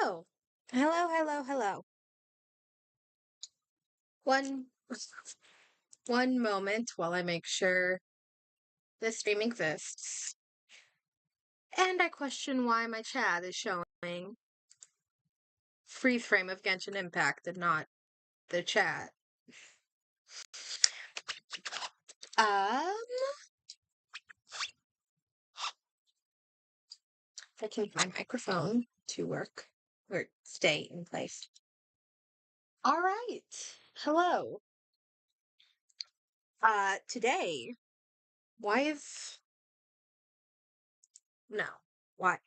Hello. Hello, hello, hello. One one moment while I make sure this stream exists. And I question why my chat is showing freeze frame of Genshin Impact and not the chat. If I can get my microphone to work or stay in place. All right. Hello. Today, why is no, why?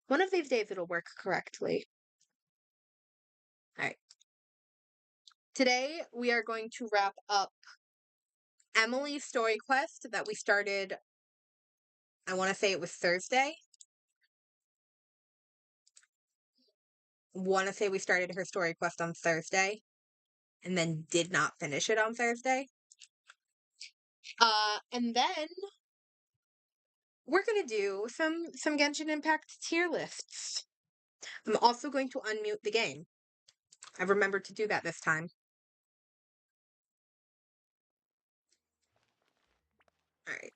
One of these days it'll work correctly. All right. Today we are going to wrap up Emilie's story quest that we started, I want to say it was Thursday. Want to say we started her story quest on Thursday and then did not finish it on Thursday. And then we're going to do some Genshin Impact tier lists. I'm also going to unmute the game. I remembered to do that this time. All right.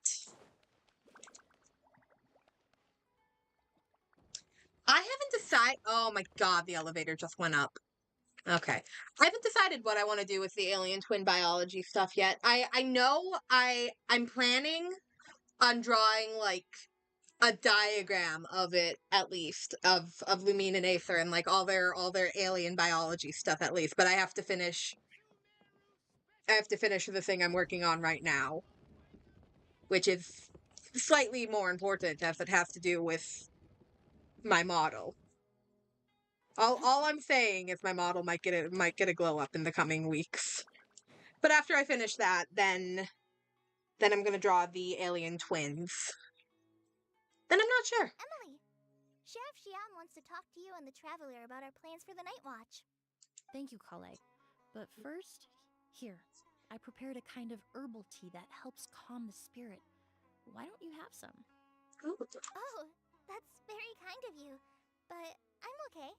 I haven't decided. Oh my god, the elevator just went up. Okay. I haven't decided what I want to do with the alien twin biology stuff yet. I know I'm planning on drawing like a diagram of it at least of Lumine and Aether and like all their alien biology stuff at least, but I have to finish the thing I'm working on right now, which is slightly more important as it has to do with my model. All I'm saying is my model might get a glow up in the coming weeks. But after I finish that, then I'm gonna draw the alien twins. Then I'm not sure. Emilie, Sheriff Xian wants to talk to you and the Traveler about our plans for the Night Watch. Thank you, Kale. But first, here, I prepared a kind of herbal tea that helps calm the spirit. Why don't you have some? Oh, that's very kind of you, but I'm okay.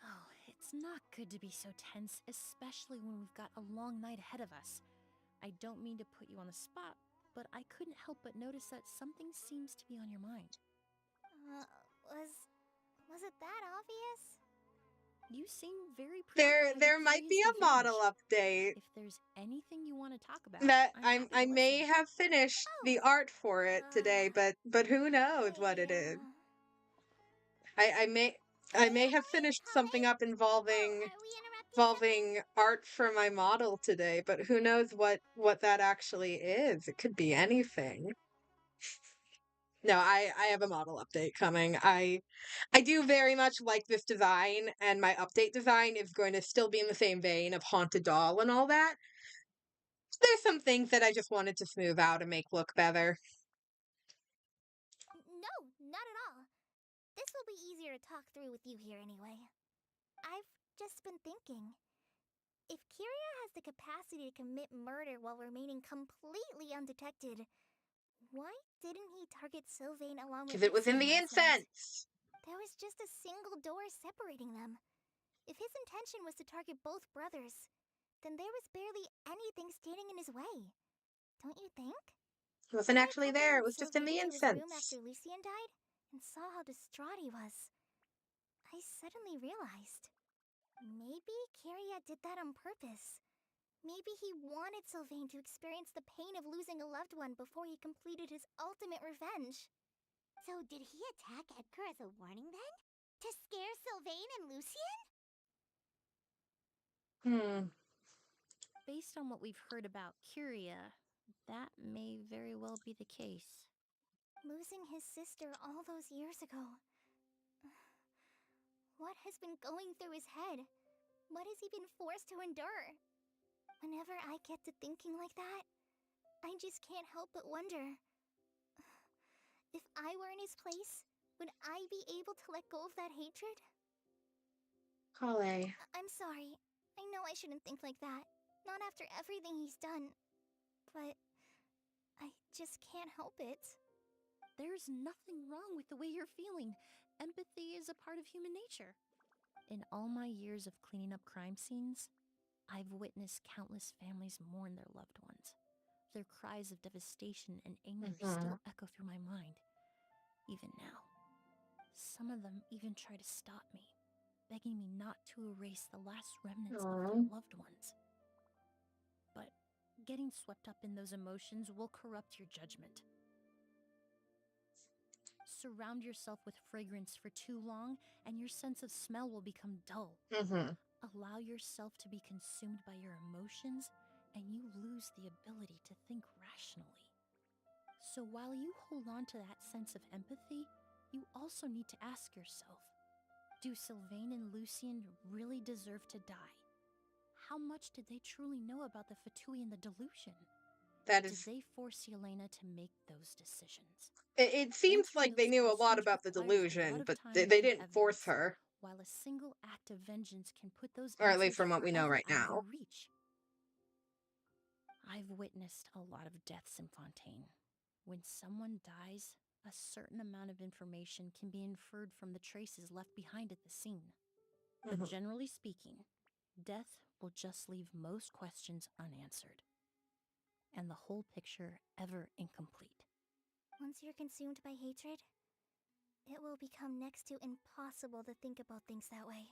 Oh, it's not good to be so tense, especially when we've got a long night ahead of us. I don't mean to put you on the spot, but I couldn't help but notice that something seems to be on your mind. Was it that obvious? You seem very preoccupied. There might be a model update. If there's anything you want to talk about, that I may have finished the art for it today, but who knows what it is. I may have finished something up involving art for my model today, but who knows what that actually is. It could be anything. No, I have a model update coming. I do very much like this design, and my update design is going to still be in the same vein of Haunted Doll and all that. There's some things that I just wanted to smooth out and make look better. No, not at all. This will be easier to talk through with you here anyway. I've just been thinking. If Kiria has the capacity to commit murder while remaining completely undetected, why didn't he target Sylvain along with Because it was in the incense! There was just a single door separating them. If his intention was to target both brothers, then there was barely anything standing in his way. Don't you think? It wasn't actually there, it was just in the incense. After Lucien died and saw how distraught he was, I suddenly realized. Maybe Kiria did that on purpose. Maybe he wanted Sylvain to experience the pain of losing a loved one before he completed his ultimate revenge. So did he attack Edgar as a warning then? To scare Sylvain and Lucien? Based on what we've heard about Kiria, that may very well be the case. Losing his sister all those years ago. What has been going through his head? What has he been forced to endure? Whenever I get to thinking like that, I just can't help but wonder. If I were in his place, would I be able to let go of that hatred? Kale. I'm sorry. I know I shouldn't think like that. Not after everything he's done. But I just can't help it. there's nothing wrong with the way you're feeling. Empathy is a part of human nature. In all my years of cleaning up crime scenes, I've witnessed countless families mourn their loved ones. Their cries of devastation and anger still echo through my mind, even now. Some of them even try to stop me, begging me not to erase the last remnants of their loved ones. But getting swept up in those emotions will corrupt your judgment. Surround yourself with fragrance for too long, and your sense of smell will become dull. Allow yourself to be consumed by your emotions, and you lose the ability to think rationally. So while you hold on to that sense of empathy, you also need to ask yourself, do Sylvain and Lucien really deserve to die? How much did they truly know about the Fatui and the delusion? Did they force Yelena to make those decisions? It seems like they knew a lot about the delusion, but they didn't force her. While a single act of vengeance can put those or at least from what we know right now. Reach. I've witnessed a lot of deaths in Fontaine. When someone dies, a certain amount of information can be inferred from the traces left behind at the scene. But generally speaking, death will just leave most questions unanswered, and the whole picture ever incomplete. Once you're consumed by hatred, it will become next to impossible to think about things that way.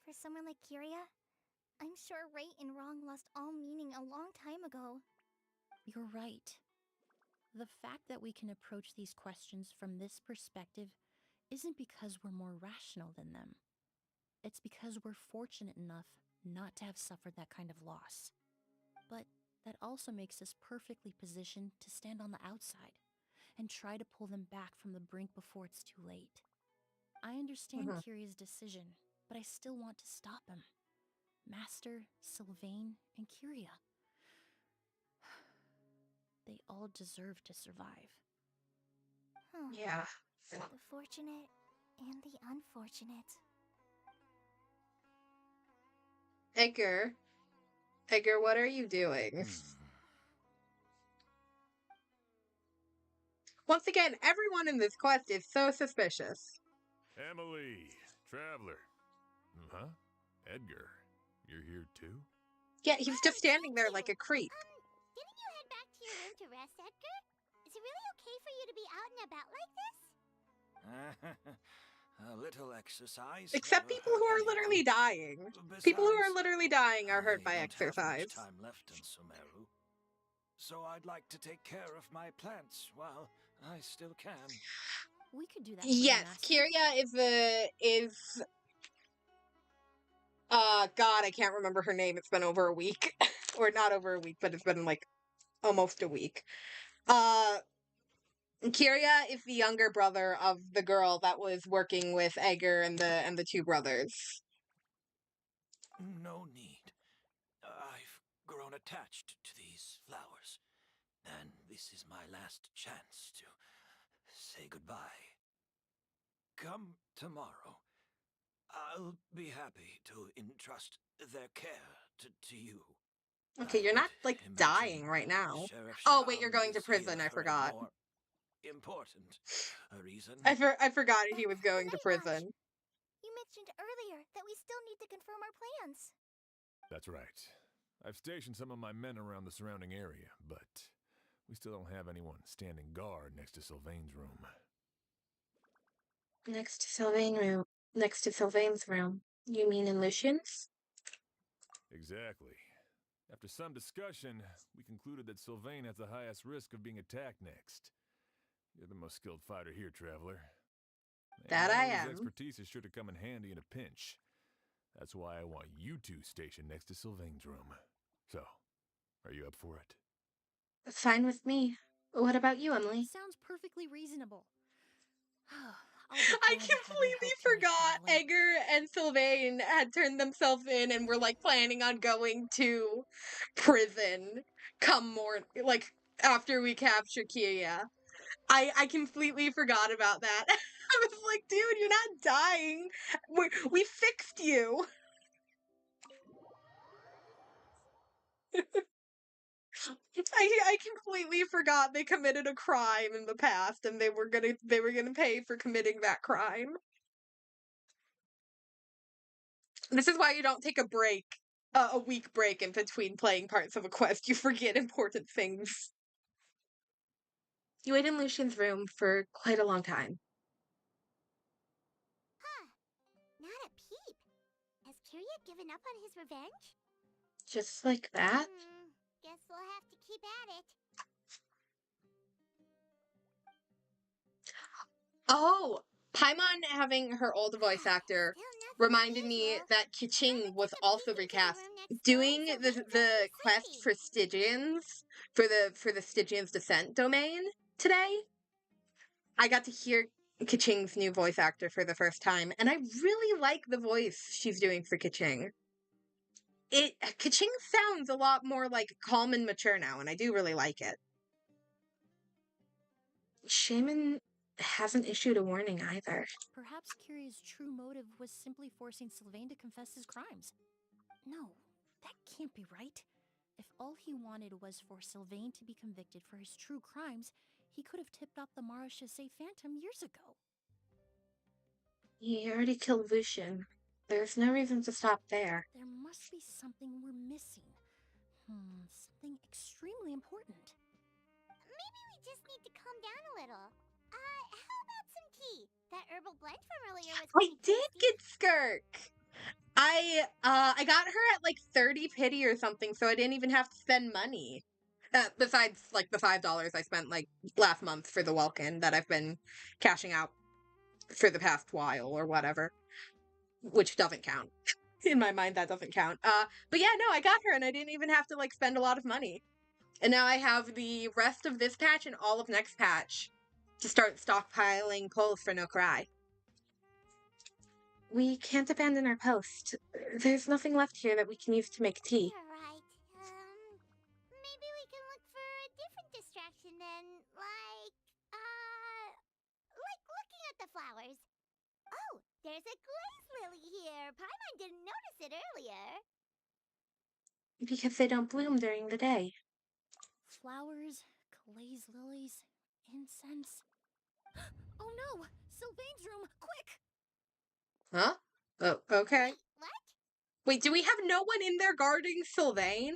For someone like Kyria, I'm sure right and wrong lost all meaning a long time ago. You're right. The fact that we can approach these questions from this perspective isn't because we're more rational than them. It's because we're fortunate enough not to have suffered that kind of loss. But that also makes us perfectly positioned to stand on the outside and try to pull them back from the brink before it's too late. I understand Kyria's decision, but I still want to stop him. Master, Sylvain, and Kyria. They all deserve to survive. Yeah. The fortunate and the unfortunate. Edgar, what are you doing? Once again, everyone in this quest is so suspicious. Emilie, Traveler. Huh? Edgar, you're here too? Yeah, he's just standing there like a creep. Didn't you head back to your room to rest, Edgar? Is it really okay for you to be out and about like this? A little exercise. Except people who are literally dying. People who are literally dying are hurt by exercise. I don't have much time left in Sumeru, so I'd like to take care of my plants while I still can. We could do that. Yes, Kyria is God, I can't remember her name. It's been over a week. Or not over a week, but it's been like almost a week. Kyria is the younger brother of the girl that was working with Edgar and the two brothers. No need. I've grown attached to these flowers, and this is my last chance to say goodbye. Come tomorrow. I'll be happy to entrust their care to you. Okay, you're not, like, dying right now. Oh, wait, you're going to prison, I forgot. More important reason. I forgot he was going to prison. You mentioned earlier that we still need to confirm our plans. That's right. I've stationed some of my men around the surrounding area, but we still don't have anyone standing guard next to Sylvain's room. Next to Sylvain's room. You mean in Lucien's? Exactly. After some discussion, we concluded that Sylvain has the highest risk of being attacked next. You're the most skilled fighter here, Traveler. That I Emilie's am. expertise is sure to come in handy in a pinch. That's why I want you two stationed next to Sylvain's room. So, are you up for it? Fine with me. What about you, Emilie? Sounds perfectly reasonable. I completely forgot Edgar and Sylvain had turned themselves in and were like planning on going to prison after we capture Kyria. I completely forgot about that. I was like, dude, you're not dying. We fixed you. I completely forgot they committed a crime in the past and they were gonna pay for committing that crime. This is why you don't take a week break in between playing parts of a quest. You forget important things. You wait in Lucian's room for quite a long time. Huh. Not a peep. Has Kiria given up on his revenge? Just like that? Guess we'll have to keep at it. Oh, Paimon having her old voice actor Still nothing reminded me unusual. that Paimon Kiching was took a also peek into the recast room next door, doing so the Vane the joined the quest searching. for Stygians for the Stygians descent domain today. I got to hear Kiching's new voice actor for the first time, and I really like the voice she's doing for Kiching. Kiching sounds a lot more like calm and mature now, and I do really like it. Shaman hasn't issued a warning either. Perhaps Kiria's true motive was simply forcing Sylvain to confess his crimes. No, that can't be right. If all he wanted was for Sylvain to be convicted for his true crimes, he could have tipped off the Marechaussee Phantom years ago. He already killed Lucian. There's no reason to stop there. There must be something we're missing. Something extremely important. Maybe we just need to calm down a little. How about some tea? That herbal blend from earlier was I pretty did tasty. get Skirk! I got her at like 30 pity or something, so I didn't even have to spend money. Besides like the $5 I spent like last month for the Welkin that I've been cashing out for the past while or whatever. Which doesn't count. In my mind, that doesn't count. But yeah, no, I got her and I didn't even have to like spend a lot of money. And now I have the rest of this patch and all of next patch to start stockpiling pulls for No Cry. We can't abandon our post. There's nothing left here that we can use to make tea. You're right. Maybe we can look for a different distraction then, like looking at the flowers. Oh, there's a glaze lily here. Paimon didn't notice it earlier. Because they don't bloom during the day. Flowers, glaze lilies, incense. Oh no! Sylvain's room! Quick! Huh? Oh, okay. Wait, what? Wait, do we have no one in there guarding Sylvain?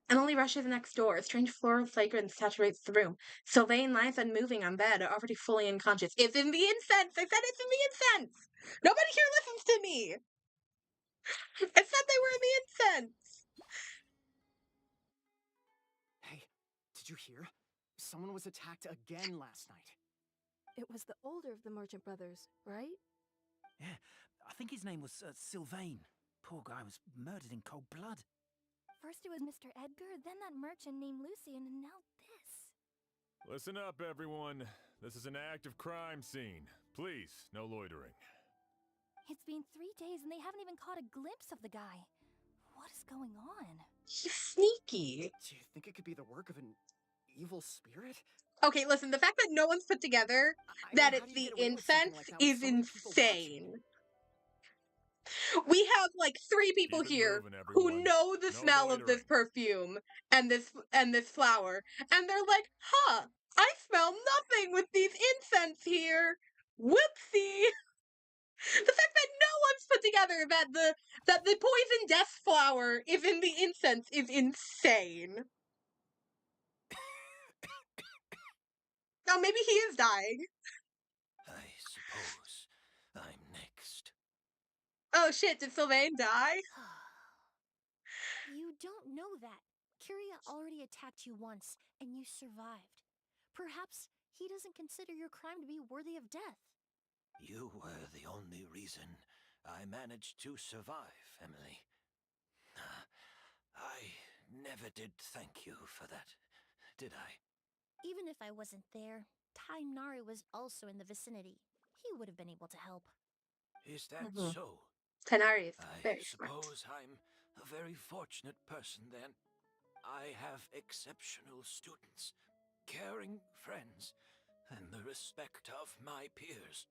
Emily rushes next door. A strange floral fragrance saturates the room. Sylvain lies unmoving on bed, already fully unconscious. It's in the incense! I said it's in the incense! Nobody here listens to me! I said they were in the incense! Hey, did you hear? Someone was attacked again last night. It was the older of the merchant brothers, right? Yeah, I think his name was Sylvain. Poor guy was murdered in cold blood. First it was Mr. Edgar, then that merchant named Lucian, and now this. Listen up, everyone. This is an active crime scene. Please, no loitering. It's been 3 days and they haven't even caught a glimpse of the guy. What is going on? He's sneaky. Do you think it could be the work of an evil spirit? Okay, listen, the fact that no one's put together that how it's do you the get away with something incense like that with is so many people watching? insane. We have like 3 people Keep it here moving, who everyone. know the No smell of this loitering. perfume and this flower, and they're like, "Huh, I smell nothing with these incense here." Whoopsie! The fact that no one's put together that the poison death flower is in the incense is insane. Oh, maybe he is dying. I suppose I'm next. Oh shit, did Sylvain die? You don't know that. Kiria already attacked you once, and you survived. Perhaps he doesn't consider your crime to be worthy of death. You were the only reason I managed to survive, Emily. I never did thank you for that, did I? Even if I wasn't there, Tainari was also in the vicinity. He would have been able to help. Is that Mhm. so? Tenari is I very smart. suppose I'm a very fortunate person then. I have exceptional students, caring friends, and the respect of my peers.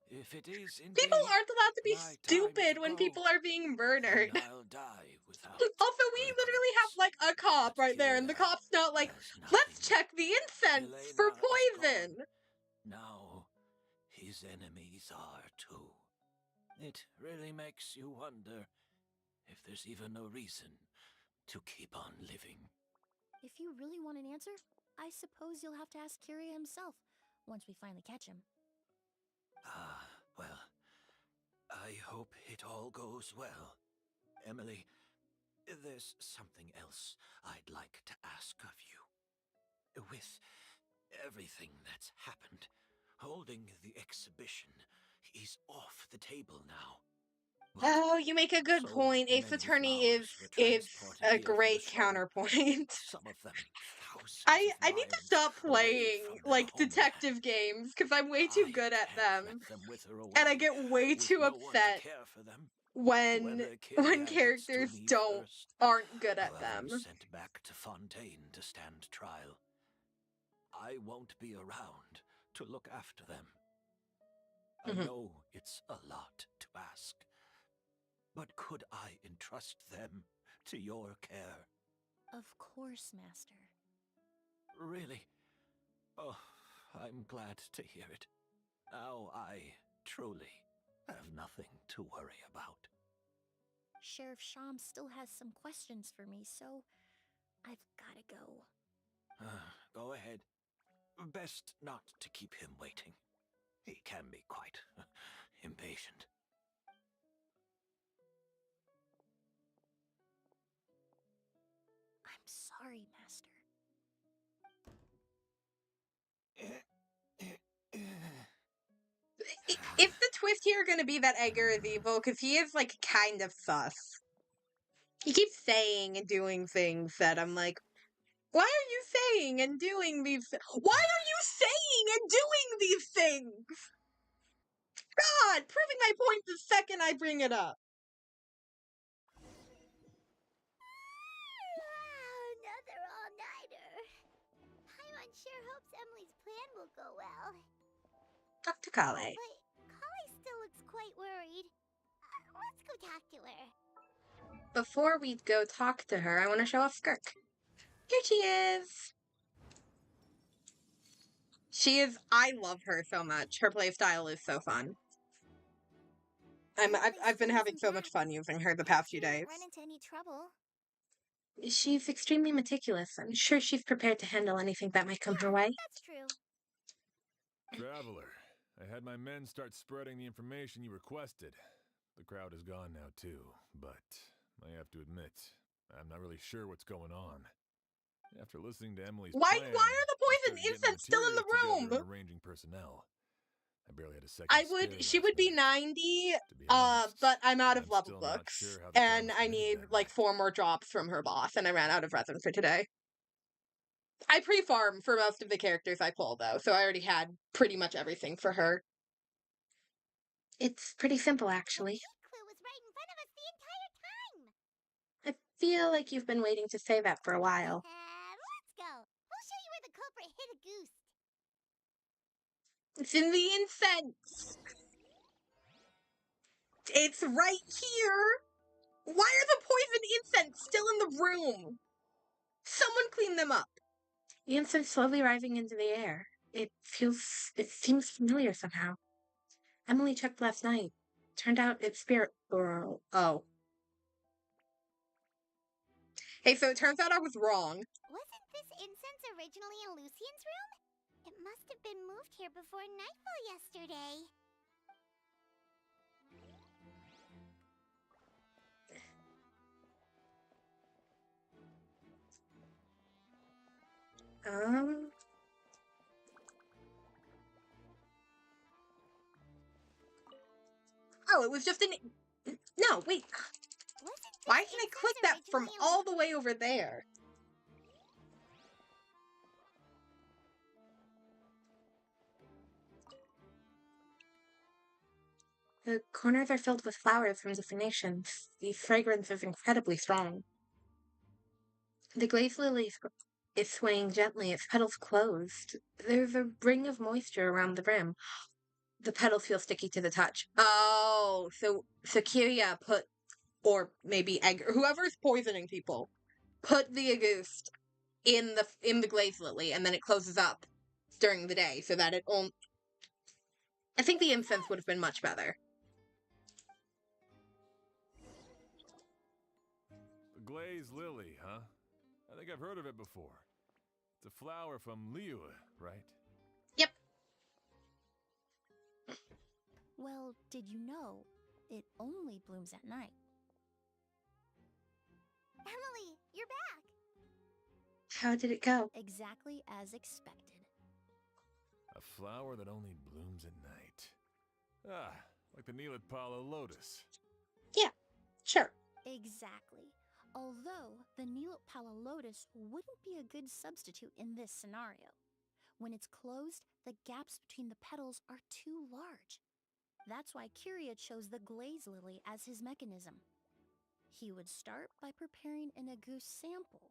If it is indeed People aren't allowed to be my time stupid to when go, people are being murdered. then I'll die without Also, we literally have regrets. like a cop But right there, and the Kyria cop's not like, has let's nothing. check the incense for Elena is poison. gone. Now, his enemies are too. It really makes you wonder if there's even a reason to keep on living. If you really want an answer, I suppose you'll have to ask Kyria himself once we finally catch him. Well, I hope it all goes well. Emilie, there's something else I'd like to ask of you. With everything that's happened, holding the exhibition is off the table now. But Oh, you make a good so point. Eighth many Attorney flowers were is transported a here for the great show. counterpoint. Some of them thousands I of need to miles stop away playing from their like homeland. detective games because I'm way too I good at can't them, let them wither away, and I get way with too no one to upset care for them. when Whether Kyria gets to characters me first, aren't good or at I'm them. sent back to Fontaine to stand trial, I won't be around to look after them. I know it's a lot to ask, but could I entrust them to your care? Of course, Master. Really? Oh, I'm glad to hear it. Now I truly have nothing to worry about. Sheriff Sham still has some questions for me, so I've gotta go. Go ahead. Best not to keep him waiting. He can be quite impatient. I'm sorry, Master. Is the twist here going to be that Edgar is evil? Because he is like kind of sus. He keeps saying and doing things that I'm like, why are you saying and doing these? Why are you saying and doing these things? God, proving my point the second I bring it up. Another all-nighter. Paimon sure hopes Emilie's plan will go well. Dr. Kale. But Kale still looks quite worried. Let's go talk to her. Before we go talk to her, I want to show off Skirk. Here she is. I love her so much. Her playstyle is so fun. I've been having so much fun using her the past few days. Run into any trouble? She's extremely meticulous. I'm sure she's prepared to handle anything that might come her way. That's true. Traveler, I had my men start spreading the information you requested. The crowd is gone now too, but I have to admit, I'm not really sure what's going on. After listening to Emily's Why plan, are the I poison started getting incense still in the materials together room? and arranging personnel. I barely had a second. She would be 90, to be honest, but I'm out of I'm level still not books. sure how the crowd And was I committed need that like night. 4 more drops from her boss, and I ran out of resin for today. I pre-farm for most of the characters I pull though, so I already had pretty much everything for her. It's pretty simple actually. The clue was right in front of us the entire time. I feel like you've been waiting to say that for a while. Let's go. We'll show you where the culprit hid a goose. It's in the incense. It's right here. Why are the poison incense still in the room? Someone clean them up. The incense slowly rising into the air. It seems familiar somehow. Emilie checked last night. Turned out it's spirit girl. Oh. Hey, so it turns out I was wrong. Wasn't this incense originally in Lucien's room? It must have been moved here before nightfall yesterday. Oh, it was just an... No, wait. Why can I click that from all the way over there? The corners are filled with flowers from different nations. The fragrance is incredibly strong. The glazed lily is swaying gently, its petals closed. There's a ring of moisture around the rim. The petals feel sticky to the touch. Oh, so Kyria put, or maybe Edgar, whoever's poisoning people, put the Auguste in the glaze lily, and then it closes up during the day so that it only. I think the incense would have been much better. The glazed lily, huh? I think I've heard of it before. It's a flower from Liyue, right? Yep. Well, did you know it only blooms at night? Emilie, you're back! How did it go? Exactly as expected. A flower that only blooms at night. Ah, like the Neelitpala lotus. Yeah, sure. Exactly. Although the Neelitpala lotus wouldn't be a good substitute in this scenario. When it's closed, the gaps between the petals are too large. That's why Kyria chose the glaze lily as his mechanism. He would start by preparing an Auguste sample.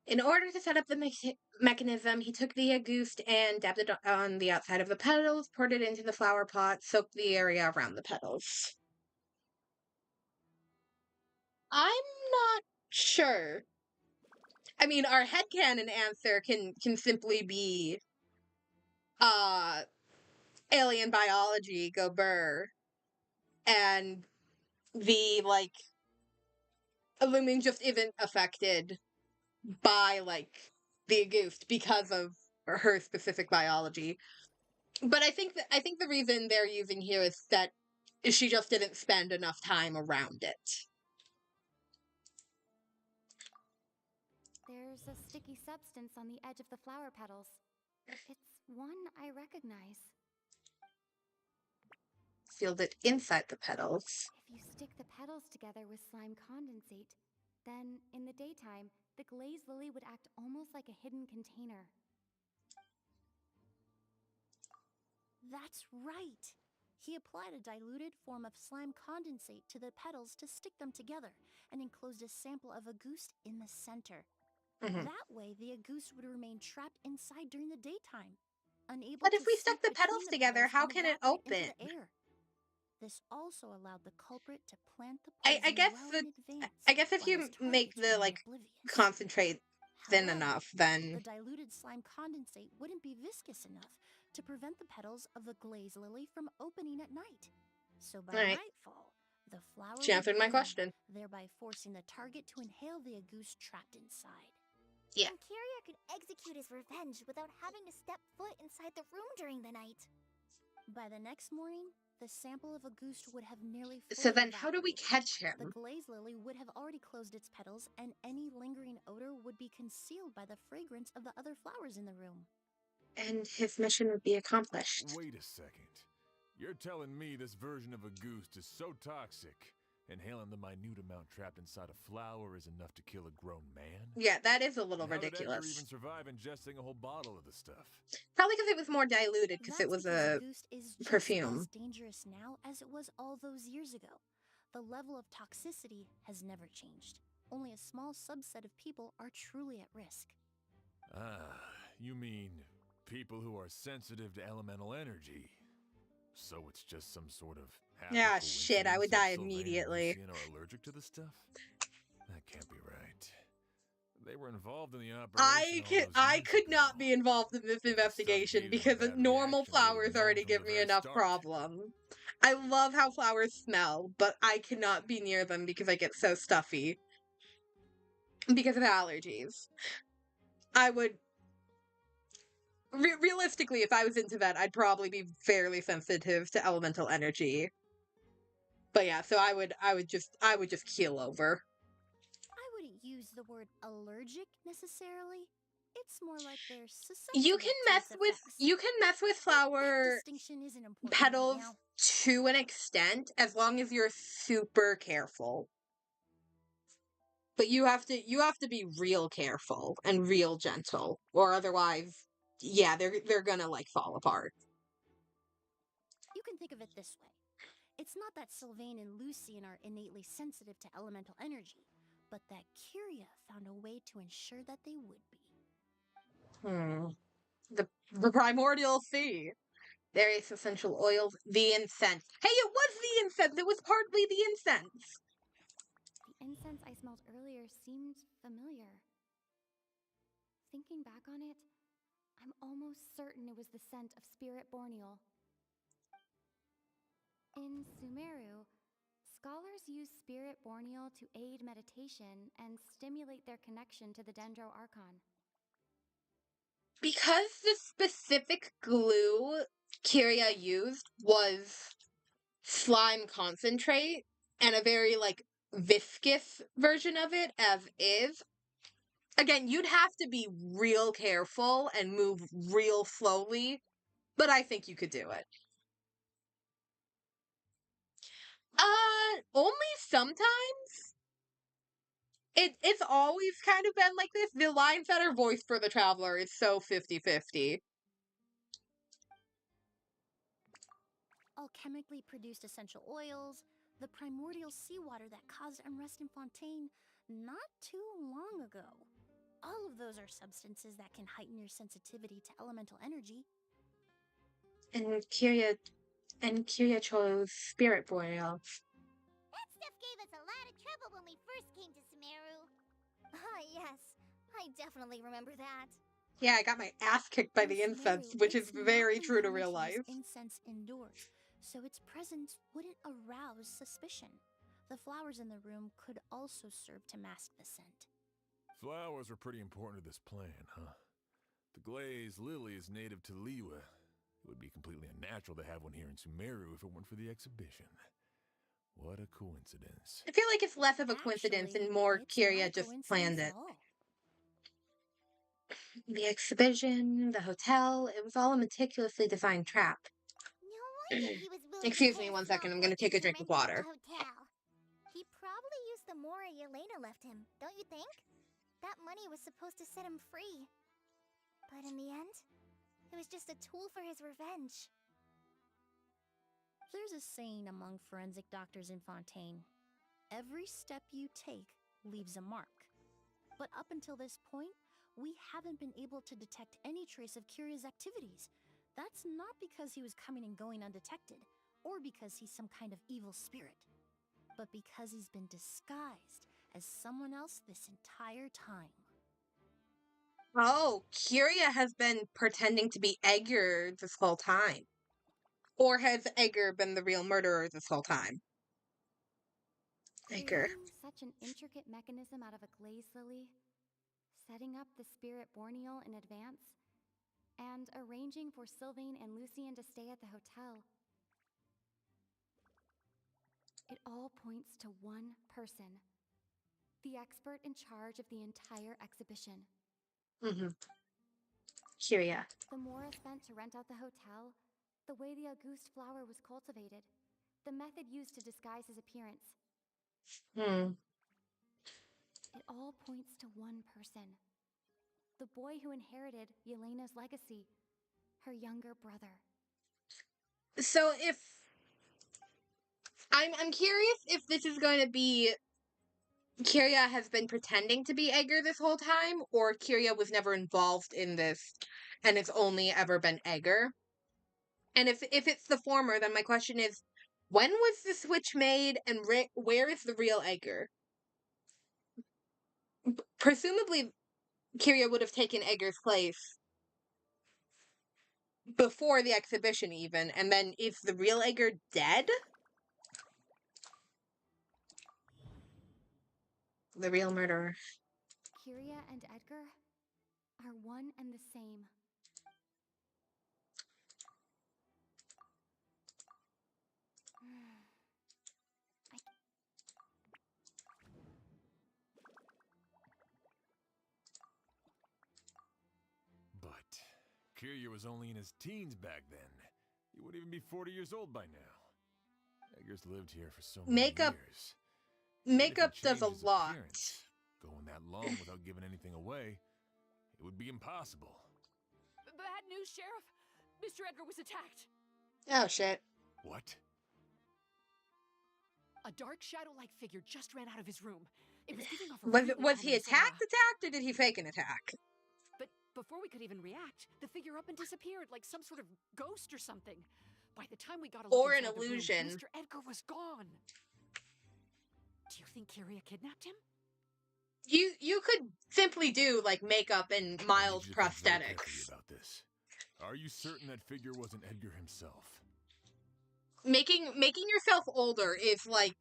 In order to set up the mechanism, he took the Auguste and dabbed it on the outside of the petals, poured it into the flower pot, soaked the area around the petals. I'm not sure. I mean, our headcanon answer can simply be alien biology, go burr. And the Illumin just isn't affected by the Auguste because of her specific biology. But I think the reason they're using here is that she just didn't spend enough time around it. There's a sticky substance on the edge of the flower petals. It's one I recognize. Sealed it inside the petals. If you stick the petals together with slime condensate, then in the daytime, the glazed lily would act almost like a hidden container. That's right! He applied a diluted form of slime condensate to the petals to stick them together and enclosed a sample of Auguste in the center. Mm-hmm. That way, the Auguste would remain trapped inside during the daytime, unable But if to we stuck sink the petals between together, how and can it evaporate open? into the air. This also allowed the culprit to plant the I poison guess well in advance. I guess if while you his make targets the remain oblivious. concentrate thin However, enough, then the diluted slime condensate wouldn't be viscous enough to prevent the petals of the glaze lily from opening at night. So by Right. nightfall, the flower She would answered my bloom, question. thereby forcing the target to inhale the Auguste trapped inside. Yeah. And Kyria could execute his revenge without having to step foot inside the room during the night. By the next morning, the sample of Auguste would have nearly fully So then how do we evaporated. catch The him? glaze lily would have already closed its petals, and any lingering odor would be concealed by the fragrance of the other flowers in the room. And his mission would be accomplished. Wait a second. You're telling me this version of Auguste is so toxic, inhaling the minute amount trapped inside a flower is enough to kill a grown man? Yeah, that is a little And how did Edgar ridiculous. even survive ingesting a whole bottle of the stuff? Probably because it was more diluted, because it That's was because a Auguste is just perfume. as dangerous now as it was all those years ago. The level of toxicity has never changed. Only a small subset of people are truly at risk. Ah, you mean people who are sensitive to elemental energy. So it's just some sort of happy Yeah, shit, I would coincidence that die Sylvain and immediately. Lucian are allergic to the stuff? That can't be right. They were involved in the operation. I could not be involved in this If the stuff investigation gave them a because bad normal reaction, we would've flowers known already from the give me very enough start. problem. I love how flowers smell, but I cannot be near them because I get so stuffy. Because of allergies. I would realistically, if I was into that, I'd probably be fairly sensitive to elemental energy. But yeah, so I would just keel over. I wouldn't use the word allergic necessarily. It's more like they're susceptible You can to mess its with effects. But flower that distinction isn't important petals right now. to an extent, as long as you're super careful. But you have to be real careful and real gentle, or otherwise, yeah, they're gonna fall apart. You can think of it this way. It's not that Sylvain and Lucian are innately sensitive to elemental energy, but that Kyria found a way to ensure that they would be. The primordial sea. Various essential oils, the incense. Hey, it was the incense! It was partly the incense! incense I smelled earlier seemed familiar. Thinking back on it, I'm almost certain it was the scent of Spirit Borneal. In Sumeru, scholars use Spirit Borneal to aid meditation and stimulate their connection to the Dendro Archon. Because the specific glue Kiria used was slime concentrate and a very, like, viscous version of it as is, again, you'd have to be real careful and move real slowly, but I think you could do it. Only sometimes. It's always kind of been like this. The lines that are voiced for the Traveler is so 50-50. Alchemically produced essential oils, the primordial seawater that caused unrest in Fontaine not too long ago. All of those are substances that can heighten your sensitivity to elemental energy. And Kiria chose Spirit Boreal. That stuff gave us a lot of trouble when we first came to Sumeru. Ah, yes. I definitely remember that. Yeah, I got my ass kicked by the incense, which is very true to real life. Incense indoors, so its presence wouldn't arouse suspicion. The flowers in the room could also serve to mask the scent. Flowers were pretty important to this plan, huh? The glazed lily is native to Liyue. It would be completely unnatural to have one here in Sumeru if it weren't for the exhibition. What a coincidence. I feel like it's less of a coincidence and more Kiria just planned it. The exhibition, the hotel, it was all a meticulously designed trap. No wonder he was willing Excuse to pay me a one small second, I'm gonna fortune take a to drink of rent out water. the hotel. He probably used the Mora Yelena left him, don't you think? That money was supposed to set him free. But in the end, it was just a tool for his revenge. There's a saying among forensic doctors in Fontaine. Every step you take leaves a mark. But up until this point, we haven't been able to detect any trace of Kiria's activities. That's not because he was coming and going undetected, or because he's some kind of evil spirit, but because he's been disguised as someone else this entire time. Oh, Kiria has been pretending to be Edgar this whole time. Or has Edgar been the real murderer this whole time? Edgar. Creating such an intricate mechanism out of a glazed lily, setting up the Spirit Borneal in advance, and arranging for Sylvain and Lucien to stay at the hotel. It all points to one person, the expert in charge of the entire exhibition. Kiria. The Mora spent to rent out the hotel, the way the Auguste flower was cultivated, the method used to disguise his appearance. It all points to one person. The boy who inherited Yelena's legacy, her younger brother. So if I'm curious if this is going to be Kiria has been pretending to be Edgar this whole time, or Kiria was never involved in this and it's only ever been Edgar. And if it's the former, then my question is, when was the switch made and where is the real Edgar? Presumably, Kiria would have taken Edgar's place before the exhibition even, and then is the real Edgar dead? The real murderer. Kiria and Edgar are one and the same. But Kiria was only in his teens back then. He wouldn't even be 40 years old by now. Edgar's lived here for so many years. Makeup does a lot. Going that long without giving anything away, it would be impossible. Bad news, Sheriff. Mr. Edgar was attacked. Oh, shit. What? A dark shadow-like figure just ran out of his room. It was giving off a Was he attacked, or did he fake an attack? But before we could even react, the figure up and disappeared like some sort of ghost or something. By the time we got a look or an inside illusion. The room, Mr. Edgar was gone. Do you think Kyria kidnapped him? You could simply do like makeup and I mild need you to think very carefully prosthetics. about this. Are you certain that figure wasn't Edgar himself? Making yourself older is like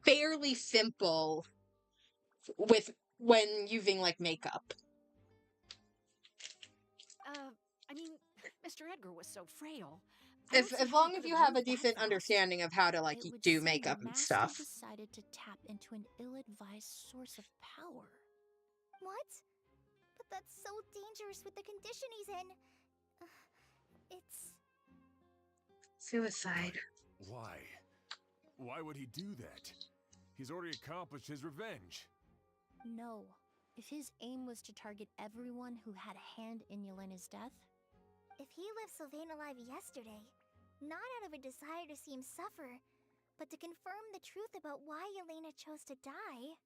fairly simple with when using like makeup. I mean, Mr. Edgar was so frail. I don't see As how he long as could you have have a moved that decent fast. understanding of how to like It would do seem makeup the and master stuff. decided to tap into an ill-advised source of power. What? But that's so dangerous with the condition he's in. It's... Suicide. But why? Why would he do that? He's already accomplished his revenge. No. If his aim was to target everyone who had a hand in Yelena's death, If he left Sylvain alive yesterday, not out of a desire to see him suffer, but to confirm the truth about why Yelena chose to die,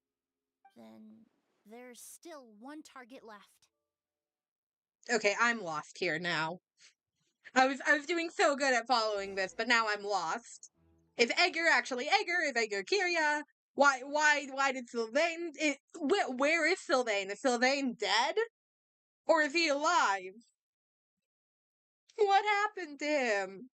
then there's still one target left. Okay, I'm lost here now. I was doing so good at following this, but now I'm lost. If Edgar actually Edgar, if Edgar Kyria, why did Sylvain where is Sylvain? Is Sylvain dead? Or is he alive? What happened to him?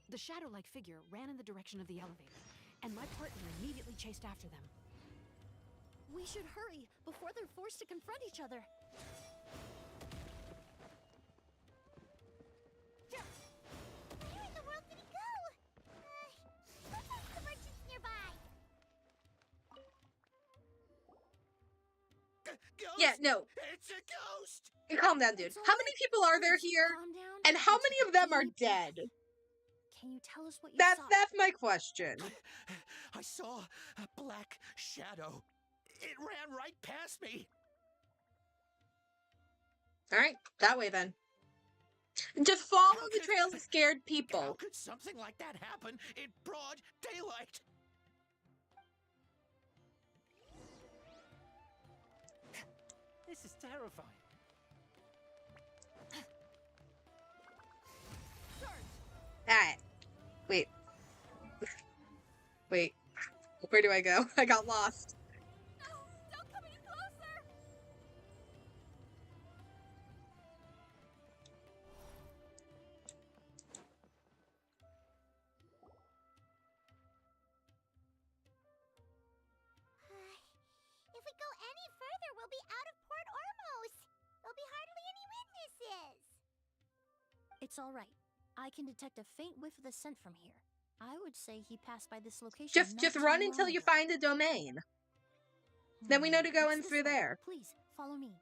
The shadow-like figure ran in the direction of the elevator, and my partner immediately chased after them. We should hurry before they're forced to confront each other. Where in the world did he go? Let's ask the merchants nearby. Ghost! Yeah, no. It's a ghost! Calm down, dude. It's all How many right. people are there Please, here? calm down And how and many take of a them are deep dead? breath. Can you tell us what you saw? That's my question. I saw a black shadow. It ran right past me. Alright, that way then. Just follow How the could- trails of scared How people. could something like that happen in broad daylight? This is terrifying. Alright. Wait. Wait. Where do I go? I got lost. no, don't come any closer! If we go any further, we'll be out of Port Ormos. There'll be hardly any witnesses. It's all right. I can detect a faint whiff of the scent from here. I would say he passed by this location Just not run too until long you ago. find a domain. Then we know to go It's in this through way. there. Please, follow me.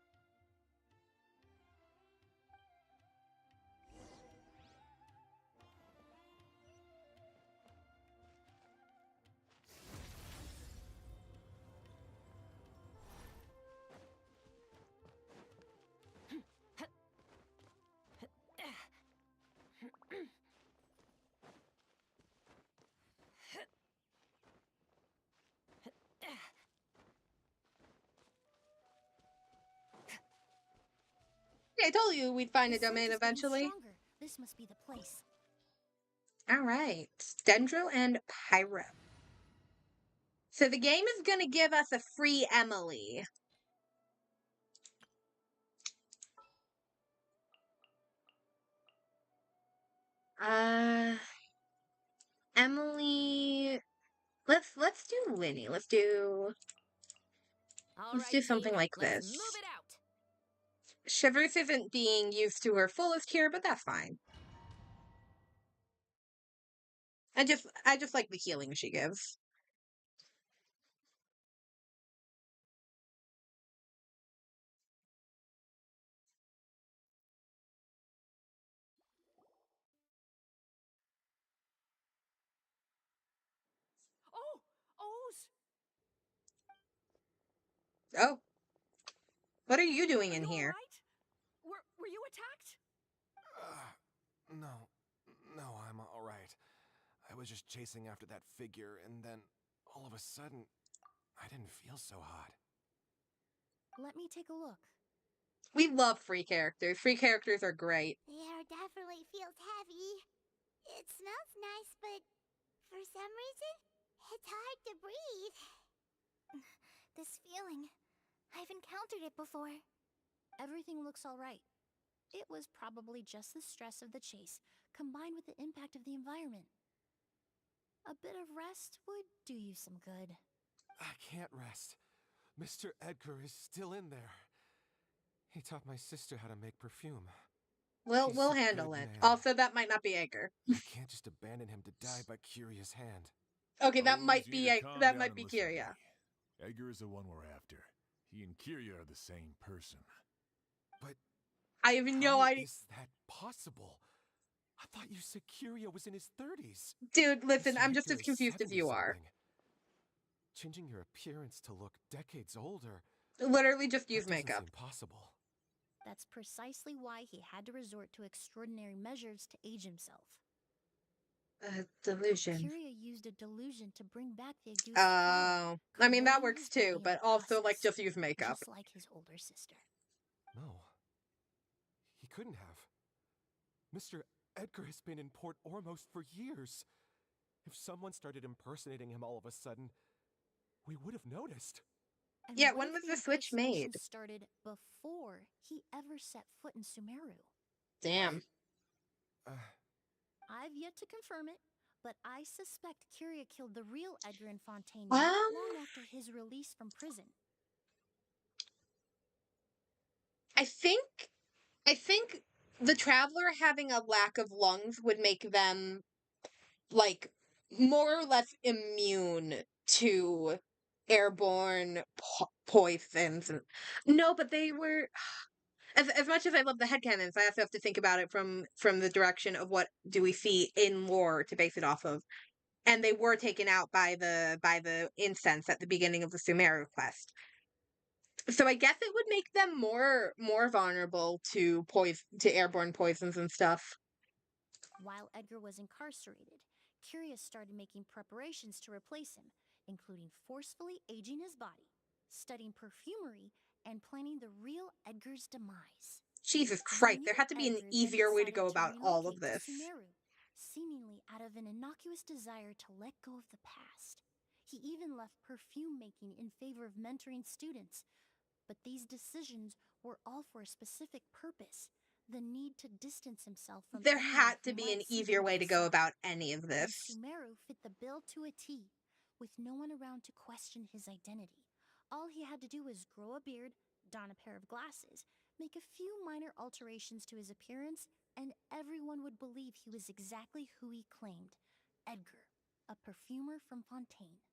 I told you we'd find a The scent domain is getting eventually. stronger. This must be the place. Alright. Dendro and Pyro. So the game is gonna give us a free Emilie. Emilie. Let's do Winnie. Let's do something like Let's this. move it out. Shivers isn't being used to her fullest here, but that's fine. I just like the healing she gives. Oh, O's. Oh. What are you doing Are in you here? all right? Were you attacked? No, I'm all right. I was just chasing after that figure, and then all of a sudden, I didn't feel so hot. Let me take a look. We love free characters. Free characters are great. The air definitely feels heavy. It smells nice, but for some reason, it's hard to breathe. This feeling, I've encountered it before. Everything looks all right. It was probably just the stress of the chase, combined with the impact of the environment. A bit of rest would do you some good. I can't rest. Mr. Edgar is still in there. He taught my sister how to make perfume. We'll He's a handle good it. man. Also, that might not be Edgar. I can't just abandon him to die by Curia's hand. Okay, that Rose, might you be need to calm that down might and be listen to Kiria. me. Edgar is the one we're after. He and Kiria are the same person. But I have no how idea. is that possible? I thought you said Kiria was in his 30s. Dude, listen, Mr. I'm just Edgar as is confused as you are. 70-something. Changing your appearance to look decades older. Literally just use That doesn't makeup. seem possible. That's precisely why he had to resort to extraordinary measures to age himself. Delusion. Kiria used a delusion to bring back the Auguste Oh, flower, I mean that converting works his body too, in but the also like process, just use makeup. just like his older sister. No. He couldn't have. Mr. Edgar has been in Port Ormos for years. If someone started impersonating him all of a sudden, we would have noticed. And Yeah, what when if was the the switch impersonation made? started before he ever set foot in Sumeru? Damn. I've yet to confirm it, but I suspect Kiria killed the real Edgar in Fontaine Um, not long after his release from prison. I think the Traveler having a lack of lungs would make them like more or less immune to airborne poisons. No, but they were as much as I love the headcanons, I also have to think about it from the direction of what do we see in lore to base it off of. And they were taken out by the incense at the beginning of the Sumeru quest. So I guess it would make them more vulnerable to airborne poisons and stuff. While Edgar was incarcerated, Kiria started making preparations to replace him, including forcefully aging his body, studying perfumery, and planning the real Edgar's demise. Jesus The Christ, there new had to be an Edgar then easier way to go decided about all of relocate this. to Sumeru, seemingly out of an innocuous desire to let go of the past. He even left perfume making in favor of mentoring students. But these decisions were all for a specific purpose: the need to distance himself from There anyone had to who be an might see easier him way as to a go side. about any of And this. Sumeru fit the bill to a T, with no one around to question his identity. All he had to do was grow a beard, don a pair of glasses, make a few minor alterations to his appearance, and everyone would believe he was exactly who he claimed: Edgar, a perfumer from Fontaine.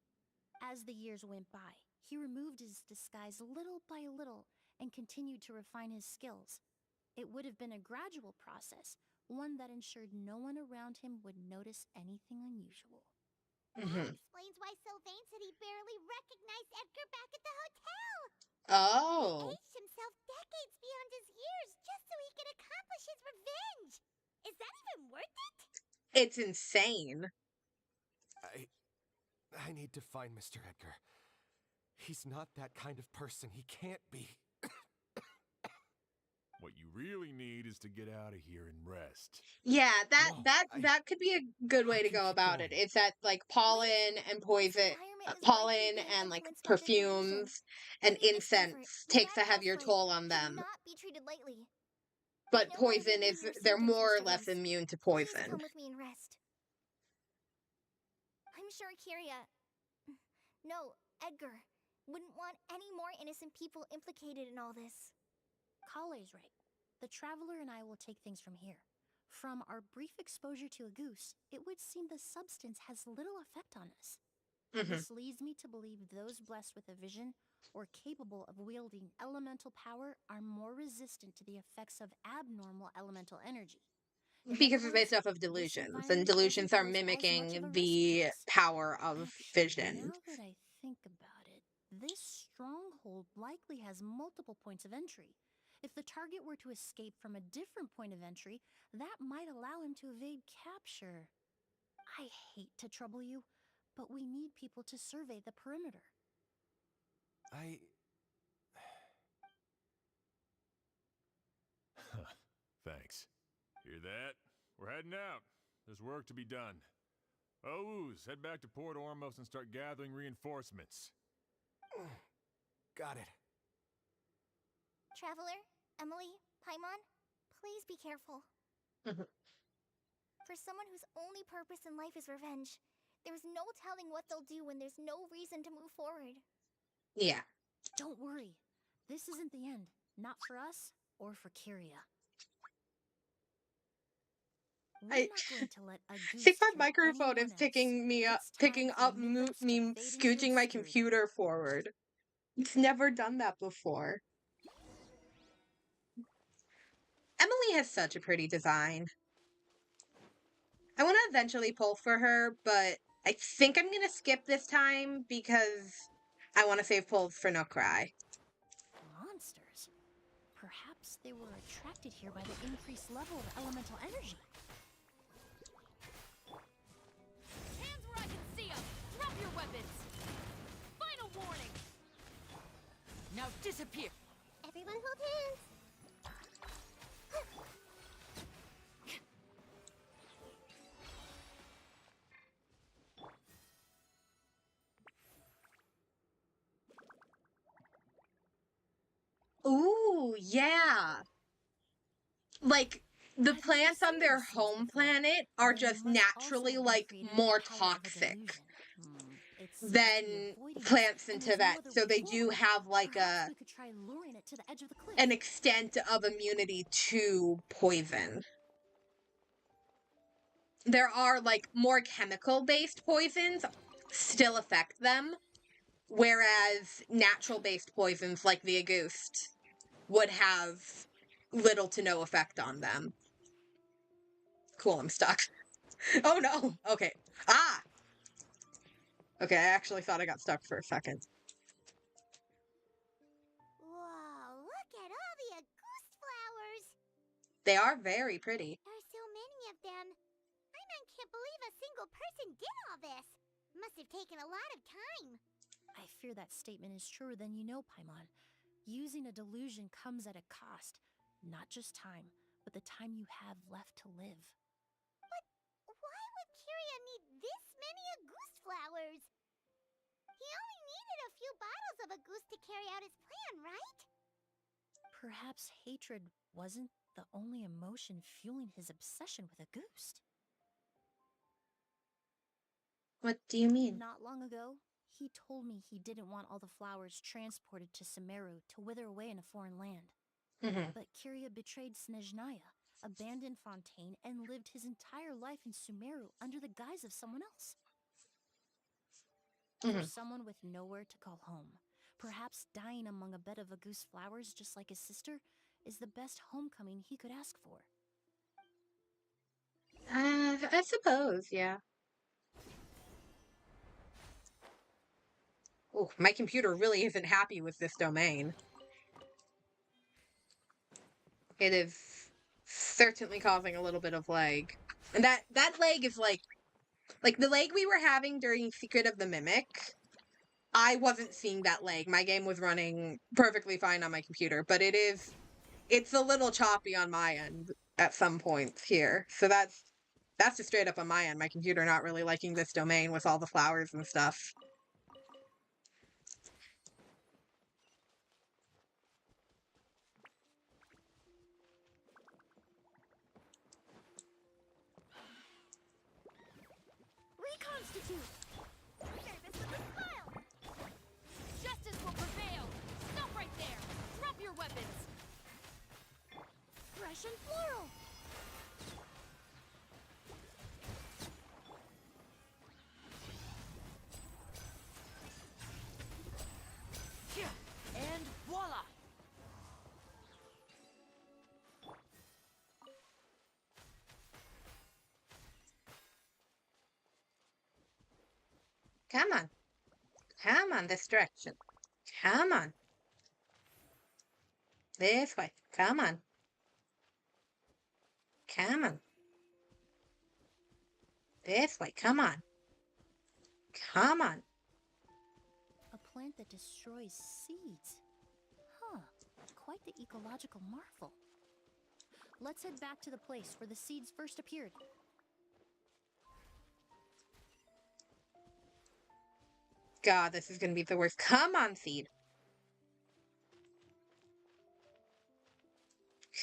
As the years went by, he removed his disguise little by little and continued to refine his skills. It would have been a gradual process, one that ensured no one around him would notice anything unusual. That explains why Sylvain said he barely recognized Edgar back at the hotel. Oh. He aged himself decades beyond his years just so he could accomplish his revenge. Is that even worth it? It's insane. I need to find Mr. Edgar. He's not that kind of person. He can't be. What you really need is to get out of here and rest. Yeah, No, that could be a good way to can go keep about it. going. It's that like pollen and poison, environment is likely pollen being and like influenced by the delusion. perfumes and Any discomfort, incense no takes a matter how heavier slight, toll on should them. not be treated lightly. But I know how poison heavy is your they're symptoms, more or Mr. less Luz. immune to Please poison. come with me and rest. I'm sure Kiria, no, Edgar, wouldn't want any more innocent people implicated in all this. Kale's right. The Traveler and I will take things from here. From our brief exposure to a goose, it would seem the substance has little effect on us. This leads me to believe those blessed with a vision or capable of wielding elemental power are more resistant to the effects of abnormal elemental energy. Because it's based off of delusions, and delusions are mimicking the power of vision. Now that I think about it, this stronghold likely has multiple points of entry. If the target were to escape from a different point of entry, that might allow him to evade capture. I hate to trouble you, but we need people to survey the perimeter. Thanks. Hear that? We're heading out. There's work to be done. Ooze, head back to Port Ormos and start gathering reinforcements. Got it. Traveler, Emilie, Paimon, please be careful. For someone whose only purpose in life is revenge, there's no telling what they'll do when there's no reason to move forward. Yeah. Don't worry. This isn't the end. Not for us or for Kyria. We're not going to let a I goose think my kill microphone is anyone else. picking It's time up for the mythos to me fade into scooching my obscurity. computer forward. It's never done that before. Emilie has such a pretty design. I want to eventually pull for her, but I think I'm going to skip this time because I want to save pulls for No Cry. Monsters? Perhaps they were attracted here by the increased level of elemental energy. Hands where I can see them! Drop your weapons! Final warning! Now disappear! Everyone hold hands. Ooh, yeah. Like, the I've never plants on seen their these seeds home before. planet are They just must also naturally, have been like, created with more the power of a toxic delusion. It seems to be than avoiding us, plants in and there's no Tibet. other So way they do forward. have, like, Perhaps we could try luring it to the edge of the cliff. an extent of immunity to poison. There are, like, more chemical-based poisons still affect them, whereas natural-based poisons like the Agoost would have little to no effect on them. Cool, I'm stuck. Oh no! Okay. Ah! Okay, I actually thought I got stuck for a second. Whoa, look at all the Agoost flowers. They are very pretty. There are so many of them. I can't believe a single person did all this. Must have taken a lot of time. I fear that statement is truer than you know, Paimon. Using a delusion comes at a cost. Not just time, but the time you have left to live. But why would Kyria need this many Agoost flowers? He only needed a few bottles of Agoost to carry out his plan, right? Perhaps hatred wasn't the only emotion fueling his obsession with Agoost. What do you mean? Not long ago, he told me he didn't want all the flowers transported to Sumeru to wither away in a foreign land. But Kyria betrayed Snezhnaya, abandoned Fontaine, and lived his entire life in Sumeru under the guise of someone else. For someone with nowhere to call home, perhaps dying among a bed of Agoost flowers just like his sister is the best homecoming he could ask for. I suppose, yeah. Oh, my computer really isn't happy with this domain. It is certainly causing a little bit of lag. And that lag is like the lag we were having during Secret of the Mimic. I wasn't seeing that lag. My game was running perfectly fine on my computer, but it's a little choppy on my end at some points here. So that's just straight up on my end. My computer not really liking this domain with all the flowers and stuff. Reconstitute! Service with a smile! Justice will prevail! Stop right there! Drop your weapons! Fresh and floral! And voila! Come on. Come on, this direction. Come on. This way. Come on. Come on. This way. Come on. Come on. A plant that destroys seeds. Huh, quite the ecological marvel. let's head back to the place where the seeds first appeared. God, this is gonna be the worst. Come on, Seed.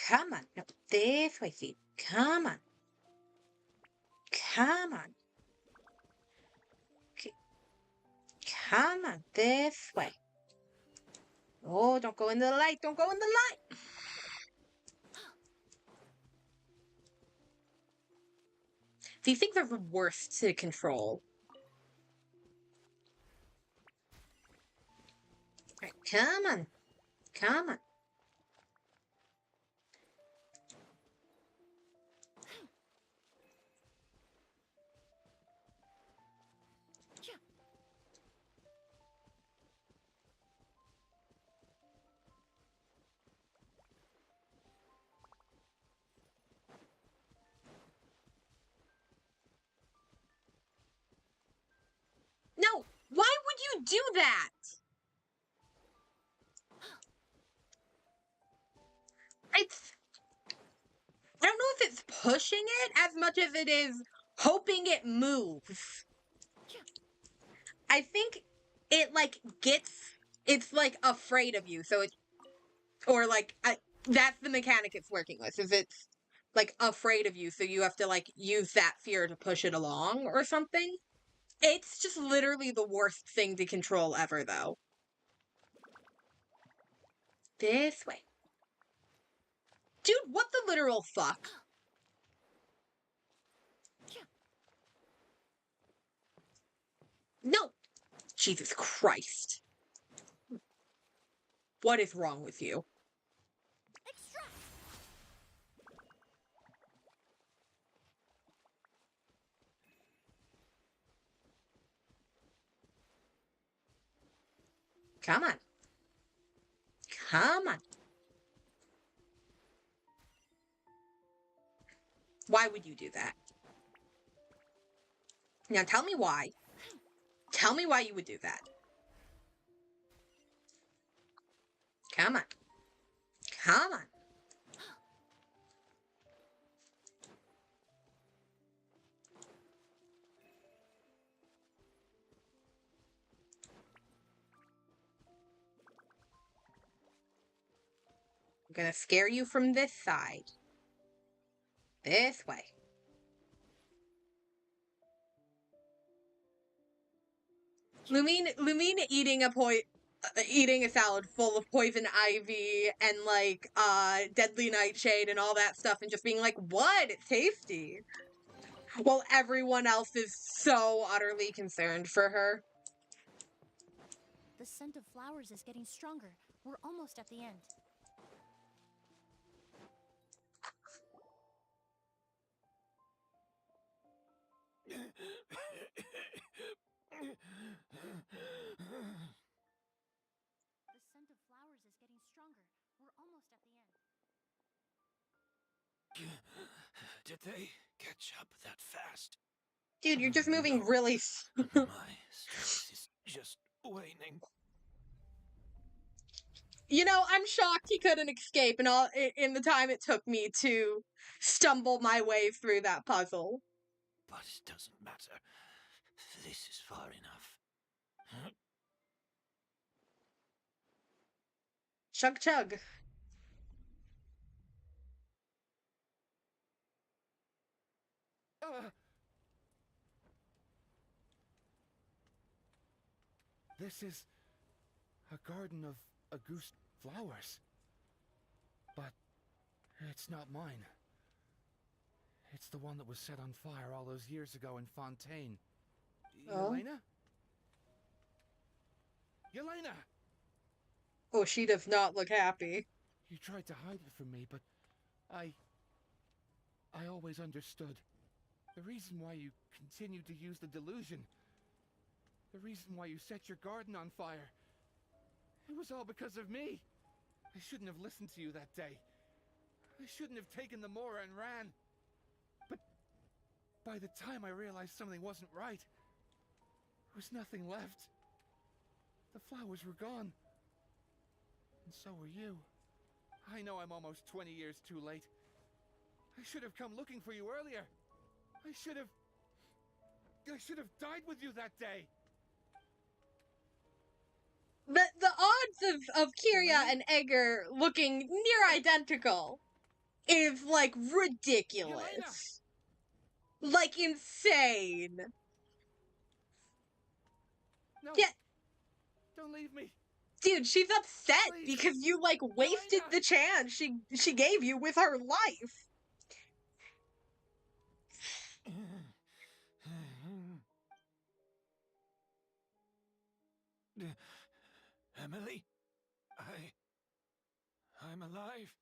Come on. No, this way, Seed. Come on. Come on. Come on, this way. Oh, don't go in the light. Don't go in the light. These things are the worst to control. Right, come on. Come on. No! Why would you do that? I don't know if it's pushing it as much as it is hoping it moves. I think it, like, it's, like, afraid of you, so it, or, like, that's the mechanic it's working with, is it's, like, afraid of you, so you have to, like, use that fear to push it along or something. It's just literally the worst thing to control ever, though. This way. Dude, what the literal fuck? No! Jesus Christ. What is wrong with you? Come on. Come on. Why would you do that? Now tell me why. Tell me why you would do that. Come on. Come on. I'm gonna scare you from this side. This way. Lumine eating a salad full of poison ivy and like deadly nightshade and all that stuff and just being like, what? It's tasty. While everyone else is so utterly concerned for her. The scent of flowers is getting stronger. We're almost at the end. The scent of flowers is getting stronger. We're almost at the end. Did they catch up that fast? Dude, you're just moving really My strength is just waning. You know, I'm shocked he couldn't escape in the time it took me to stumble my way through that puzzle. But it doesn't matter. This is far enough. Chug chug. This is a garden of Auguste flowers. But it's not mine. It's the one that was set on fire all those years ago in Fontaine. Oh. Yelena? Yelena! Oh, she does not look happy. You tried to hide it from me, but I always understood. The reason why you continued to use the delusion, the reason why you set your garden on fire, it was all because of me. I shouldn't have listened to you that day. I shouldn't have taken the Mora and ran. But by the time I realized something wasn't right, there was nothing left. The flowers were gone. And so were you. I know I'm almost 20 years too late. I should have come looking for you earlier. I should have died with you that day. The odds of Kiria and Edgar looking near identical is like ridiculous. Like insane. No. Yeah. Don't leave me. Dude, she's upset Please. because you like wasted the chance she gave you with her life. Emilie, I'm alive.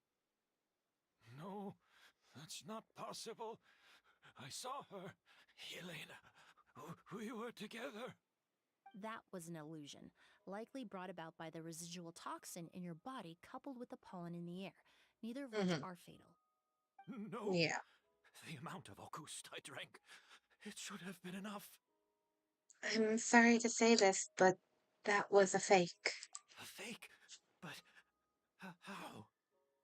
No, that's not possible. I saw her, Helena. We were together. That was an illusion, likely brought about by the residual toxin in your body coupled with the pollen in the air. Neither of which are fatal. No. Yeah. The amount of August I drank, it should have been enough. I'm sorry to say this, but that was a fake. A fake? But how?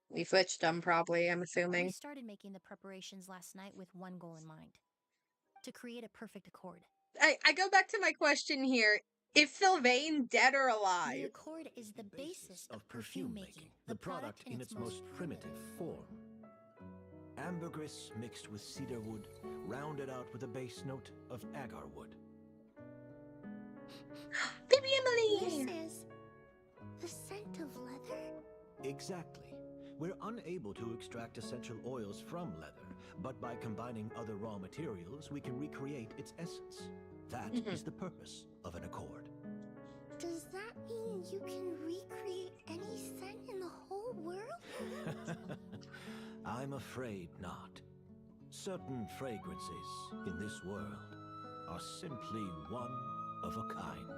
We switched them, probably, I'm assuming. We started making the preparations last night with one goal in mind. To create a perfect accord. I go back to my question here. Is Sylvain dead or alive? The accord is the basis of perfume making. The product in its most primitive form. Ambergris mixed with cedar wood, rounded out with a base note of agar wood. Baby Emilie! This is the scent of leather? Exactly. We're unable to extract essential oils from leather, but by combining other raw materials, we can recreate its essence. That is the purpose of an accord. Does that mean you can recreate any scent in the whole world? I'm afraid not. Certain fragrances in this world are simply one of a kind.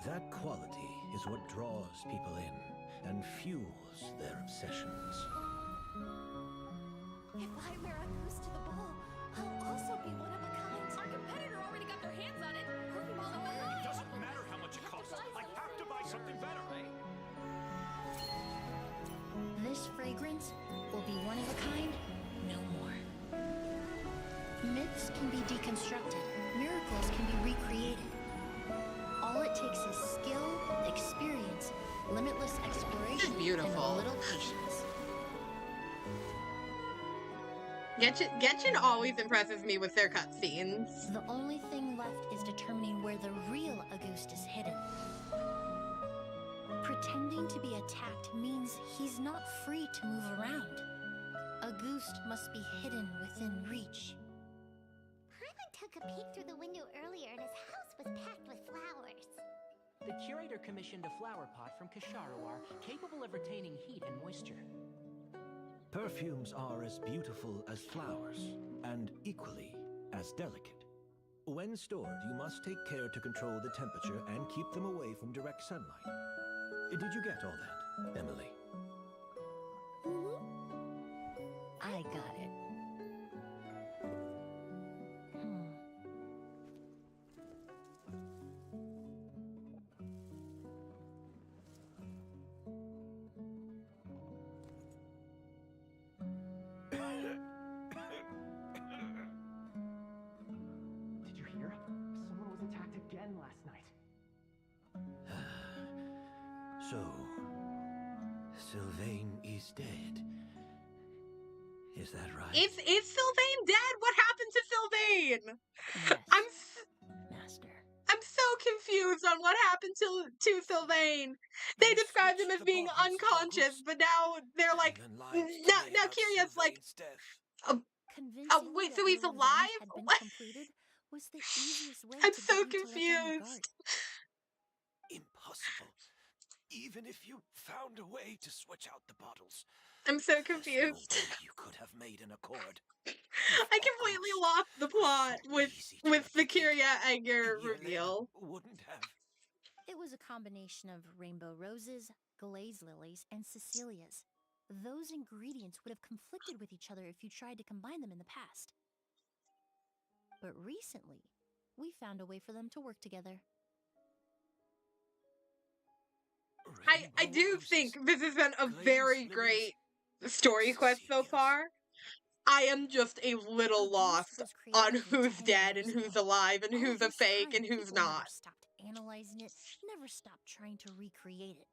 That quality is what draws people in and fuels their obsessions. If I wear a goose to the ball, I'll also be one of a kind. Our competitor already got their hands on it. It doesn't matter how much it costs. I have to buy something better. This fragrance will be one of a kind, no more. Myths can be deconstructed. Miracles can be recreated. All it takes is skill, experience, limitless exploration, and a little patience. Genshin always impresses me with their cutscenes. The only thing left is determining where the real Auguste is hidden. Pretending to be attacked means he's not free to move around. Auguste must be hidden within reach. Paimon took a peek through the window earlier and his house was packed with flowers. The curator commissioned a flower pot from Kasharawar, capable of retaining heat and moisture. Perfumes are as beautiful as flowers, and equally as delicate. When stored, you must take care to control the temperature and keep them away from direct sunlight. Did you get all that, Emilie? I got it. Did you hear? Someone was attacked again last night. So, Sylvain is dead. Is that right? Is Sylvain dead? What happened to Sylvain? Yes, Master. I'm so confused on what happened to Sylvain. They described him as being unconscious, but now they're like, now Kiria's like, wait, so he's alive? Had been completed was the easiest way I'm to so get you to let down your guard. confused. Impossible. Even if you found a way to switch out the bottles, I'm so there's no confused. way you could have made an accord. I completely lost the plot with the Kiria Edgar reveal. Wouldn't have. It was a combination of rainbow roses, glaze lilies, and Cecilias. Those ingredients would have conflicted with each other if you tried to combine them in the past. But recently, we found a way for them to work together. I do think this has been a very great story quest so far, I am just a little lost on who's dead and who's alive and who's a fake and who's not. Never stopped analyzing it, never stopped trying to recreate it.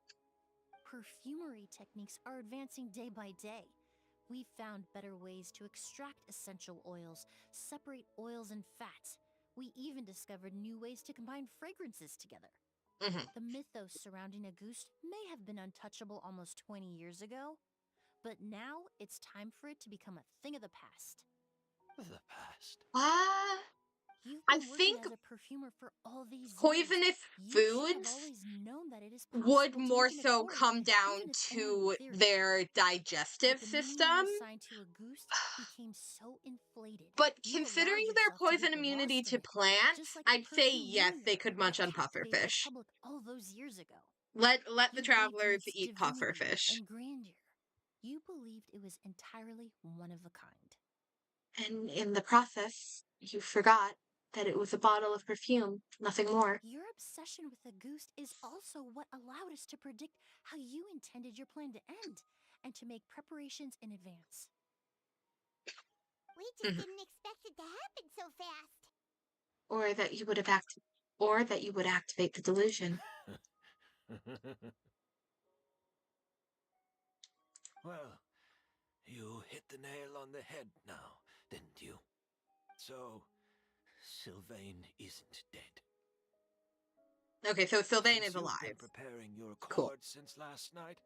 Perfumery techniques are advancing day by day. We've found better ways to extract essential oils, separate oils and fats. We even discovered new ways to combine fragrances together. The mythos surrounding Auguste may have been untouchable almost 20 years ago, but now it's time for it to become a thing of the past. The past? You've I been think working as a perfumer for all these poisonous years. foods You should have always known that it is would possible to more make an so accord, come down even if only to in theory. their digestive But the meaning system. you assigned to Auguste became so inflated. But You considering allowed their yourself to poison get immunity lost to in it, plants, just like I'd the say perfume yes, you they wore could that munch on captivated the pufferfish. public all those years ago. Let the You believed in travelers its eat divinity pufferfish. and grandeur. You believed it was entirely one of a kind. And in the process, you forgot that it was a bottle of perfume, nothing more. Your obsession with Auguste is also what allowed us to predict how you intended your plan to end and to make preparations in advance. We just didn't expect it to happen so fast. Or that you would activate the delusion. Well, you hit the nail on the head now, didn't you? So, Sylvain isn't dead. Okay, so Sylvain is Since you've alive. been preparing your Cool. cord since last night,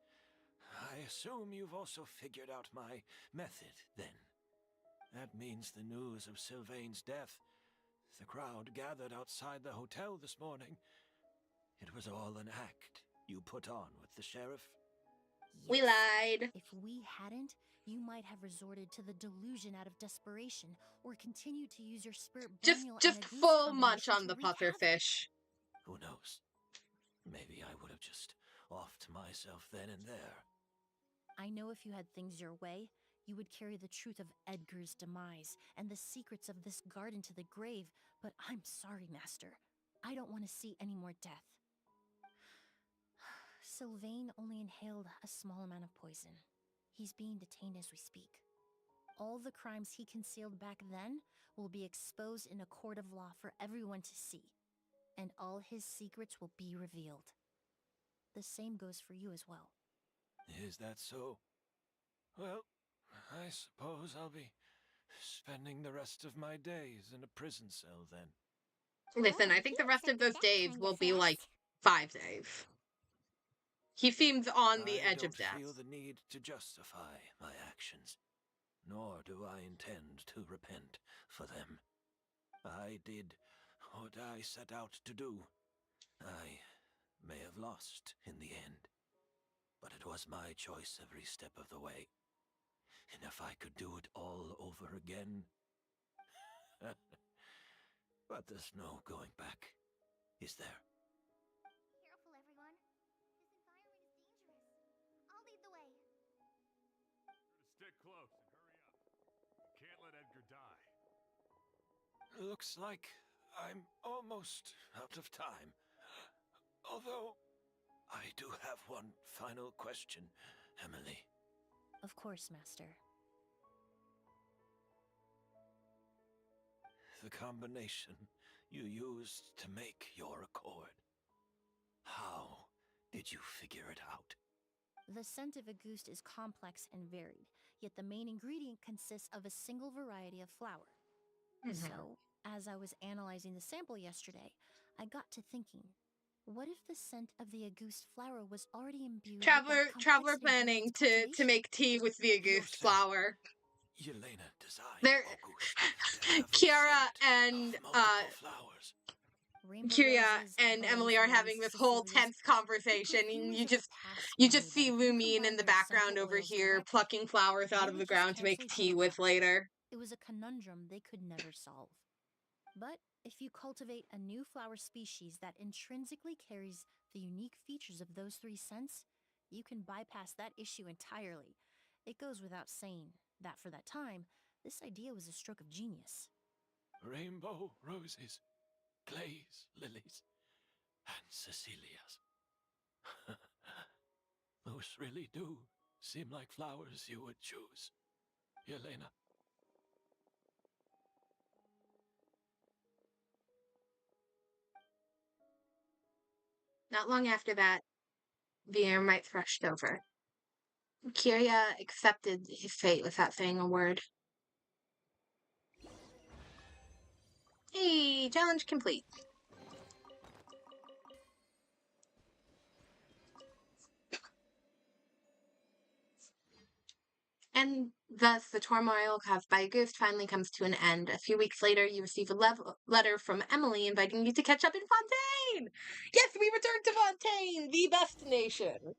I assume you've also figured out my method, then. That means the news of Sylvain's death. The crowd gathered outside the hotel this morning. It was all an act you put on with the sheriff. Yes. We lied. If we hadn't, you might have resorted to the delusion out of desperation or continued to use your spirit Borneal Just and Auguste full munch combination on to the wreak havoc. pufferfish. Who knows? Maybe I would have just offed myself then and there. I know if you had things your way, you would carry the truth of Edgar's demise and the secrets of this garden to the grave, but I'm sorry, Master. I don't want to see any more death. Sylvain only inhaled a small amount of poison. He's being detained as we speak. All the crimes he concealed back then will be exposed in a court of law for everyone to see, and all his secrets will be revealed. The same goes for you as well. Is that so? Well, I suppose I'll be spending the rest of my days in a prison cell then. Listen, I think the rest of those days will be like 5 days. He seems on the edge of death. I don't feel the need to justify my actions, nor do I intend to repent for them. I did what I set out to do. I may have lost in the end, but it was my choice every step of the way. And if I could do it all over again... But there's no going back, is there? Careful, everyone. This environment is dangerous. I'll lead the way. Stick close and hurry up. We can't let Edgar die. Looks like I'm almost out of time. Although, I do have one final question, Emilie. Of course, Master. The combination you used to make your accord. How did you figure it out? The scent of Auguste is complex and varied, yet the main ingredient consists of a single variety of flower. So, as I was analyzing the sample yesterday, I got to thinking, what if the scent of the Auguste flower was already imbued with Traveler planning to make tea with the Auguste flower. Yelena designed There, Kiara and flowers. Kiria and Emilie are having this whole tense conversation, and you just see Lumine in the background over here plucking flowers out of the ground to make tea with later. It was a conundrum they could never solve. But if you cultivate a new flower species that intrinsically carries the unique features of those three scents, you can bypass that issue entirely. It goes without saying that for that time, this idea was a stroke of genius. Rainbow roses, glaze lilies, and Cecilias. Those really do seem like flowers you would choose, Yelena. Not long after that, the Eremite thrushed over. Kiria accepted his fate without saying a word. Hey, challenge complete. And thus, the turmoil caused by Auguste finally comes to an end. A few weeks later, you receive a letter from Emilie inviting you to catch up in Fontaine! Yes, we return to Fontaine, the destination!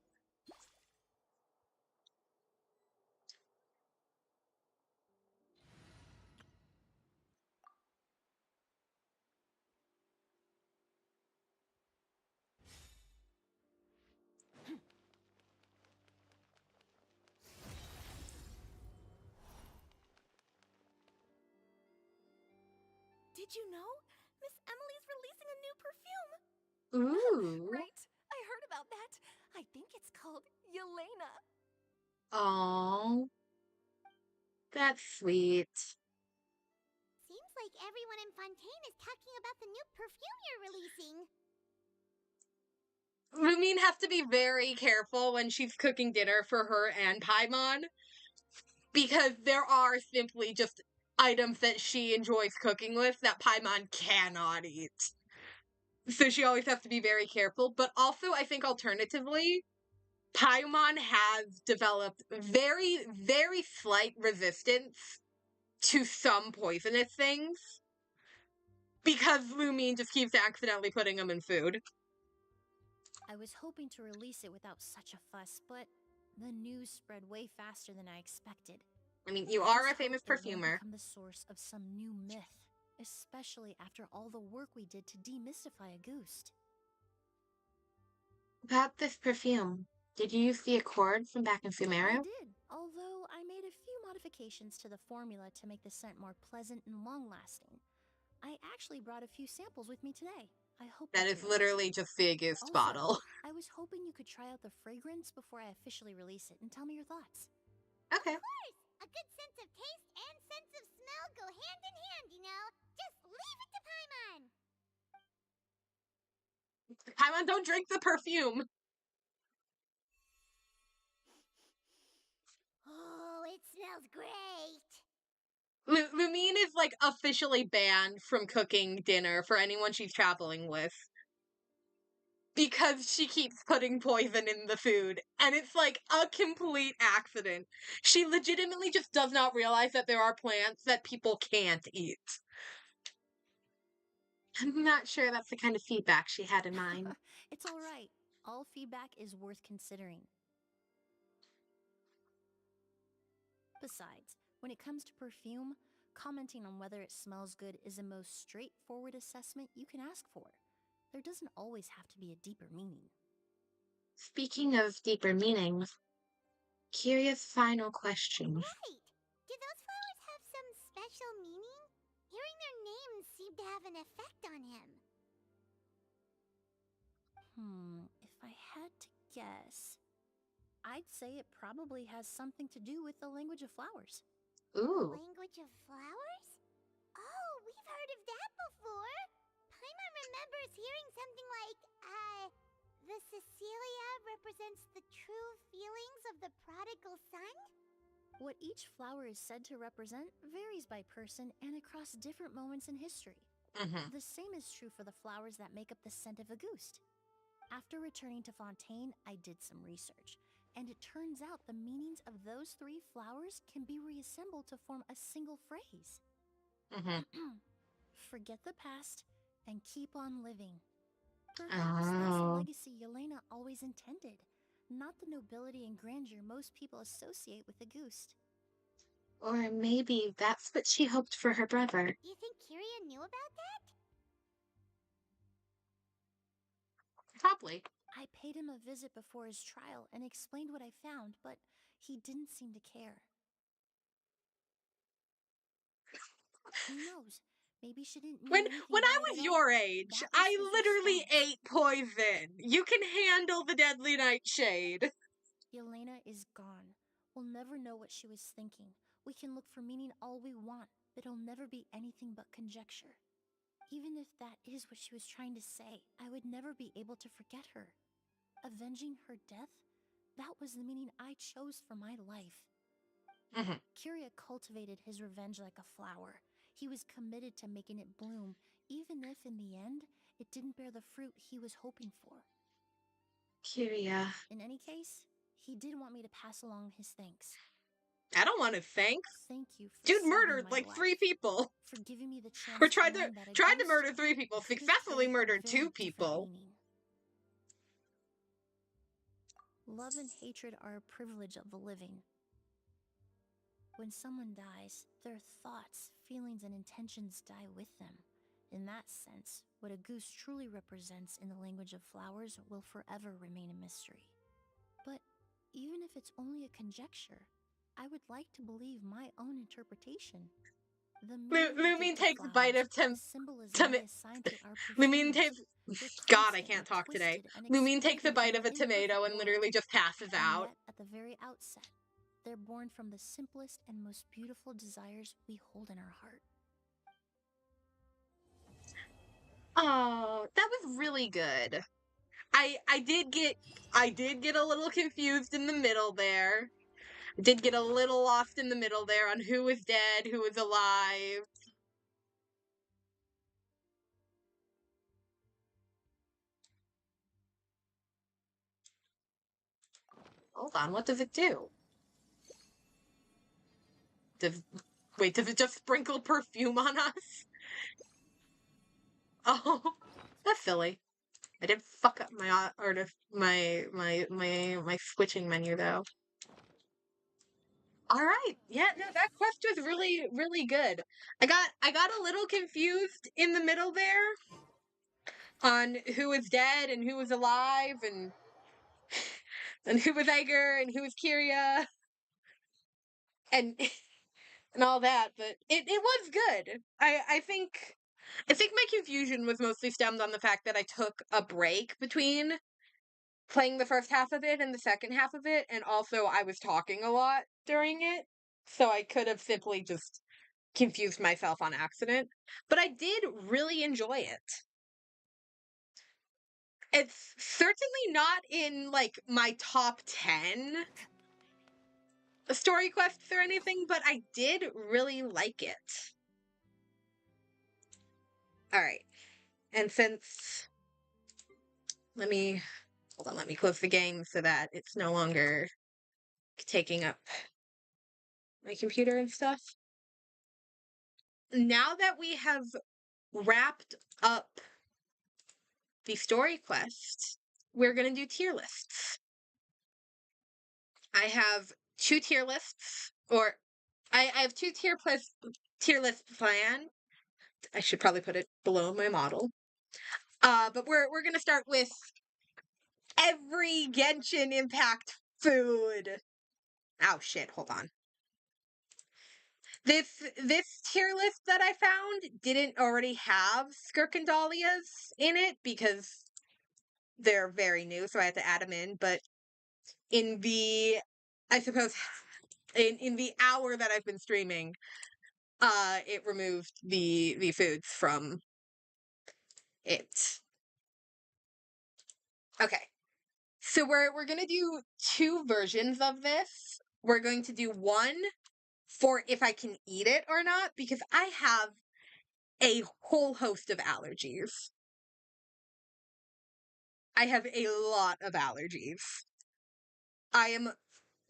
Did you know? Miss Emily's releasing a new perfume. Ooh. Right? I heard about that. I think it's called Yelena. Aww. That's sweet. Seems like everyone in Fontaine is talking about the new perfume you're releasing. Lumine has to be very careful when she's cooking dinner for her and Paimon, because there are simply just items that she enjoys cooking with that Paimon cannot eat. So she always has to be very careful. But also, I think alternatively, Paimon has developed very, very slight resistance to some poisonous things because Lumine just keeps accidentally putting them in food. I was hoping to release it without such a fuss, but the news spread way faster than I expected. I mean, you I are a just famous hope it won't perfumer. become the source of some new myth, especially after all the work we did to demystify Auguste. About this perfume, did you use the accord from back in Sumeru? I did, although I made a few modifications to the formula to make the scent more pleasant and long-lasting. I actually brought a few samples with me today. I hope That is literally just the Auguste also, bottle. I was hoping you could try out the fragrance before I officially release it and tell me your thoughts. Okay. Of course! A good sense of taste and sense of smell go hand in hand, you know? Just leave it to Paimon! Paimon, don't drink the perfume! Oh, it smells great! Lumine is, like, officially banned from cooking dinner for anyone she's traveling with. Because she keeps putting poison in the food. And it's, like, a complete accident. She legitimately just does not realize that there are plants that people can't eat. I'm not sure that's the kind of feedback she had in mind. It's alright. All feedback is worth considering. Besides, when it comes to perfume, commenting on whether it smells good is the most straightforward assessment you can ask for. There doesn't always have to be a deeper meaning. Speaking of deeper meanings, Kiria's final question. Right! Do those flowers have some special meaning? Hearing their names seemed to have an effect on him. If I had to guess, I'd say it probably has something to do with the language of flowers. Ooh. Language of flowers? Oh, we've heard of that before! Paimon remembers hearing something like, the Cecilia represents the true feelings of the prodigal son? What each flower is said to represent varies by person and across different moments in history. The same is true for the flowers that make up the scent of Auguste. After returning to Fontaine, I did some research, and it turns out the meanings of those 3 flowers can be reassembled to form a single phrase. Forget the past and keep on living. Perhaps that's the legacy Yelena always intended, not the nobility and grandeur most people associate with Auguste. Or maybe that's what she hoped for her brother. You think Kiria knew about that? Probably. I paid him a visit before his trial and explained what I found, but he didn't seem to care. Who knows? Maybe she didn't mean anything When by I it was at your all. age, That was I his literally response. ate poison. You can handle the deadly nightshade. Yelena is gone. We'll never know what she was thinking. We can look for meaning all we want, but it'll never be anything but conjecture. Even if that is what she was trying to say, I would never be able to forget her. Avenging her death? That was the meaning I chose for my life. Kiria cultivated his revenge like a flower. He was committed to making it bloom, even if in the end, it didn't bear the fruit he was hoping for. Kiria. In any case, he did want me to pass along his thanks. I don't want his thanks. Thank you for Dude saving murdered my like life, 3 people. for giving me the chance Or to tried to learn that a tried to ghost murder 3 people. could Successfully carry a murdered very 2 different people. meaning. Love and hatred are a privilege of the living. When someone dies, their thoughts, feelings, and intentions die with them. In that sense, what a goose truly represents in the language of flowers will forever remain a mystery. But even if it's only a conjecture, I would like to believe my own interpretation. The meaning we Lumine give to takes a bite flowers, of the symbolism we assign to our Lumine perfumes, takes they're God, I constantly can't talk today. twisted and Lumine takes a exploited in bite our of a tomato imperfect and world. literally just passes And out. yet, at the very outset, they're born from the simplest and most beautiful desires we hold in our heart. Oh, that was really good. I did get a little confused in the middle there. I did get a little lost in the middle there on who was dead, who was alive. Hold on, what does it do? Wait, does it just sprinkle perfume on us? Oh, that's silly. I did fuck up my switching menu though. All right. Yeah, no, that quest was really, really good. I got a little confused in the middle there on who was dead and who was alive and who was Edgar and who was Kiria and and all that, but it was good. I think my confusion was mostly stemmed on the fact that I took a break between playing the first half of it and the second half of it, and also I was talking a lot during it, so I could have simply just confused myself on accident. But I did really enjoy it. It's certainly not in like my top 10 story quests or anything, but I did really like it. All right. And since let me close the game so that it's no longer taking up my computer and stuff. Now that we have wrapped up the story quest, we're going to do tier lists. I have 2 tier lists, or I have 2 tier list plan. I should probably put it below my model. But we're going to start with every Genshin Impact food. Oh shit, hold on. This tier list that I found didn't already have Skirkandalias in it because they're very new, so I had to add them in. But in the, I suppose, in the hour that I've been streaming, it removed the foods from it. Okay, so we're gonna do 2 versions of this. We're going to do one for if I can eat it or not, because I have a whole host of allergies. I have a lot of allergies. I am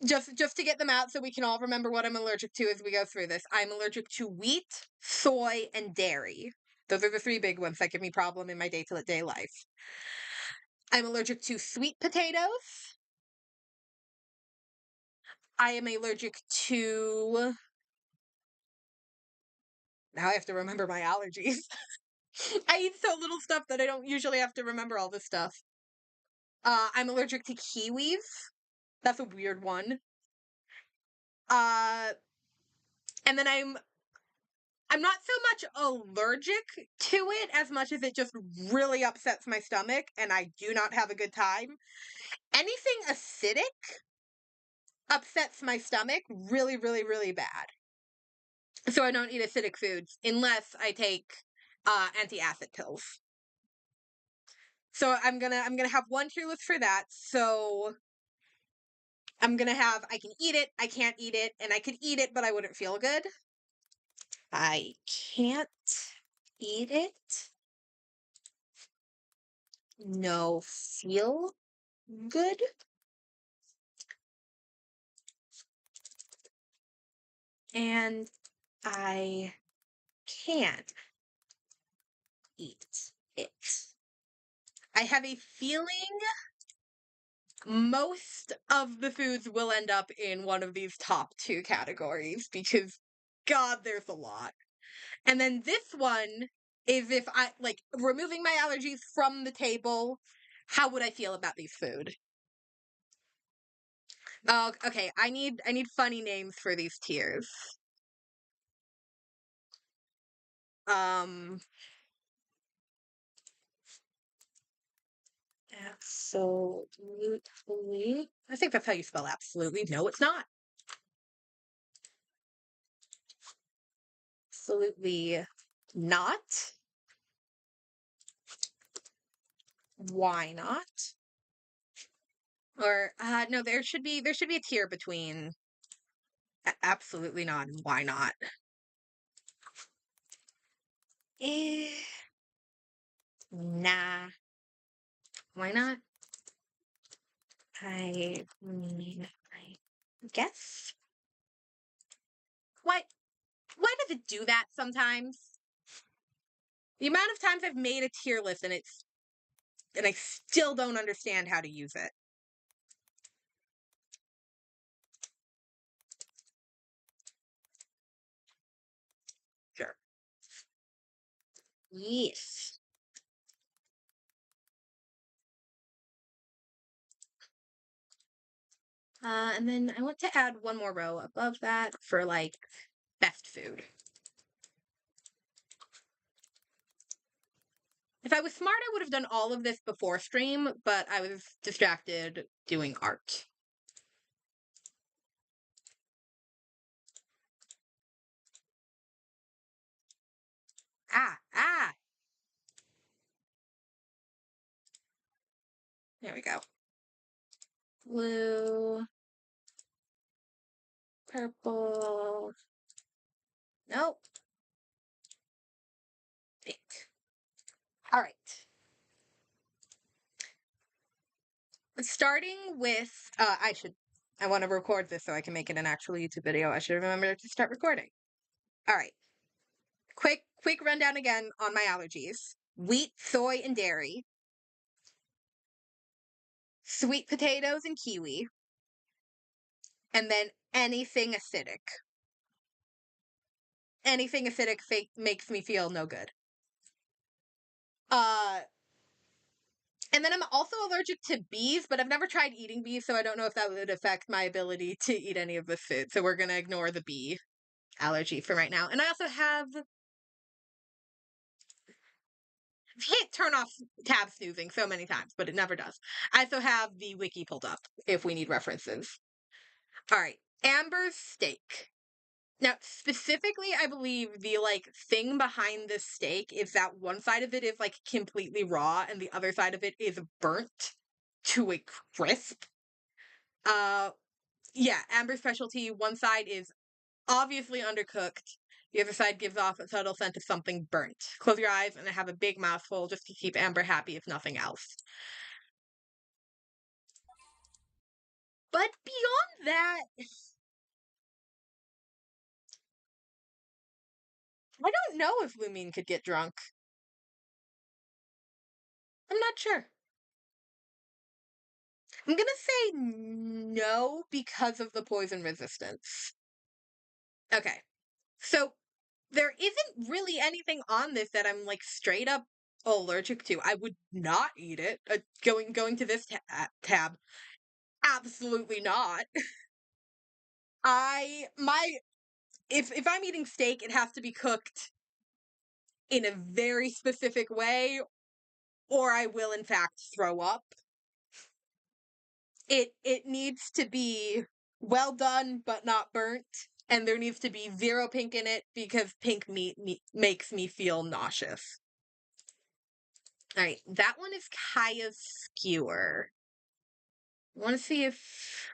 just to get them out so we can all remember what I'm allergic to as we go through this. I'm allergic to wheat, soy, and dairy. Those are the 3 big ones that give me problem in my day-to-day life. I'm allergic to sweet potatoes. I am allergic to... Now I have to remember my allergies. I eat so little stuff that I don't usually have to remember all this stuff. I'm allergic to kiwis. That's a weird one. And then I'm not so much allergic to it as much as it just really upsets my stomach and I do not have a good time. Anything acidic upsets my stomach really, really, really bad. So I don't eat acidic foods unless I take anti-acid pills. So I'm gonna have one tier list for that. So I'm gonna have I can eat it, I can't eat it, and I could eat it, but I wouldn't feel good. I can't eat it. No feel good. And I can eat it. I have a feeling most of the foods will end up in one of these top two categories because, God, there's a lot. And then this one is if I like removing my allergies from the table, how would I feel about these food? Oh, okay. I need funny names for these tiers. Absolutely. I think that's how you spell absolutely. No, it's not. Absolutely not. Why not? Or no, there should be a tier between absolutely not and why not. Nah. Why not? I mean, I guess. Why does it do that sometimes? The amount of times I've made a tier list and I still don't understand how to use it. Sure. Yes. And then I want to add one more row above that for like best food. If I was smart, I would have done all of this before stream, but I was distracted doing art. Ah! There we go. Blue. Purple. Nope. Pink. All right. Starting with, I want to record this so I can make it an actual YouTube video. I should remember to start recording. All right. Quick rundown again on my allergies. Wheat, soy, and dairy. Sweet potatoes and kiwi. And then anything acidic. Anything acidic makes me feel no good. And then I'm also allergic to bees, but I've never tried eating bees, so I don't know if that would affect my ability to eat any of the food. So we're gonna ignore the bee allergy for right now. And I also have hit turn off tab snoozing so many times, but it never does. I also have the wiki pulled up if we need references. All right, Amber's steak. Now, specifically, I believe the thing behind this steak is that one side of it is completely raw and the other side of it is burnt to a crisp. Yeah, Amber's specialty, one side is obviously undercooked. The other side gives off a subtle scent of something burnt. Close your eyes and have a big mouthful just to keep Amber happy if nothing else. But beyond that, I don't know if Lumine could get drunk. I'm not sure. I'm gonna say no because of the poison resistance. Okay. So there isn't really anything on this that I'm straight up allergic to. I would not eat it. Going to this tab, absolutely not. If I'm eating steak, it has to be cooked in a very specific way, or I will in fact throw up. It needs to be well done, but not burnt. And there needs to be 0 pink in it because pink meat makes me feel nauseous. Alright, that one is Kaya's skewer. I want to see if...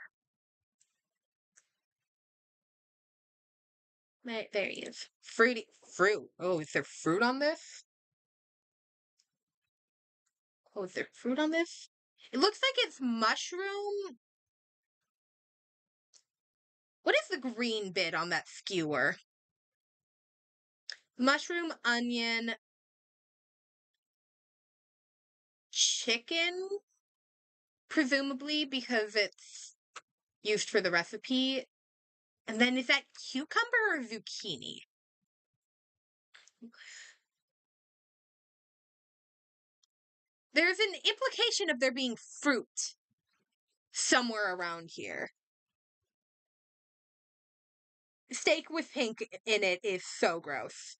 There he is. Fruit. Oh, is there fruit on this? Oh, is there fruit on this? It looks like it's mushroom. What is the green bit on that skewer? Mushroom, onion, chicken, presumably because it's used for the recipe. And then is that cucumber or zucchini? There's an implication of there being fruit somewhere around here. Steak with pink in it is so gross.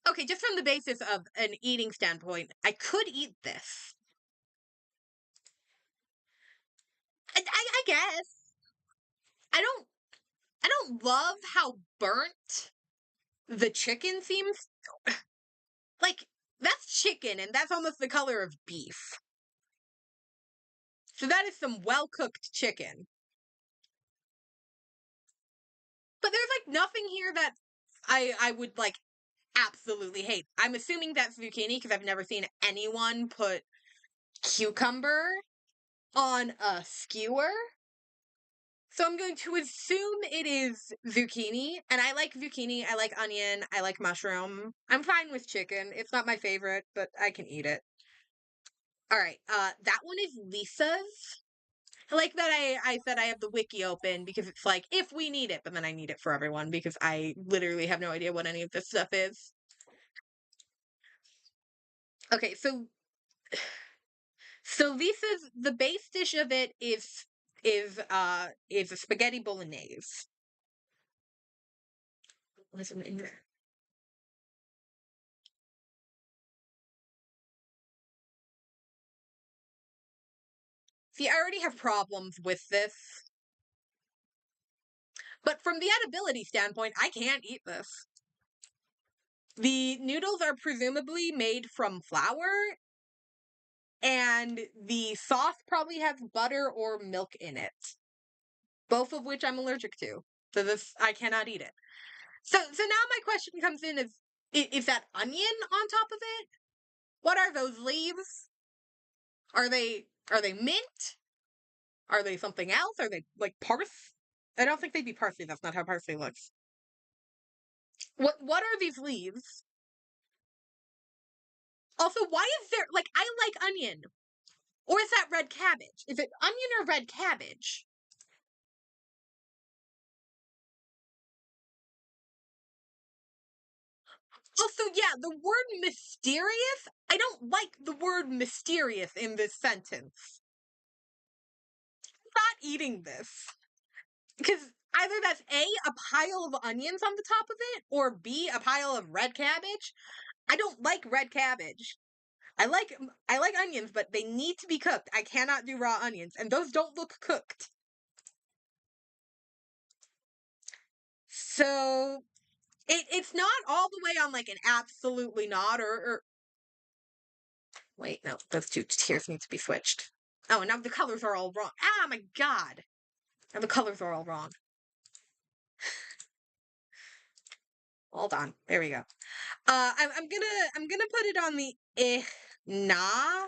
Okay, just from the basis of an eating standpoint, I could eat this. I guess. I don't love how burnt the chicken seems. Like, that's chicken, and that's almost the color of beef. So that is some well-cooked chicken. But there's, like, nothing here that I would, like, absolutely hate. I'm assuming that's zucchini, because I've never seen anyone put cucumber on a skewer. So I'm going to assume it is zucchini, and I like zucchini, I like onion, I like mushroom. I'm fine with chicken. It's not my favorite, but I can eat it. Alright, that one is Lisa's. I like that I said I have the wiki open because it's like, if we need it, but then I need it for everyone because I literally have no idea what any of this stuff is. Okay, so Lisa's, the base dish of it is a spaghetti bolognese. Listen in there. See, I already have problems with this. But from the edibility standpoint, I can't eat this. The noodles are presumably made from flour, and the sauce probably has butter or milk in it. Both of which I'm allergic to. So this, I cannot eat it. So now my question comes in is that onion on top of it? What are those leaves? Are they mint? Are they something else? Are they like parsley? I don't think they'd be parsley. That's not how parsley looks. What are these leaves? Also, why is there like I like onion? Or is that red cabbage? Is it onion or red cabbage? Also, yeah, the word mysterious, I don't like the word mysterious in this sentence. I'm not eating this. Because either that's A, a pile of onions on the top of it, or B, a pile of red cabbage. I don't like red cabbage. I like onions, but they need to be cooked. I cannot do raw onions, and those don't look cooked. So it's not all the way on like an absolutely not or wait, no, those two tiers need to be switched. Oh, and now the colors are all wrong. Ah, my god. Now the colors are all wrong. Hold on. There we go. I'm gonna put it on the nah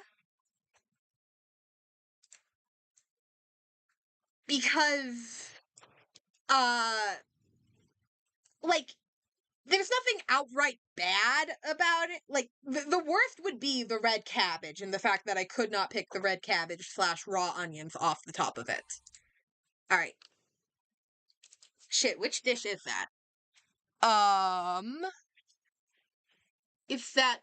because like there's nothing outright bad about it. Like the worst would be the red cabbage and the fact that I could not pick the red cabbage / raw onions off the top of it. All right. Shit, which dish is that? It's that.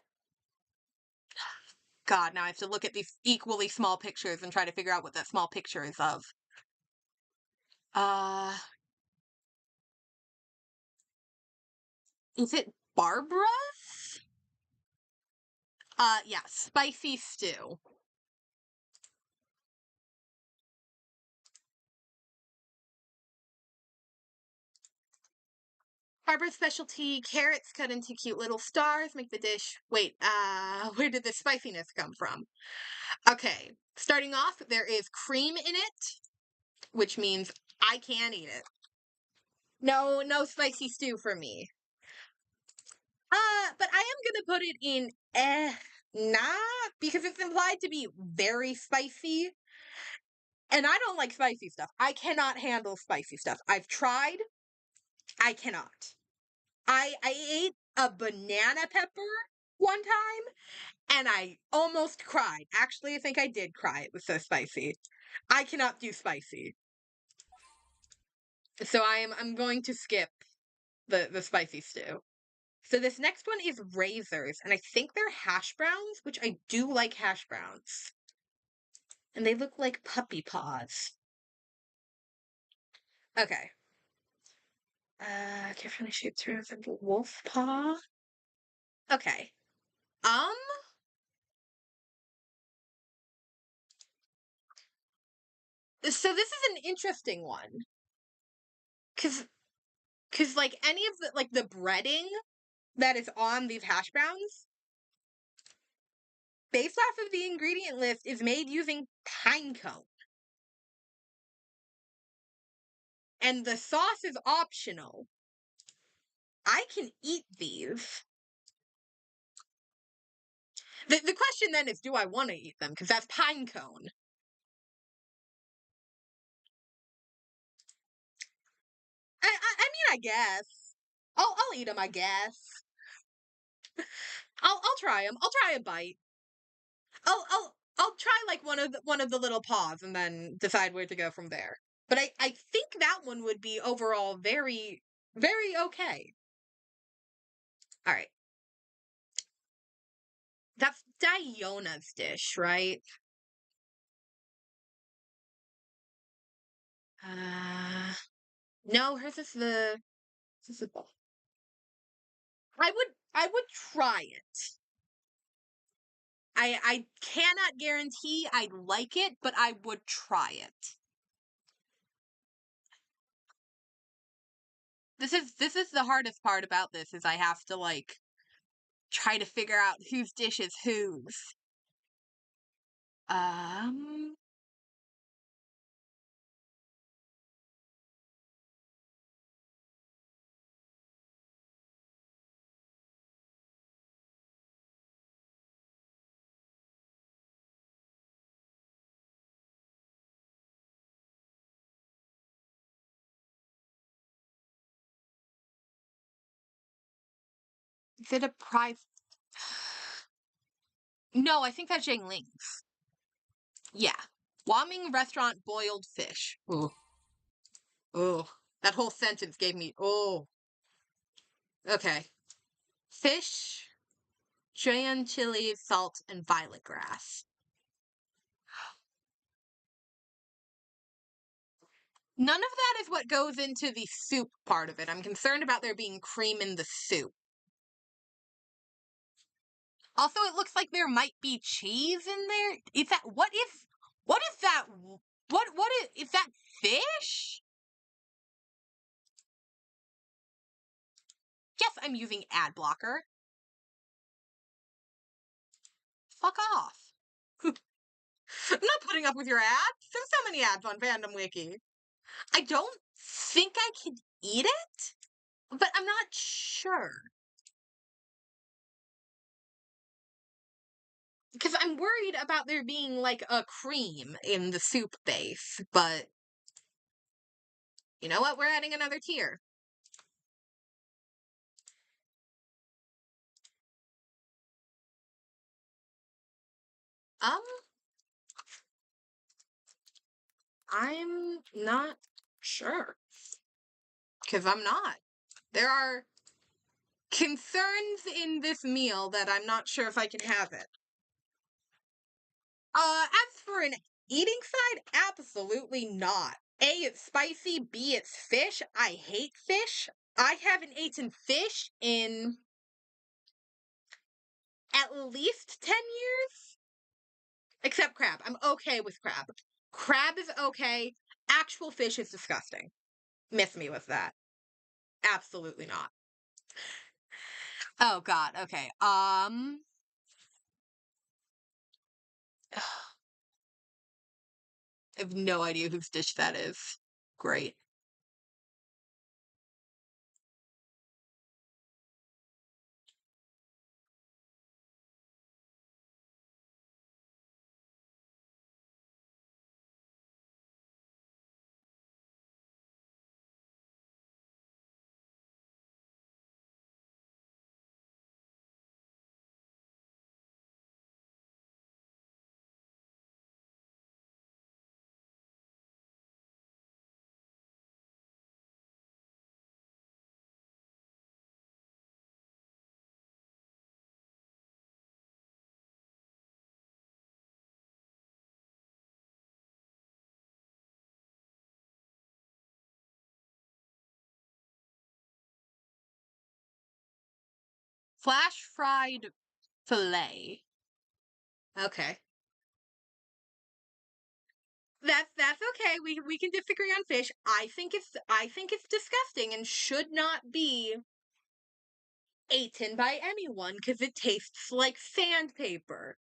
God, now I have to look at these equally small pictures and try to figure out what that small picture is of. Is it Barbara's? Yeah, spicy stew. Harbor's specialty, carrots cut into cute little stars make the dish. Wait, where did the spiciness come from? Okay, starting off, there is cream in it, which means I can't eat it. No spicy stew for me. But I am gonna put it in nah, because it's implied to be very spicy. And I don't like spicy stuff. I cannot handle spicy stuff. I've tried. I cannot. I ate a banana pepper one time and I almost cried. Actually, I think I did cry. It was so spicy. I cannot do spicy. So I'm going to skip the spicy stew. So this next one is razors, and I think they're hash browns, which I do like hash browns. And they look like puppy paws. Okay. Carefully shaped to resemble wolf paw. Okay. So this is an interesting one. Cause like any of the breading that is on these hash browns, based off of the ingredient list, is made using pine cone. And the sauce is optional. I can eat these. The question then is, do I want to eat them? Because that's pine cone. I mean, I guess. I'll eat them, I guess. I'll try them. I'll try a bite. I'll try like one of the little paws and then decide where to go from there. But I think that one would be overall very, very okay. All right. That's Diona's dish, right? No, hers is the. I would try it. I cannot guarantee I'd like it, but I would try it. This is the hardest part about this is I have to like try to figure out whose dish is whose. Is it a prize? No, I think that's Ling's. Yeah. Waming restaurant boiled fish. Ooh. Ooh. That whole sentence gave me, oh. Okay. Fish, cayenne chili, salt, and violet grass. None of that is what goes into the soup part of it. I'm concerned about there being cream in the soup. Also, it looks like there might be cheese in there. Is that what is that? What is that fish? Yes, I'm using ad blocker. Fuck off. I'm not putting up with your ads. There's so many ads on Fandom Wiki. I don't think I could eat it, but I'm not sure. Because I'm worried about there being like a cream in the soup base, but you know what? We're adding another tier. I'm not sure. Because I'm not. There are concerns in this meal that I'm not sure if I can have it. As for an eating side, absolutely not. A, it's spicy. B, it's fish. I hate fish. I haven't eaten fish in at least 10 years. Except crab. I'm okay with crab. Crab is okay. Actual fish is disgusting. Miss me with that. Absolutely not. Oh god, okay. I have no idea whose dish that is. Great. Flash fried fillet. Okay. That's okay. We can disagree on fish. I think it's disgusting and should not be eaten by anyone because it tastes like sandpaper.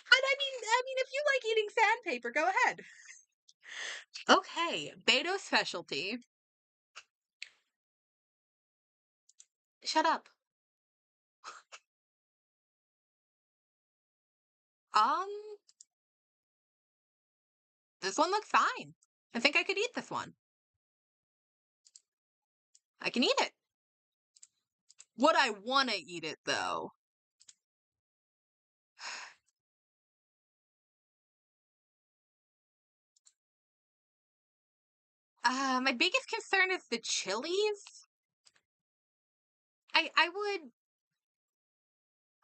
But I mean, if you like eating sandpaper, go ahead. Okay, Beto specialty. Shut up. Um, this one looks fine. I think I could eat this one. I can eat it. Would I want to eat it though? My biggest concern is the chilies.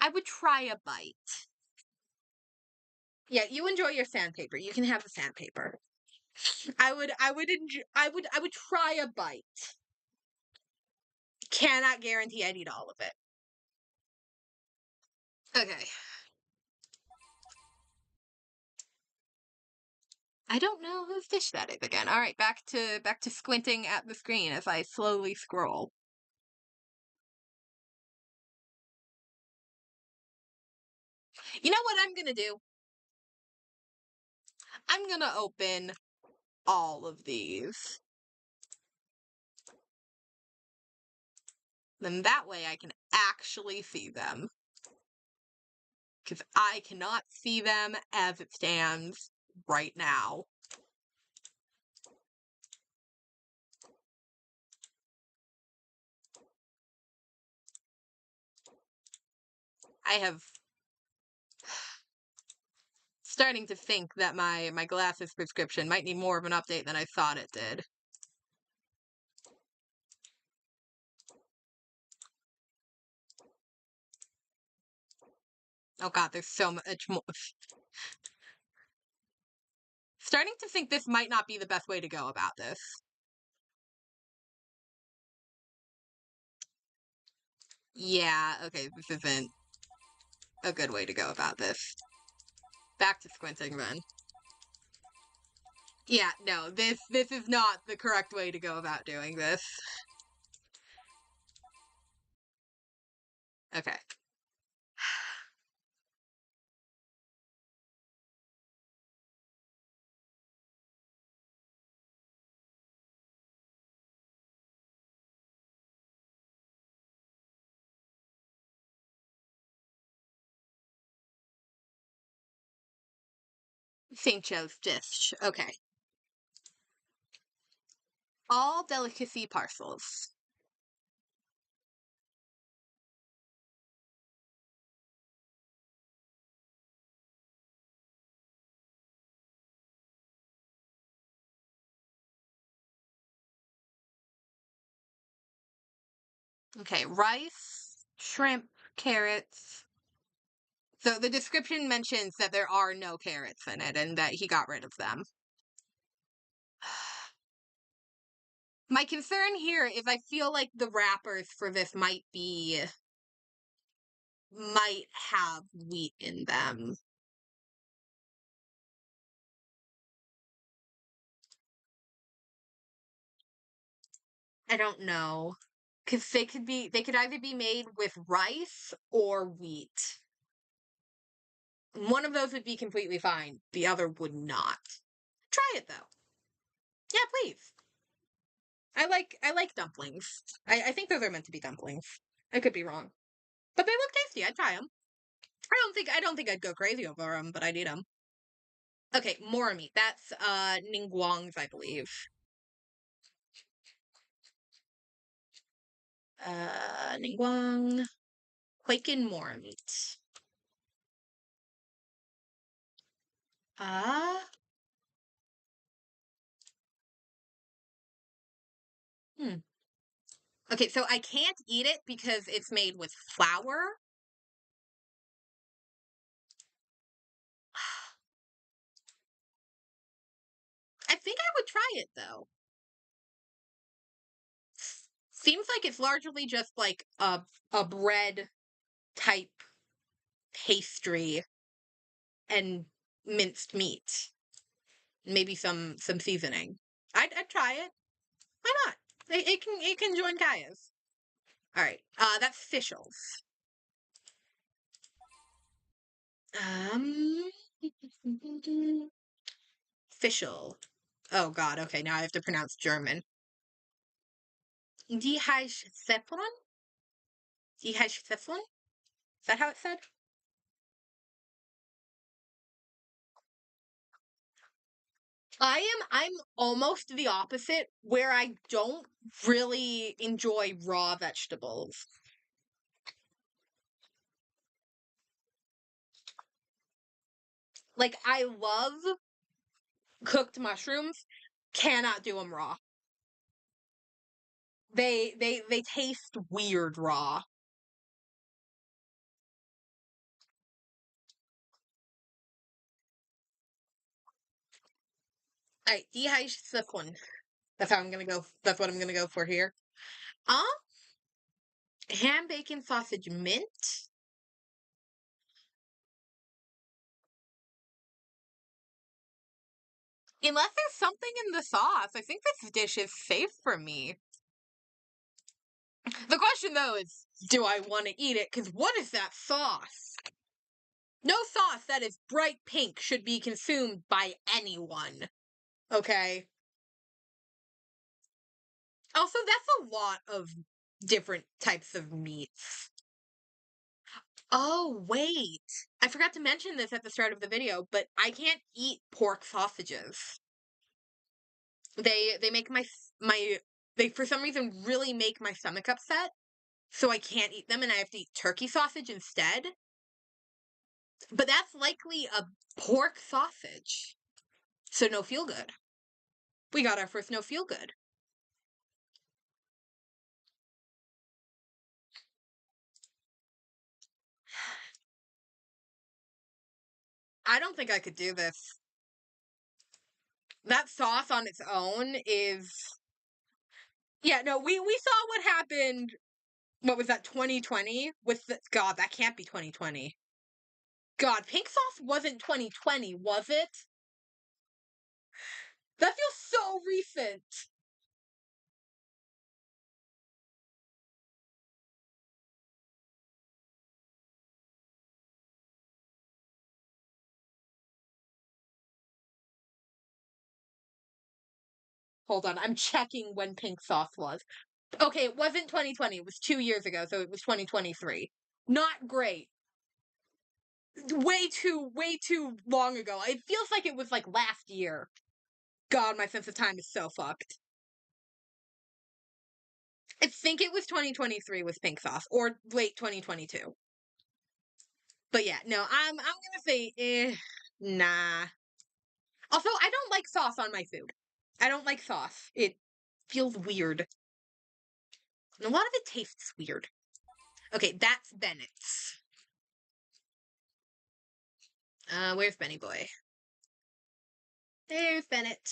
I would try a bite. Yeah, you enjoy your sandpaper. You can have the sandpaper. I would try a bite. Cannot guarantee I'd eat all of it. Okay. I don't know whose dish that is again. All right, back to squinting at the screen as I slowly scroll. You know what I'm gonna do? I'm gonna open all of these. Then that way I can actually see them. Because I cannot see them as it stands right now. I have starting to think that my glasses prescription might need more of an update than I thought it did. Oh god, there's so much more. Starting to think this might not be the best way to go about this. Yeah, okay, this isn't a good way to go about this. Back to squinting then. Yeah, no, this is not the correct way to go about doing this. Okay. St. Joe's dish. Okay. All delicacy parcels. Okay, rice, shrimp, carrots. So the description mentions that there are no carrots in it and that he got rid of them. My concern here is I feel like the wrappers for this might have wheat in them. I don't know. Because they could either be made with rice or wheat. One of those would be completely fine. The other would not. Try it though. Yeah, please. I like dumplings. I think those are meant to be dumplings. I could be wrong, but they look tasty. I'd try them. I don't think I'd go crazy over them, but I'd eat them. Okay, more meat. That's Ningguang's, I believe. Ningguang, Quaken more meat. Ah. Okay, so I can't eat it because it's made with flour. I think I would try it though. Seems like it's largely just like a bread type pastry and minced meat. Maybe some seasoning. I'd try it. Why not? It can join Kaya's. All right. That's Fischl's. Um, Fischl. Oh God. Okay, now I have to pronounce German. Die heißt Zeppelin? Die heißt Zeppelin? Is that how it's said? I'm almost the opposite, where I don't really enjoy raw vegetables. Like, I love cooked mushrooms, cannot do them raw. They taste weird raw. Alright, die heißt Zeppelin. That's how I'm gonna go. That's what I'm gonna go for here. Ham, bacon, sausage, mint. Unless there's something in the sauce, I think this dish is safe for me. The question though is, do I want to eat it? Because what is that sauce? No sauce that is bright pink should be consumed by anyone. Okay? Also, that's a lot of different types of meats. Oh, wait. I forgot to mention this at the start of the video, but I can't eat pork sausages. They make my they for some reason really make my stomach upset, so I can't eat them and I have to eat turkey sausage instead. But that's likely a pork sausage. So no feel good. We got our first no feel good. I don't think I could do this. That sauce on its own is yeah, no, we saw what happened. What was that, 2020? With the God, that can't be 2020. God, pink sauce wasn't 2020, was it? That feels so recent. Hold on, I'm checking when pink sauce was. Okay, it wasn't 2020. It was 2 years ago, so it was 2023. Not great. Way too long ago. It feels like it was like last year. God, my sense of time is so fucked. I think it was 2023 with pink sauce or late 2022. But yeah, no, I'm gonna say nah. Also, I don't like sauce on my food. I don't like sauce. It feels weird. And a lot of it tastes weird. Okay, that's Bennett's. Where's Benny Boy? There's Bennett.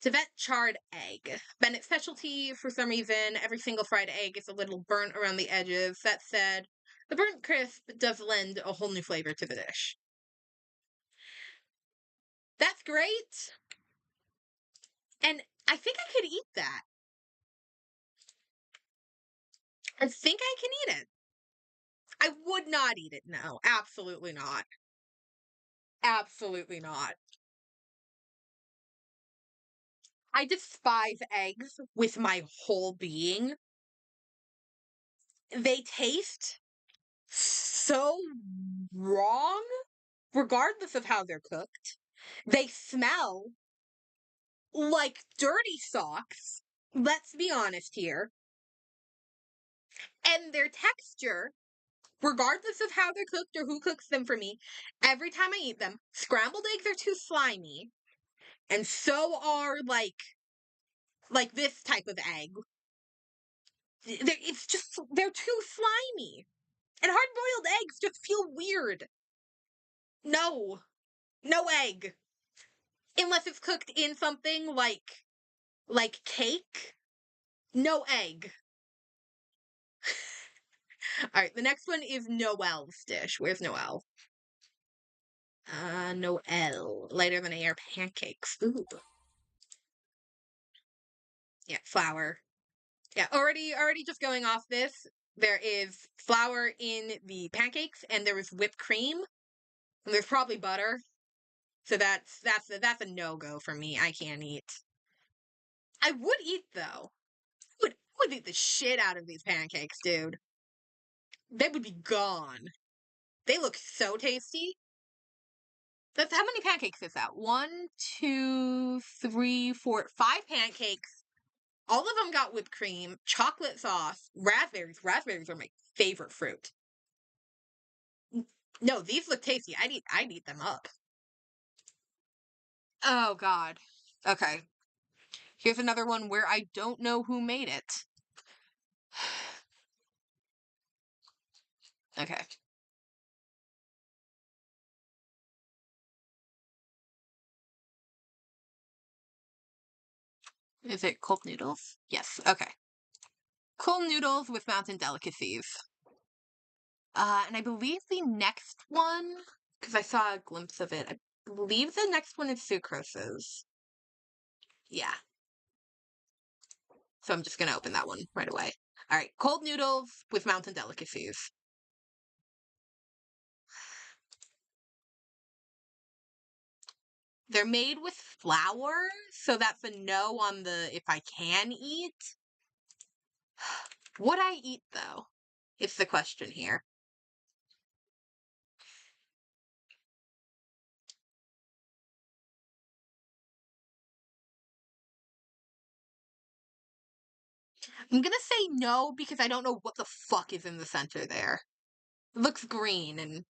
Civet charred egg. Bennett's specialty, for some reason, every single fried egg is a little burnt around the edges. That said, the burnt crisp does lend a whole new flavor to the dish. That's great. And I think I could eat that. I think I can eat it. I would not eat it, no. Absolutely not. Absolutely not. I despise eggs with my whole being. They taste so wrong, regardless of how they're cooked. They smell like dirty socks. Let's be honest here. And their texture, regardless of how they're cooked or who cooks them for me, every time I eat them, scrambled eggs are too slimy. And so are like this type of egg. It's just they're too slimy. And hard-boiled eggs just feel weird. No. No egg. Unless it's cooked in something like cake. No egg. Alright, the next one is Noelle's dish. Where's Noelle? Noelle. Lighter than air pancakes. Ooh. Yeah, flour. Yeah, already just going off this, there is flour in the pancakes and there is whipped cream. And there's probably butter. So that's a no-go for me. I can't eat. I would eat though. I would eat the shit out of these pancakes, dude. They would be gone. They look so tasty. That's how many pancakes is that? 1, 2, 3, 4, 5 pancakes. All of them got whipped cream, chocolate sauce, raspberries. Raspberries are my favorite fruit. No, these look tasty. I'd eat them up. Oh god. Okay. Here's another one where I don't know who made it. Okay. Is it cold noodles? Yes. Okay. Cold noodles with mountain delicacies. And I believe the next one, because I saw a glimpse of it, I believe the next one is sucrose's. Yeah. So I'm just gonna open that one right away. Alright, cold noodles with mountain delicacies. They're made with flour, so that's a no on the if I can eat. Would I eat, though? It's the question here. I'm gonna say no because I don't know what the fuck is in the center there. It looks green and...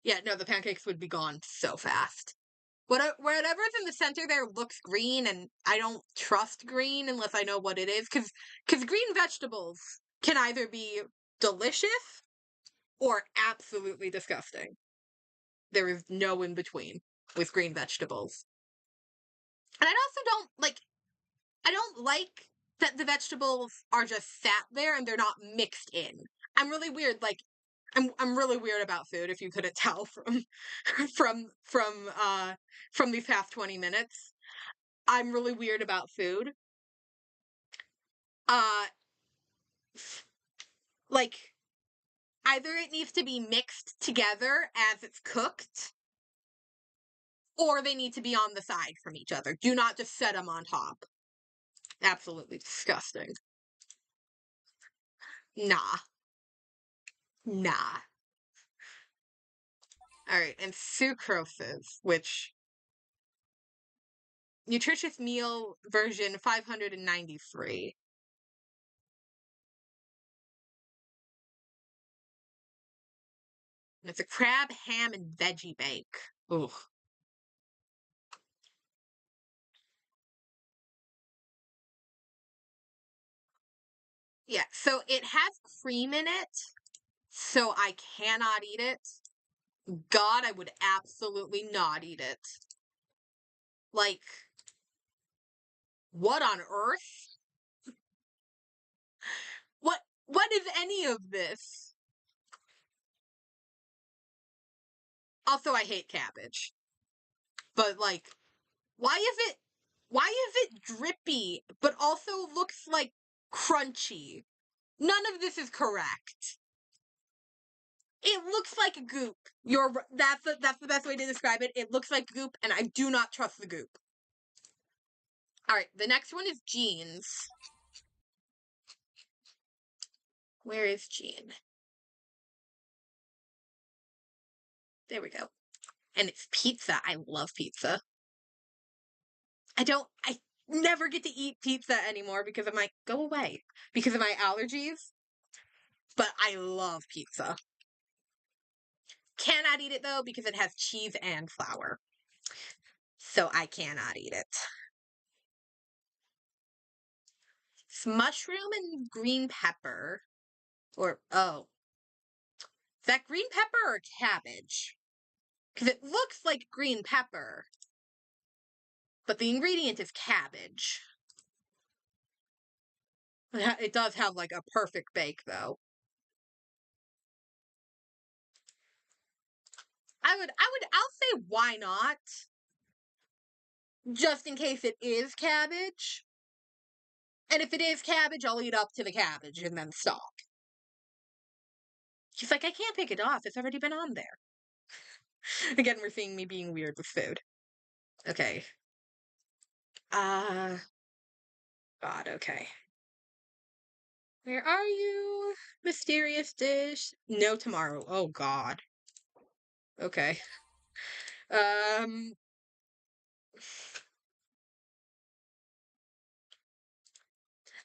Yeah, no, the pancakes would be gone so fast. Whatever's in the center there looks green, and I don't trust green unless I know what it is, because green vegetables can either be delicious or absolutely disgusting. There is no in between with green vegetables. And I don't like that the vegetables are just sat there and they're not mixed in. I'm really weird, like I'm really weird about food, if you couldn't tell from from these past 20 minutes. I'm really weird about food. Uh like either it needs to be mixed together as it's cooked, or they need to be on the side from each other. Do not just set them on top. Absolutely disgusting. Nah. Nah. Alright, and sucroses, which nutritious meal version 593. And it's a crab, ham, and veggie bake. Ooh. Yeah, so it has cream in it, so I cannot eat it. God, I would absolutely not eat it. Like, what on earth? What is any of this? Also, I hate cabbage. But like, why is it drippy, but also looks like crunchy. None of this is correct. It looks like goop. That's the best way to describe it. It looks like goop, and I do not trust the goop. All right, the next one is jeans. Where is Jean? There we go. And it's pizza. I love pizza. I never get to eat pizza anymore because of my, go away, because of my allergies. But I love pizza. Cannot eat it though because it has cheese and flour. So I cannot eat it. It's mushroom and green pepper. Or, oh. Is that green pepper or cabbage? Because it looks like green pepper. But the ingredient is cabbage. It does have like a perfect bake though. I'll say why not? Just in case it is cabbage. And if it is cabbage, I'll eat up to the cabbage and then stop. She's like, I can't pick it off. It's already been on there. Again, we're seeing me being weird with food. Okay. God, okay. Where are you? Mysterious dish. No tomorrow. Oh, God. Okay. Um...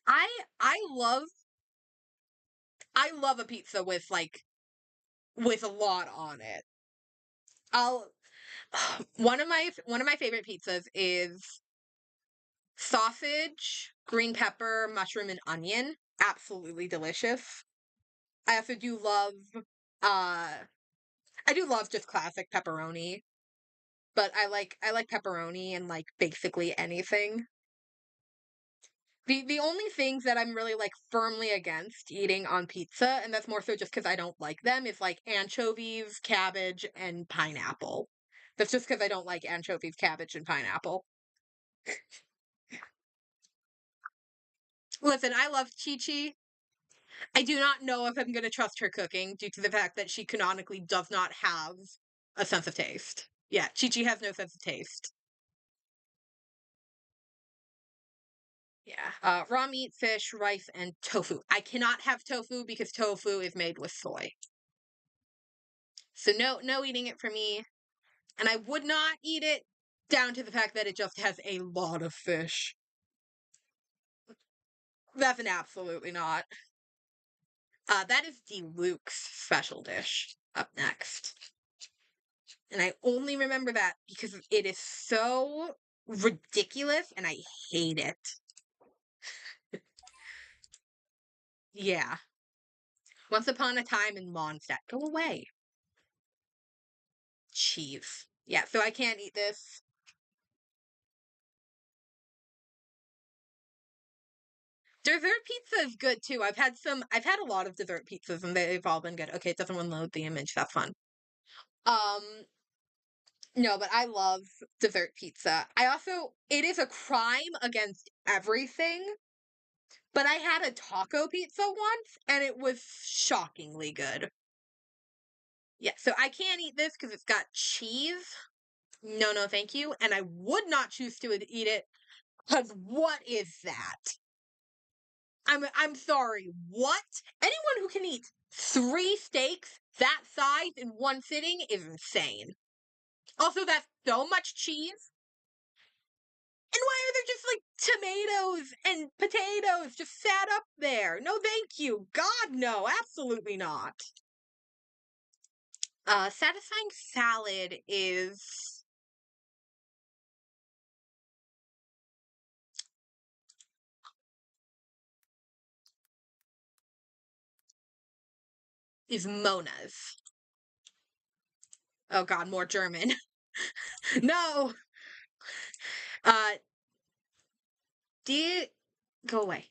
I I love a pizza with with a lot on it. I'll one of my favorite pizzas is sausage, green pepper, mushroom, and onion. Absolutely delicious. I also do love I do love just classic pepperoni, but I like pepperoni and like basically anything. The only things that I'm really like firmly against eating on pizza, and that's more so just because I don't like them, is like anchovies, cabbage, and pineapple. That's just because I don't like anchovies, cabbage, and pineapple. Listen, I love Chi Chi. I do not know if I'm going to trust her cooking due to the fact that she canonically does not have a sense of taste. Yeah, Chi Chi has no sense of taste. Yeah. Raw meat, fish, rice, and tofu. I cannot have tofu because tofu is made with soy. So no eating it for me. And I would not eat it down to the fact that it just has a lot of fish. That's an absolutely not. That is Deluxe special dish up next. And I only remember that because it is so ridiculous and I hate it. Yeah. Once upon a time in Mondstadt. Go away. Cheese. Yeah, so I can't eat this. Dessert pizza is good too. I've had a lot of dessert pizzas and they've all been good. Okay, it doesn't want to load the image. That's fun. No, but I love dessert pizza. It is a crime against everything, but I had a taco pizza once and it was shockingly good. Yeah, so I can't eat this because it's got cheese. No, thank you. And I would not choose to eat it because what is that? I'm sorry, what? Anyone who can eat 3 steaks that size in one sitting is insane. Also, that's so much cheese. And why are there just like tomatoes and potatoes just sat up there? No, thank you. God, no, absolutely not. Satisfying salad is Mona's. Oh God, more German. No. Uh, do go away.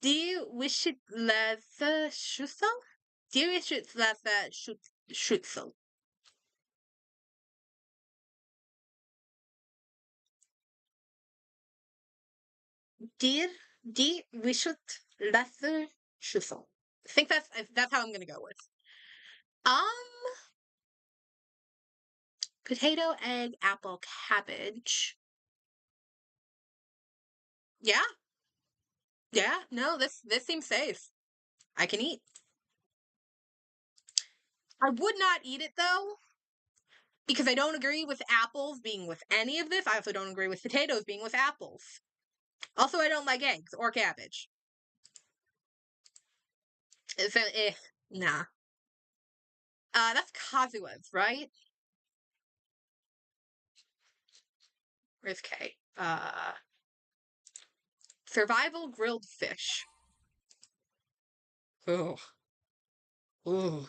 Do you wish it leather Schüssel? Do you wish it leather Schüssel? Dir, die wish it Lesser Schüssel. I think that's how I'm gonna go with. Potato, egg, apple, cabbage. Yeah. Yeah, no, this seems safe. I can eat. I would not eat it though, because I don't agree with apples being with any of this. I also don't agree with potatoes being with apples. Also, I don't like eggs or cabbage. So, nah. That's Kazua's, right? Where's K? Survival grilled fish. Ugh. Ugh.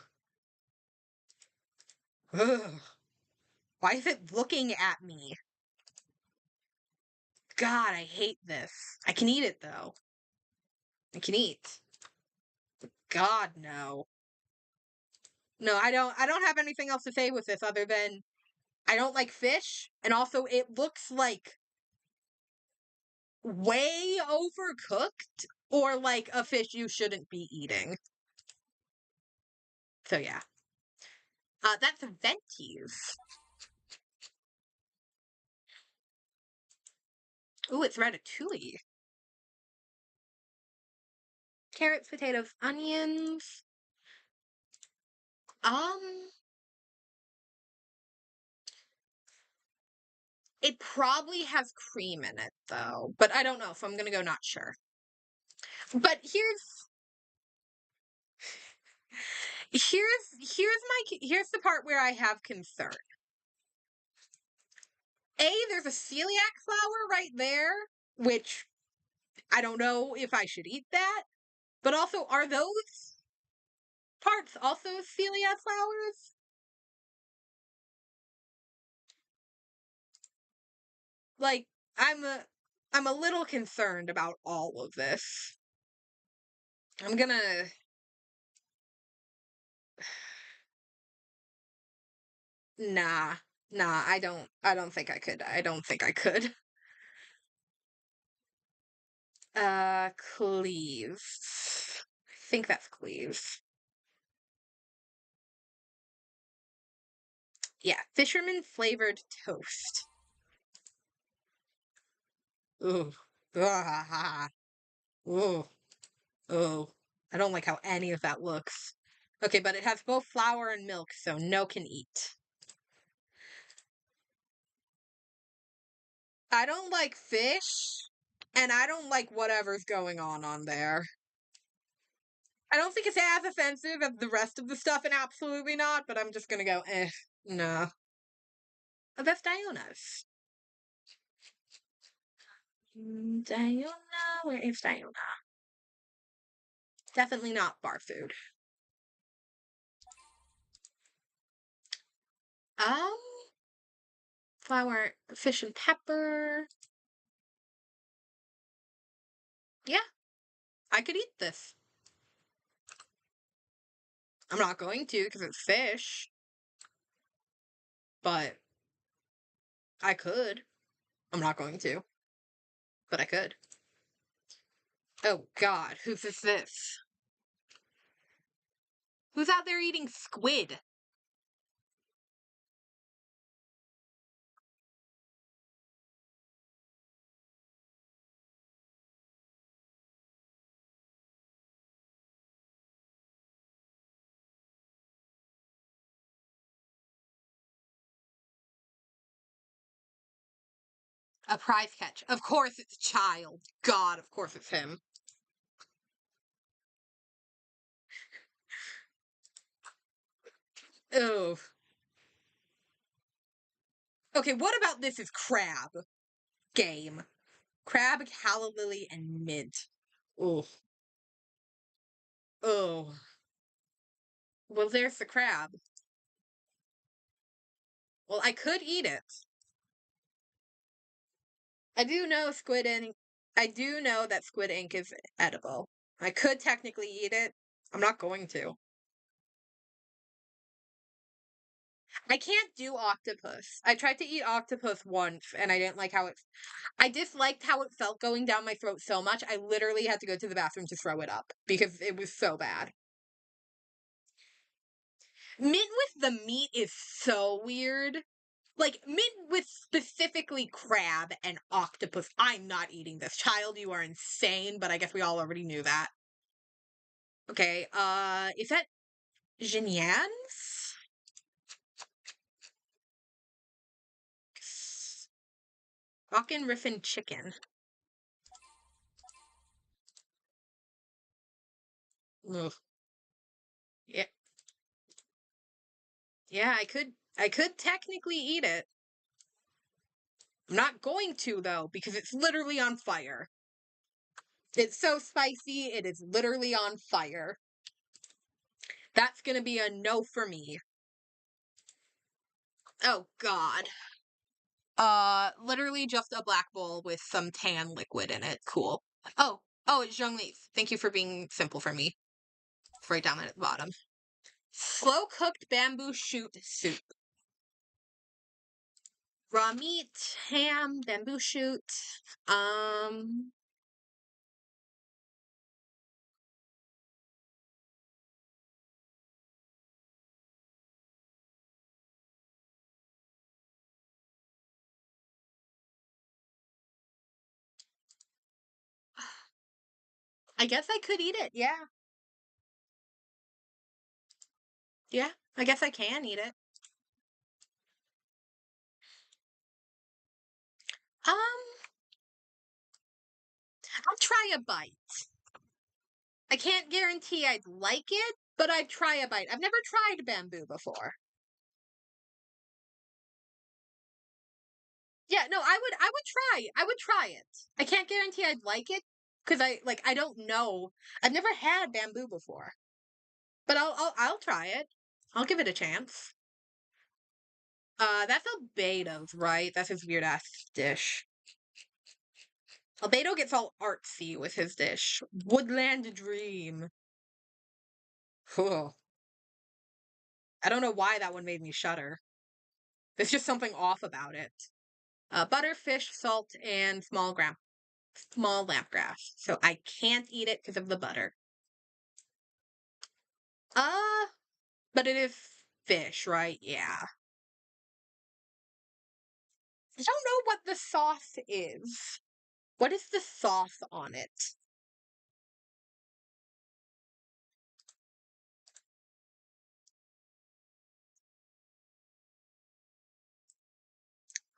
Ugh. Why is it looking at me? God, I hate this. I can eat it though. I can eat. God, no. No, I don't have anything else to say with this other than I don't like fish, and also it looks like way overcooked or like a fish you shouldn't be eating. So yeah. That's Venti's. Ooh, it's ratatouille. Carrots, potatoes, onions. It probably has cream in it though, but I don't know, so I'm gonna go not sure. But here's the part where I have concern. There's a celiac flower right there, which I don't know if I should eat that. But also, are those parts also celiac flowers? Like, I'm a little concerned about all of this. I'm gonna nah. Nah, I don't think I could. I don't think I could. Cleaves. I think that's Cleaves. Yeah, fisherman flavored toast. Ooh. Ah. Ooh. Ooh. I don't like how any of that looks. Okay, but it has both flour and milk, so no can eat. I don't like fish, and I don't like whatever's going on there. I don't think it's as offensive as the rest of the stuff, and absolutely not, but I'm just gonna go, no. Oh, that's Diona's. Diona, where is Diona? Definitely not bar food. Um, flour, fish and pepper. Yeah, I could eat this. I'm not going to because it's fish. But I could. I'm not going to. But I could. Oh god, who's this? Who's out there eating squid? A prize catch. Of course it's a child. God, of course it's him. Oh. Okay, what about this is crab game? Crab, calla lily, and mint. Oh. Oh. Well, there's the crab. Well, I could eat it. I do know squid ink. I do know that squid ink is edible. I could technically eat it. I'm not going to. I can't do octopus. I tried to eat octopus once and I didn't like how it I disliked how it felt going down my throat so much. I literally had to go to the bathroom to throw it up because it was so bad. Mint with the meat is so weird. Like, mint with specifically crab and octopus. I'm not eating this. Child, you are insane, but I guess we all already knew that. Okay, is that Jinyan's? Rockin' Riffin' Chicken. Ugh. Yeah. Yeah, I could technically eat it. I'm not going to though, because it's literally on fire. It's so spicy, it is literally on fire. That's gonna be a no for me. Oh god. Literally just a black bowl with some tan liquid in it. Cool. Oh, it's Zhongli. Thank you for being simple for me. It's right down at the bottom. Slow cooked bamboo shoot soup. Raw meat, ham, bamboo shoot. I guess I could eat it, yeah. Yeah, I guess I can eat it. Um, I'll try a bite. I can't guarantee I'd like it, but I'd try a bite. I've never tried bamboo before. Yeah, no, I would try it. I can't guarantee I'd like it because I don't know. I've never had bamboo before. But I'll try it. I'll give it a chance. That's Albedo's, right? That's his weird ass dish. Albedo gets all artsy with his dish. Woodland Dream. Cool. I don't know why that one made me shudder. There's just something off about it. Butter, fish, salt, and small lampgrass. So I can't eat it because of the butter. Uh, but it is fish, right? Yeah. I don't know what the sauce is. What is the sauce on it?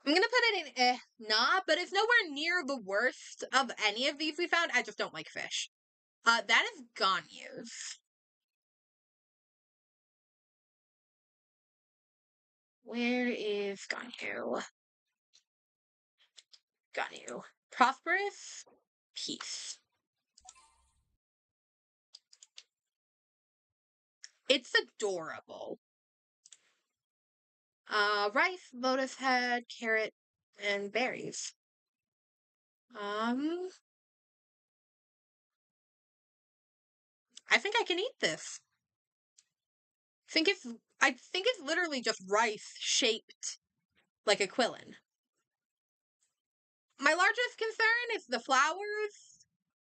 I'm gonna put it in nah, but it's nowhere near the worst of any of these we found. I just don't like fish. That is Ganyu's. Where is Ganyu? Ganyu. Prosperous? Peace. It's adorable. Rice, lotus head, carrot, and berries. I think I can eat this. Think it's I think it's literally just rice shaped like a quillin. My largest concern is the flowers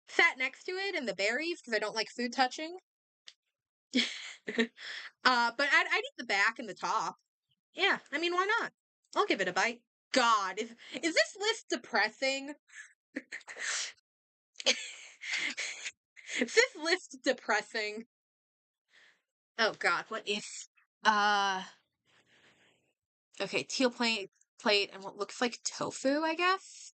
sat next to it and the berries because I don't like food touching. But I'd eat the back and the top. Yeah, I mean, why not? I'll give it a bite. God, is this list depressing? Is this list depressing? Oh God, what is? Uh, okay, teal plate, and what looks like tofu, I guess.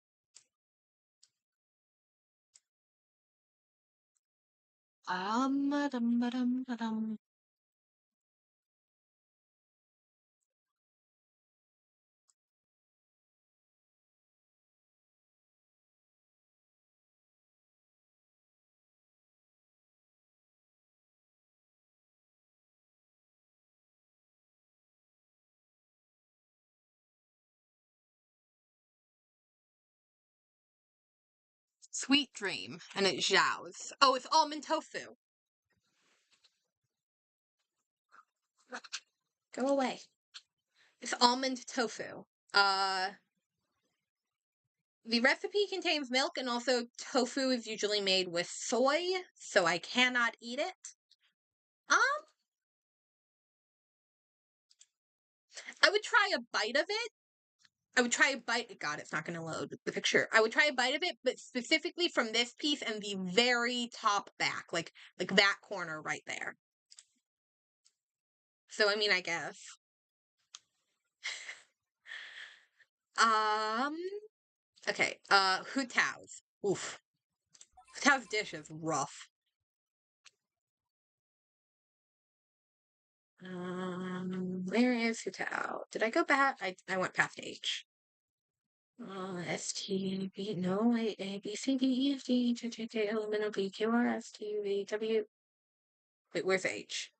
Ba-dum. Sweet dream, and it zhaos. Oh, it's almond tofu. Go away. It's almond tofu. The recipe contains milk, and also tofu is usually made with soy, so I cannot eat it. I would try a bite of it. I would try a bite. God, it's not going to load the picture. I would try a bite of it, but specifically from this piece and the very top back, like that corner right there. So I mean, I guess. Okay. Hu Tao's. Oof. Hu Tao's dish is rough. Where is Hu Tao? Did I go back? I went past H. S T V no wait A B C D E F G H I J K L M N O P Q R S T U V W. Wait, where's H?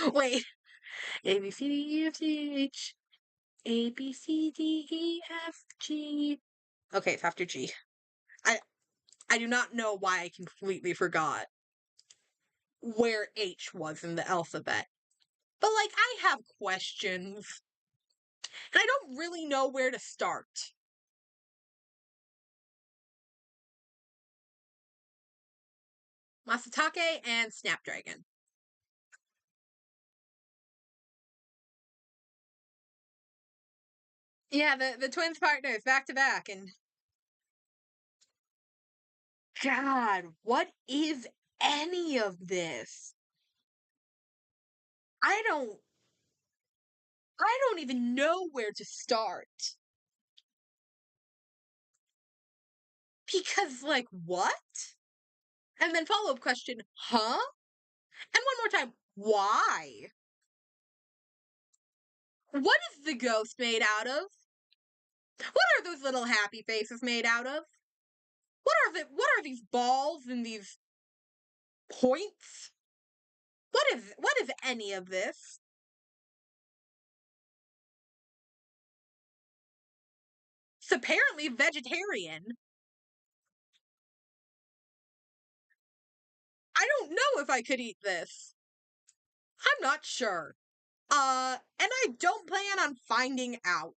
Wait. A B C D E F G H A B C D E F G. Okay, it's after G. I do not know why I completely forgot where H was in the alphabet. But like I have questions. And I don't really know where to start. Masatake and Snapdragon. Yeah, the twins partners back to back, and God, what is any of this? I don't even know where to start. Because like what? And then follow-up question, huh? And one more time, why? What is the ghost made out of? What are those little happy faces made out of? What are these balls and these points? What is any of this? It's apparently vegetarian. I don't know if I could eat this. I'm not sure. And I don't plan on finding out.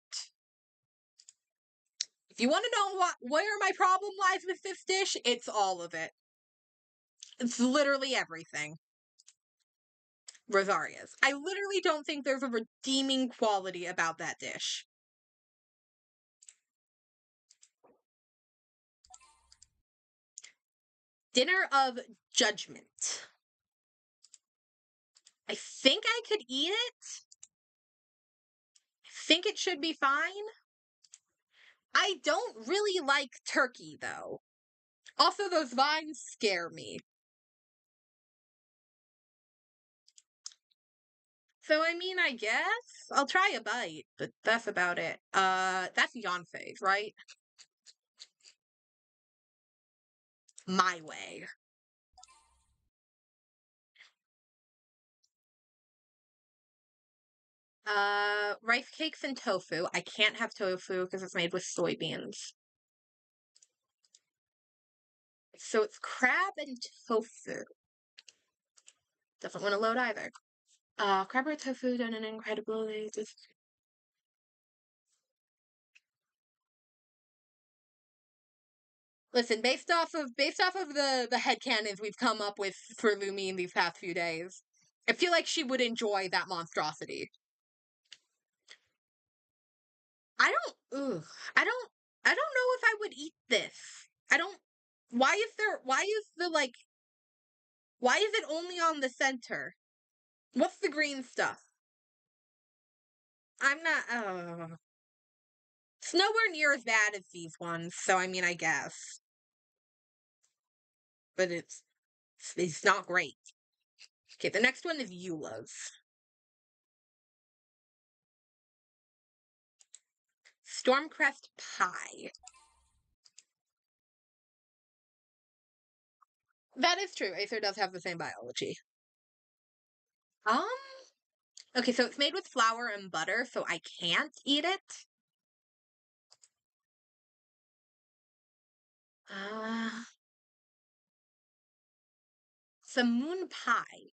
If you want to know where my problem lies with this dish, it's all of it. It's literally everything. Rosaria's. I literally don't think there's a redeeming quality about that dish. Dinner of Judgment. I think I could eat it. I think it should be fine. I don't really like turkey, though. Also, those vines scare me. So, I mean, I guess I'll try a bite, but that's about it. That's Yonfei's, right? My way. Rice cakes and tofu. I can't have tofu because it's made with soybeans. So it's crab and tofu. Doesn't want to load either. Crab or tofu done in incredibly just. Listen, based off of the headcanons we've come up with for Lumi in these past few days, I feel like she would enjoy that monstrosity. I don't I don't know if I would eat this. I don't why is it only on the center? What's the green stuff? I'm not it's nowhere near as bad as these ones, so I mean I guess. But it's not great. Okay, the next one is Eula's. Stormcrest pie. That is true. Acer does have the same biology. Um, okay, so it's made with flour and butter, so I can't eat it. It's a moon pie.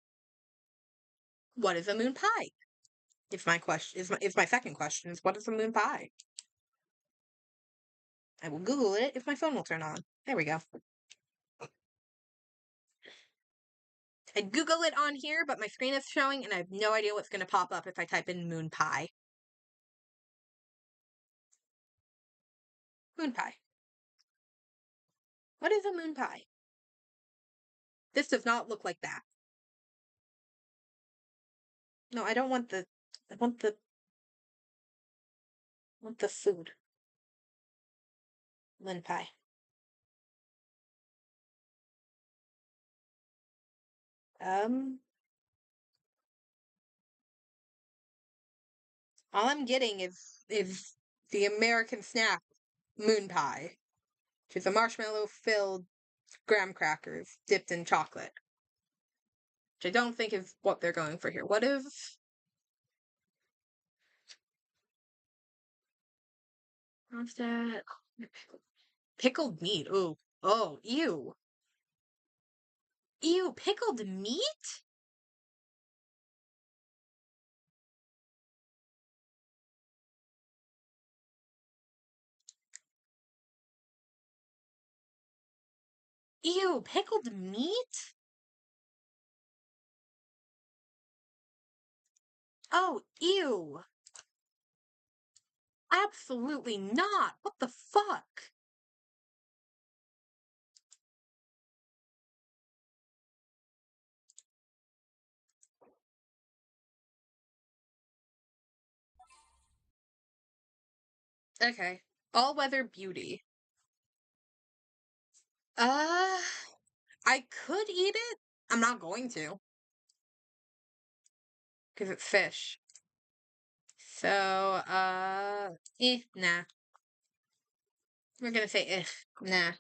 What is a moon pie? If my second question is what is a moon pie? I will Google it if my phone will turn on. There we go. I Google it on here, but my screen is showing, and I have no idea what's going to pop up if I type in moon pie. Moon pie. What is a moon pie? This does not look like that. No, I don't want the. I want the. I want the food. Moon pie. All I'm getting is the American snack moon pie, which is a marshmallow-filled graham crackers dipped in chocolate, which I don't think is what they're going for here. What is what's that? Pickled meat. Ooh. Oh, ew. Ew, pickled meat? Ew, pickled meat? Oh, ew. Absolutely not. What the fuck? Okay. All-weather beauty. I could eat it. I'm not going to. Because it's fish. So, nah. We're gonna say nah.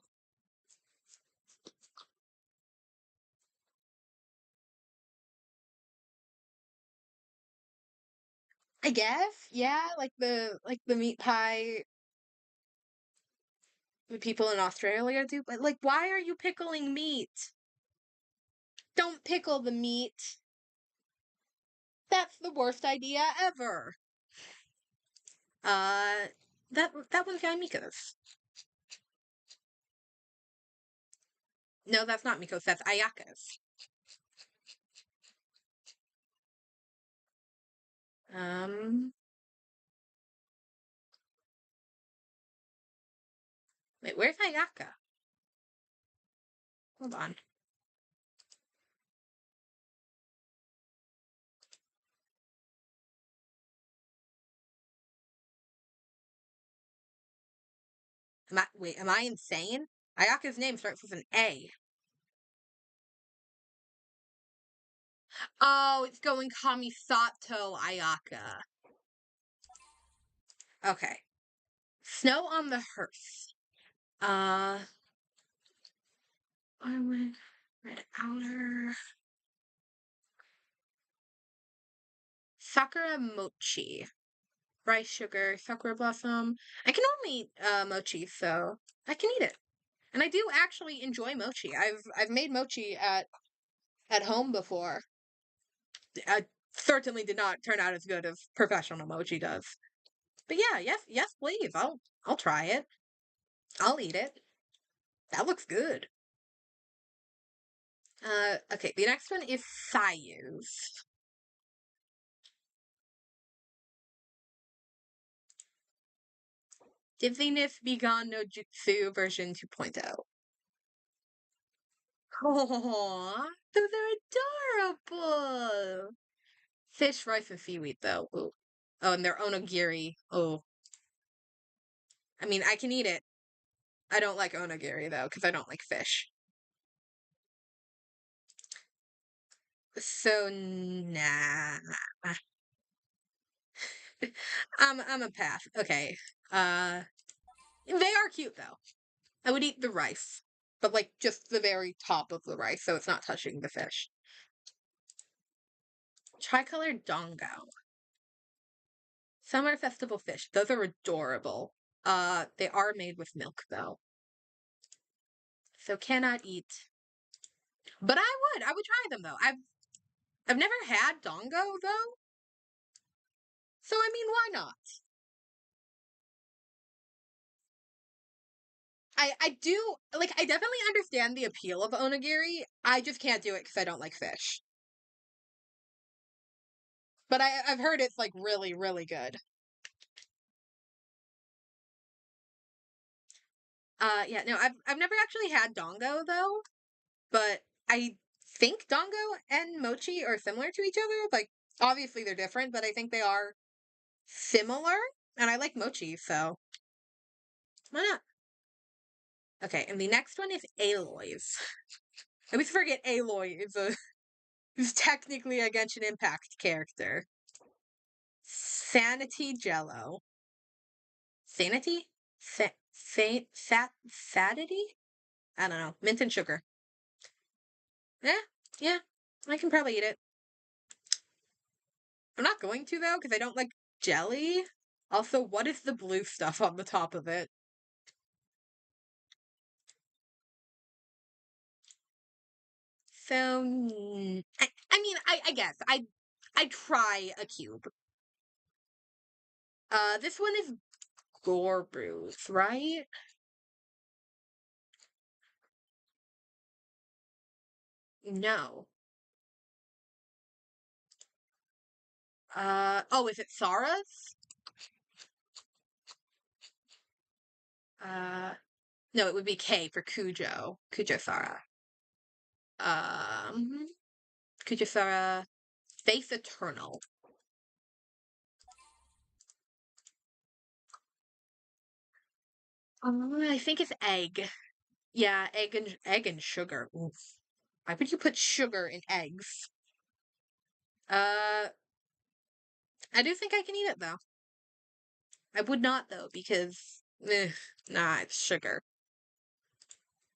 I guess, yeah, like the meat pie the people in Australia do, but like, why are you pickling meat? Don't pickle the meat. That's the worst idea ever. That one's Miko's. No, that's not Miko's, that's Ayaka's. Wait, where's Ayaka? Hold on. Am I insane? Ayaka's name starts with an A. Oh, it's going Kamisato Ayaka. Okay. Snow on the Hearth. Island, red outer. Sakura mochi. Rice sugar, sakura blossom. I can only eat mochi, so I can eat it. And I do actually enjoy mochi. I've made mochi at home before. I certainly did not turn out as good as professional mochi does. But yeah, yes, please. I'll try it. I'll eat it. That looks good. Okay, the next one is Sayus. Dizziness Begone no Jutsu version 2.0. Aww, those are adorable. Fish, rice, and seaweed, though. Ooh. Oh, and they're onigiri. Oh. I mean, I can eat it. I don't like onigiri, though, because I don't like fish. So, nah. I'm a pass. Okay. They are cute, though. I would eat the rice. But, like, just the very top of the rice, so it's not touching the fish. Tricolored dongo. Summer festival fish. Those are adorable. They are made with milk, though. So cannot eat. But I would try them, though. I've never had dongo, though. So, I mean, why not? I do, like, I definitely understand the appeal of onigiri. I just can't do it because I don't like fish. But I've heard it's, like, really, really good. Yeah, no, I've never actually had dango, though. But I think dango and mochi are similar to each other. Like, obviously they're different, but I think they are similar. And I like mochi, so why not? Okay, and the next one is Aloys. I always forget Aloy is technically a Genshin Impact character. Sanity Jello. Sanity? Sadity? I don't know. Mint and sugar. Yeah, I can probably eat it. I'm not going to, though, because I don't like jelly. Also, what is the blue stuff on the top of it? So, I mean, I guess I'd try a cube. This one is Gorbruce, right? No. Oh, is it Sarah's? Uh, no, it would be K for Kujo. Kujo Sara. Um, Kujo Sara, Faith Eternal. I think it's egg. Yeah, egg and sugar. Oof. Why would you put sugar in eggs? Uh, I do think I can eat it though. I would not though because nah, it's sugar.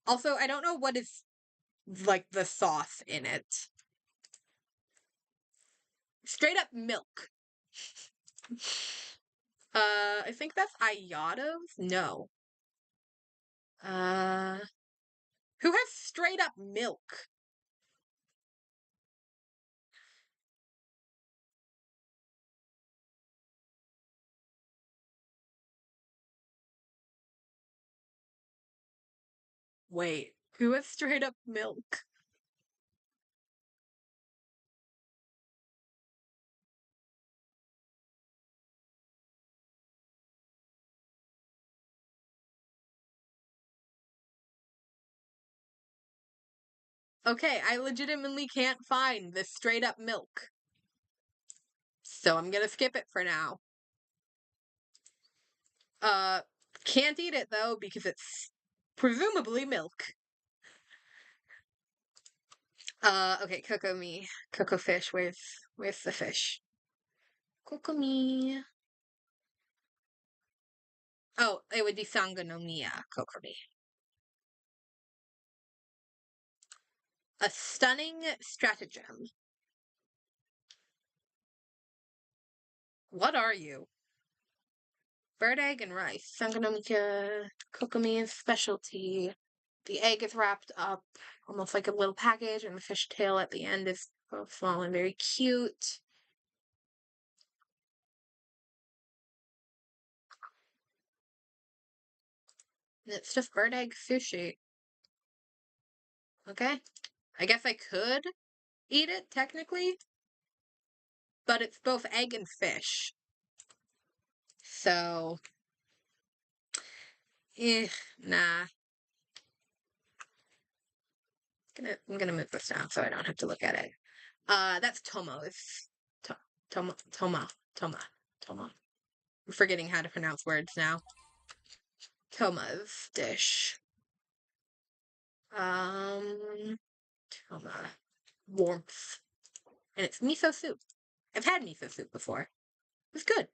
Also, I don't know what is like the sauce in it. Straight up milk. I think that's Ayato's? No. Uh, who has straight up milk? Wait, who has straight up milk? Okay, I legitimately can't find the straight up milk. So I'm gonna skip it for now. Uh, can't eat it though because it's presumably milk. Okay, Kokomi. Coco fish. Where's the fish? Kokomi. Oh, it would be Sangonomiya Kokomi. A stunning stratagem. What are you? Bird egg and rice. Sangonomiya Kokomi's specialty. The egg is wrapped up almost like a little package, and the fish tail at the end is small and very cute. And it's just bird egg sushi. Okay. I guess I could eat it, technically. But it's both egg and fish. So, nah. I'm gonna move this down so I don't have to look at it. That's Tomo's. Toma. I'm forgetting how to pronounce words now. Toma's dish. Toma. Warmth. And it's miso soup. I've had miso soup before. It's good.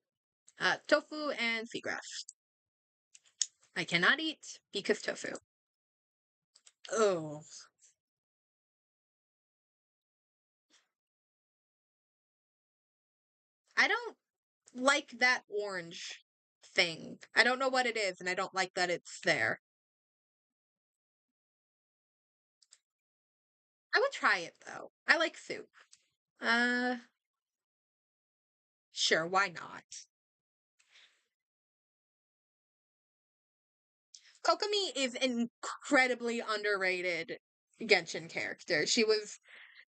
Tofu and seagrass. I cannot eat because tofu. Oh. I don't like that orange thing. I don't know what it is, and I don't like that it's there. I would try it though. I like soup. Uh, Sure, why not? Kokomi is an incredibly underrated Genshin character. She was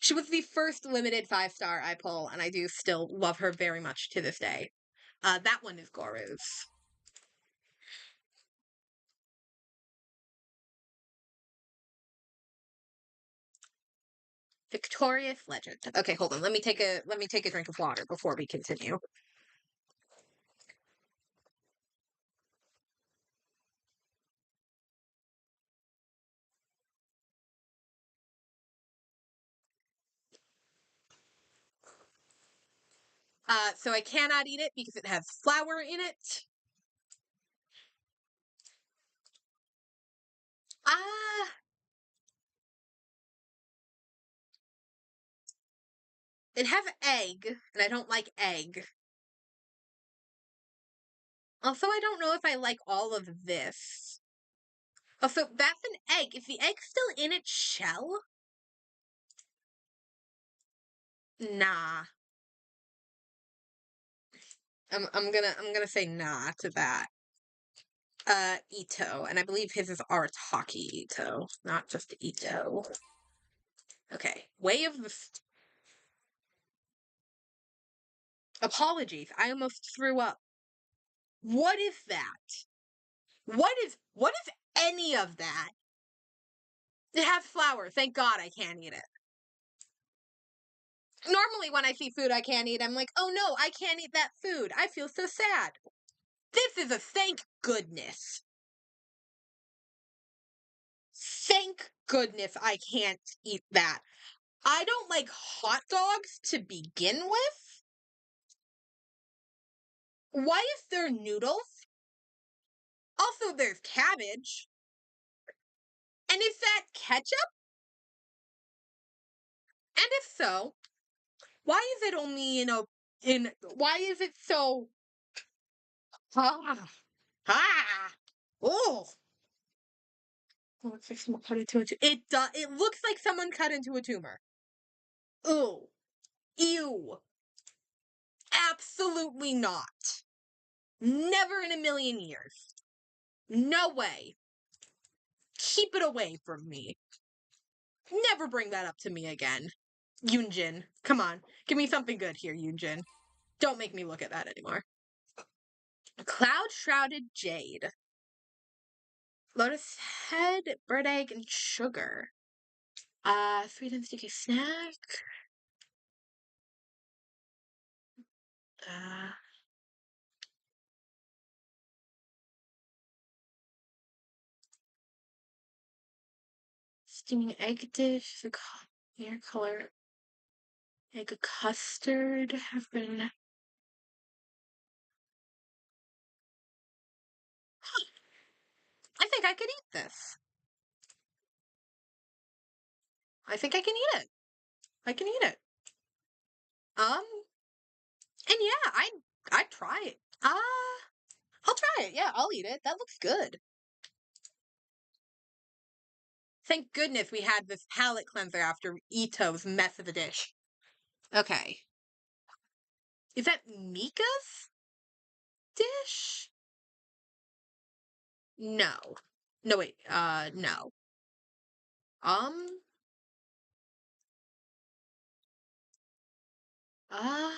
the first limited 5-star I pull, and I do still love her very much to this day. That one is Goru's. Victorious Legend. Okay, hold on. Let me take a drink of water before we continue. So I cannot eat it because it has flour in it. It has egg, and I don't like egg. Also, I don't know if I like all of this. Also, that's an egg. Is the egg still in its shell? Nah. I'm gonna say nah to that. Ito, and I believe his is Arataki Ito, not just Ito. Okay, Way of the... Apologies, I almost threw up. What is that? What is any of that? It has flour. Thank God I can't eat it. Normally when I see food I can't eat, I'm like, oh no, I can't eat that food. I feel so sad. This is a thank goodness. Thank goodness I can't eat that. I don't like hot dogs to begin with. Why is there noodles? Also, there's cabbage. And is that ketchup? And if so, why is it only why is it so oh it looks like someone cut into a it looks like someone cut into a tumor. Ooh. Ew. Absolutely not. Never in a million years. No way. Keep it away from me. Never bring that up to me again. Yunjin. Come on. Give me something good here, Yunjin. Don't make me look at that anymore. Cloud-shrouded jade. Lotus head, bird egg, and sugar. Sweet and sticky snack. Steaming egg dish, the clear color egg custard have been. I think I could eat this. I think I can eat it. I can eat it. And yeah, I'd try it. I'll try it. Yeah, I'll eat it. That looks good. Thank goodness we had this palate cleanser after Ito's mess of a dish. Okay. Is that Mika's dish? No. No, wait. No. Um. Uh.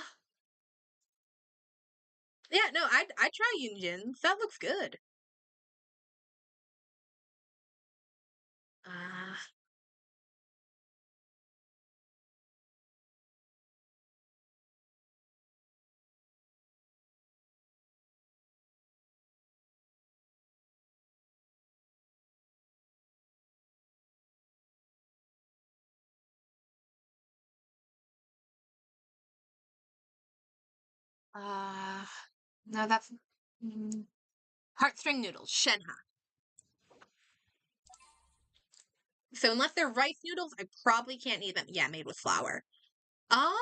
Yeah, no, I'd try Yunjin's. That looks good. Uh. Uh. No, that's. Heartstring noodles, Shenha. So unless they're rice noodles, I probably can't eat them. Yeah, made with flour. Um.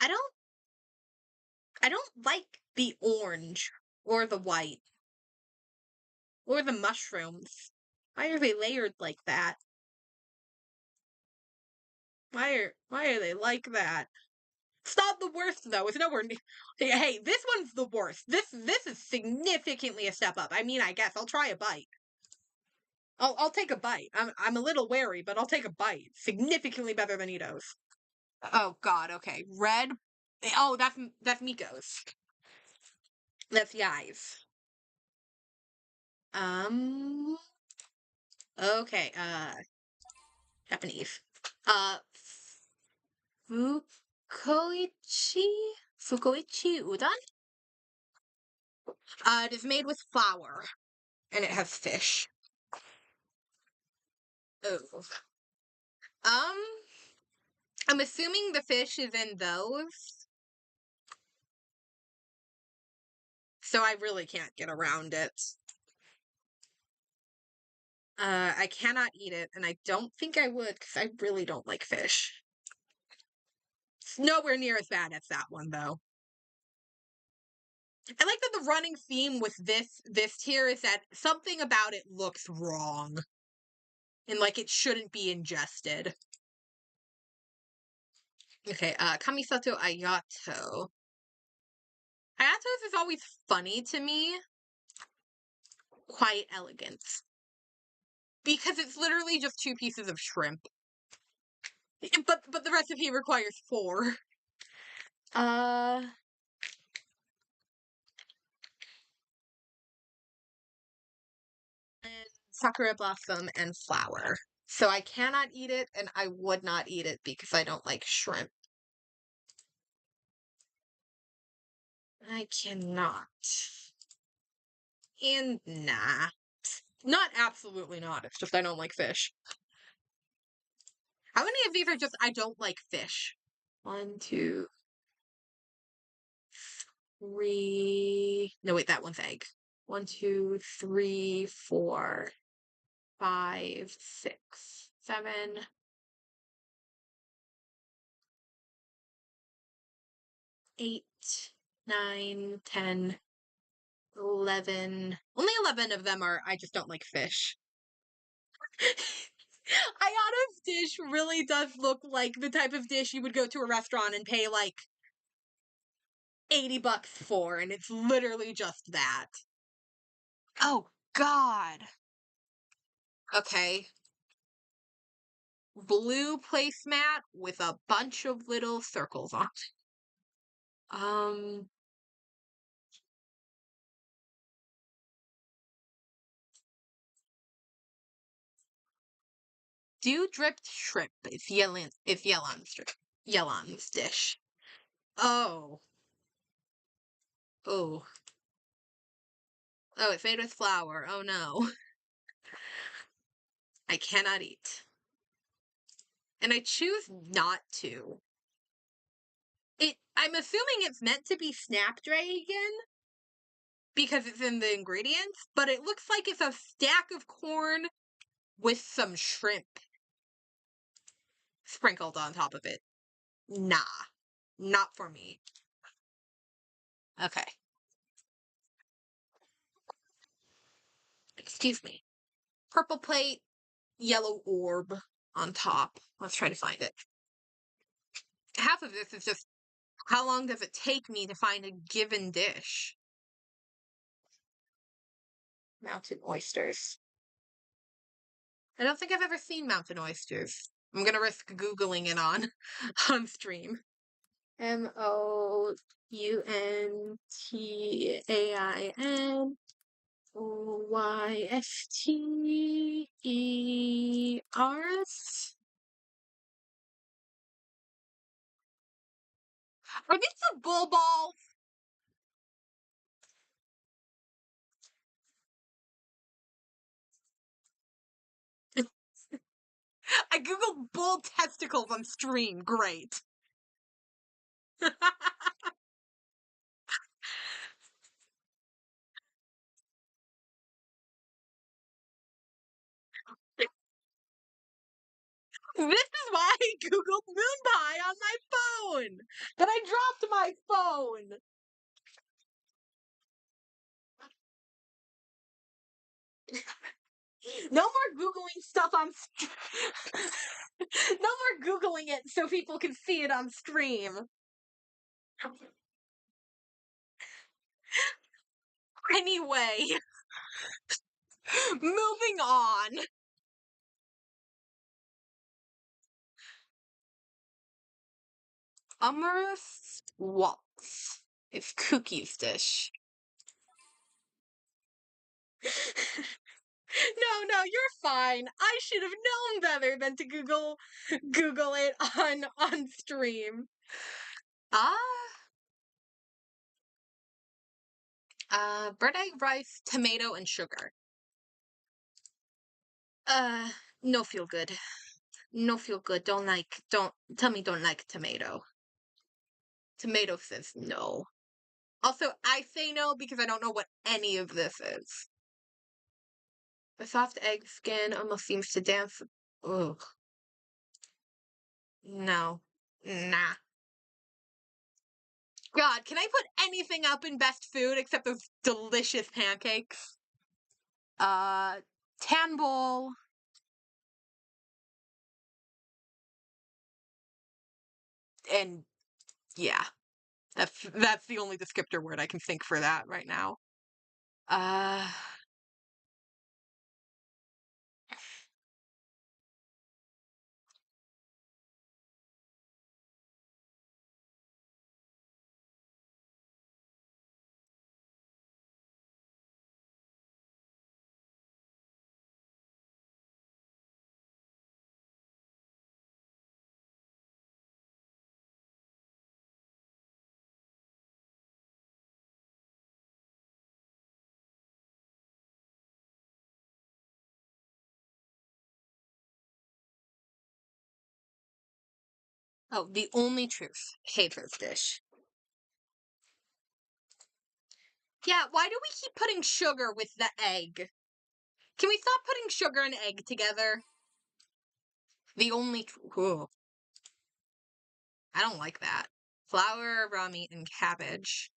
I don't. I don't like the orange or the white. Or the mushrooms. Why are they layered like that? Why are they like that? It's not the worst though. It's nowhere near. Hey, this one's the worst. This is significantly a step up. I mean, I guess I'll try a bite. I'll take a bite. I'm a little wary, but I'll take a bite. Significantly better than Ito's. Oh God. Okay. Red. Oh, that's Miko's. That's Yai's. Okay. Japanese. Uh. Fukoichi. Fukoichi udon. It is made with flour, and it has fish. Oh. Um. I'm assuming the fish is in those, so I really can't get around it. I cannot eat it, and I don't think I would, because I really don't like fish. It's nowhere near as bad as that one, though. I like that the running theme with this tier is that something about it looks wrong. And, like, it shouldn't be ingested. Okay, Kamisato Ayato. Ayatos is always funny to me. Quite elegant. Because it's literally just 2 pieces of shrimp. But the recipe requires 4. And Sakura Blossom and flour. So I cannot eat it, and I would not eat it because I don't like shrimp. I cannot. And nah. Not absolutely not. It's just I don't like fish. How many of these are just I don't like fish? 1, 2, 3. No, wait, that one's egg. 1, 2, 3, 4, 5, 6, 7. 8, 9, 10, 11. Only 11 of them are I just don't like fish. Ayano's dish really does look like the type of dish you would go to a restaurant and pay like $80 for, and it's literally just that. Oh, God. Okay. Blue placemat with a bunch of little circles on it. Dew dripped shrimp is Yelan's dish. Oh. Oh. Oh, it's made with flour. Oh no. I cannot eat. And I choose not to. I'm assuming it's meant to be Snapdragon because it's in the ingredients, but it looks like it's a stack of corn with some shrimp sprinkled on top of it. Nah. Not for me. Okay. Excuse me. Purple plate, yellow orb on top. Let's try to find it. Half of this is just how long does it take me to find a given dish? Mountain oysters. I don't think I've ever seen mountain oysters. I'm gonna risk Googling it on stream. Mountainoysters. Are these the bull balls? I googled bull testicles on stream. Great. This is why I googled moon pie on my phone. But I dropped my phone. No more Googling stuff on no more Googling it so people can see it on stream. Anyway, moving on. Amorous Waltz is Cookie's dish. No, you're fine. I should have known better than to Google it on stream. Bread, egg, rice, tomato, and sugar. No feel good. No feel good. Don't tell me don't like tomato. Tomato says no. Also, I say no because I don't know what any of this is. The soft egg skin almost seems to dance. Ugh. No. Nah. God, can I put anything up in best food except those delicious pancakes? Tan bowl. And yeah. That's the only descriptor word I can think for that right now. Oh, the only truth. Haver's dish. Yeah, why do we keep putting sugar with the egg? Can we stop putting sugar and egg together? The only Ooh. I don't like that. Flour, raw meat, and cabbage.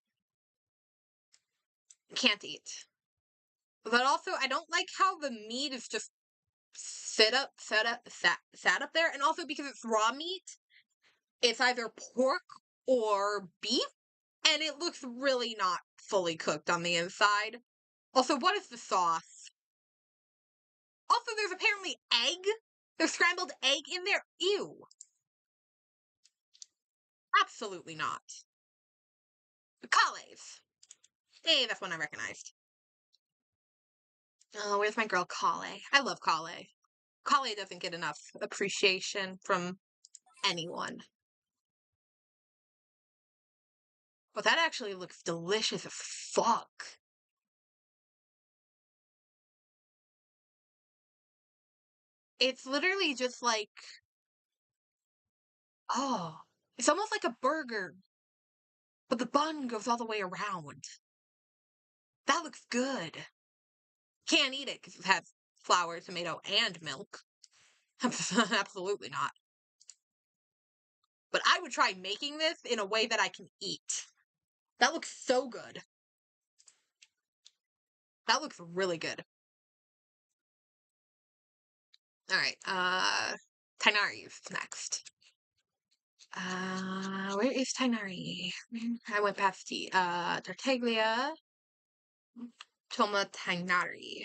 Can't eat. But also, I don't like how the meat is just sat up there, and also because it's raw meat, it's either pork or beef, and it looks really not fully cooked on the inside. Also, what is the sauce? Also, there's apparently egg. There's scrambled egg in there. Ew. Absolutely not. Kale's. Hey, that's one I recognized. Oh, where's my girl Kale? I love Kale. Kale doesn't get enough appreciation from anyone. But that actually looks delicious as fuck. It's literally just like, oh, it's almost like a burger, but the bun goes all the way around. That looks good. Can't eat it because it has flour, tomato, and milk. Absolutely not. But I would try making this in a way that I can eat. That looks so good. That looks really good. Alright, Tainari's next. Where is Tainari? I went past the, Tartaglia. Toma Tainari.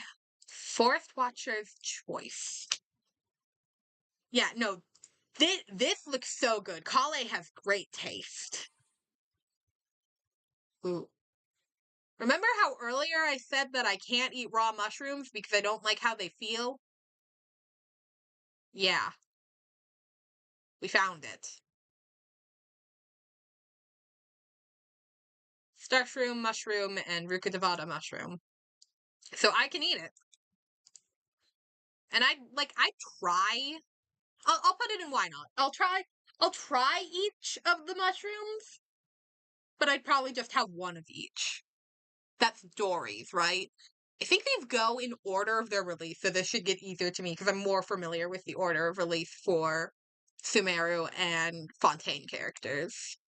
Forest Watcher's Choice. Yeah, no, this looks so good. Kale has great taste. Ooh. Remember how earlier I said that I can't eat raw mushrooms because I don't like how they feel? Yeah. We found it. Starshroom, mushroom, and Rukadavada mushroom. So I can eat it. And I try. I'll put it in why not. I'll try each of the mushrooms, but I'd probably just have one of each. That's Dory's, right? I think these go in order of their release, so this should get easier to me because I'm more familiar with the order of release for Sumeru and Fontaine characters.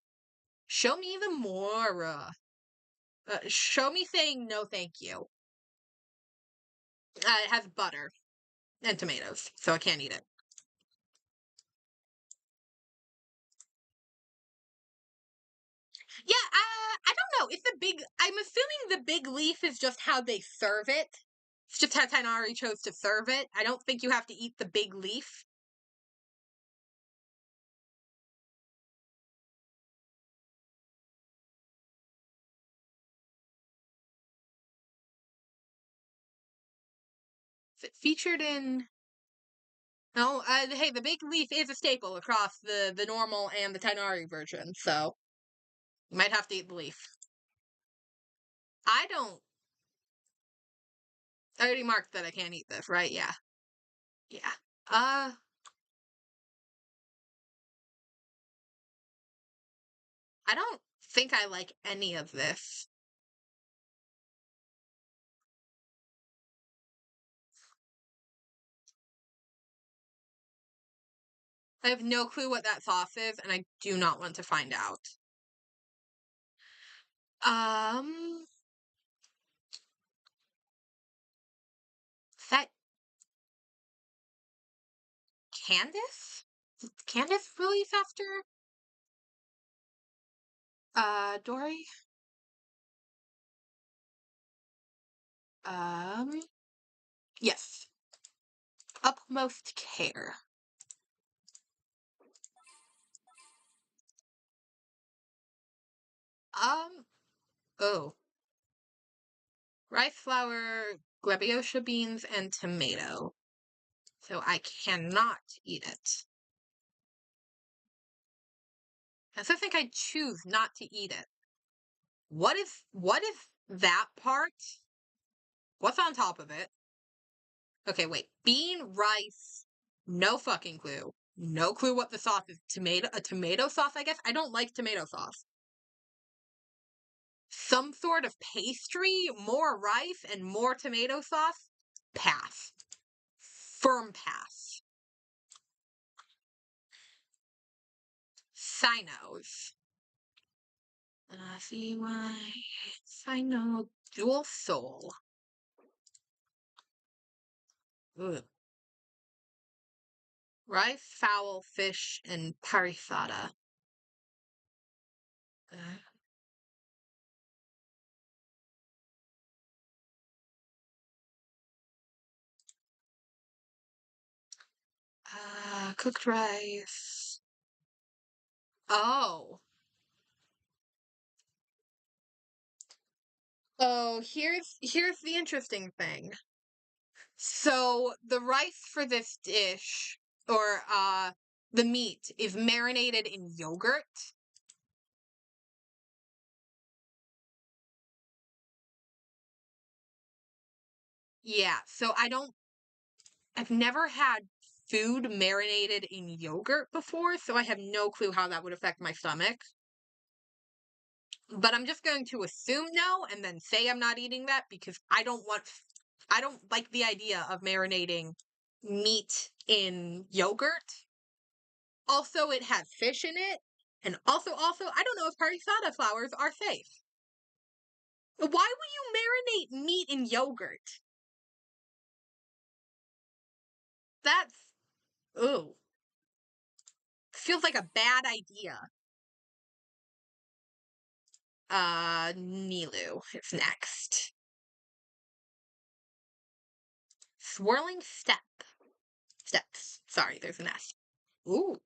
Show me the Mora. Show me saying no thank you. It has butter. and tomatoes, so I can't eat it. Yeah, I don't know. I'm assuming the big leaf is just how they serve it. It's just how Tainari chose to serve it. I don't think you have to eat the big leaf. Is it featured in... No, hey, the big leaf is a staple across the normal and the Tainari version, so you might have to eat the leaf. I already marked that I can't eat this, right? Yeah. Yeah. I don't think I like any of this. I have no clue what that sauce is, and I do not want to find out. Is that Candace? Is Candace really faster? Dory? Yes. Upmost care. Oh. Rice flour, glebbiosha beans, and tomato. So I cannot eat it. I also think I'd choose not to eat it. What is that part? What's on top of it? Okay, wait. Bean, rice, no fucking clue. No clue what the sauce is. A tomato sauce, I guess? I don't like tomato sauce. Some sort of pastry, more rice, and more tomato sauce? Pass. Firm pass. Sinos. CY. Sino. Dual soul. Ugh. Rice, fowl, fish, and parisada. Cooked rice. Oh. Oh, here's the interesting thing. So the rice for this dish, or the meat, is marinated in yogurt. Yeah, so I've never had food marinated in yogurt before, so I have no clue how that would affect my stomach. But I'm just going to assume no and then say I'm not eating that because I don't like the idea of marinating meat in yogurt. Also, it has fish in it. And also, I don't know if parisada flowers are safe. Why would you marinate meat in yogurt? That's, ooh. Feels like a bad idea. Nilu is next. Swirling steps. Sorry, there's an S. Ooh.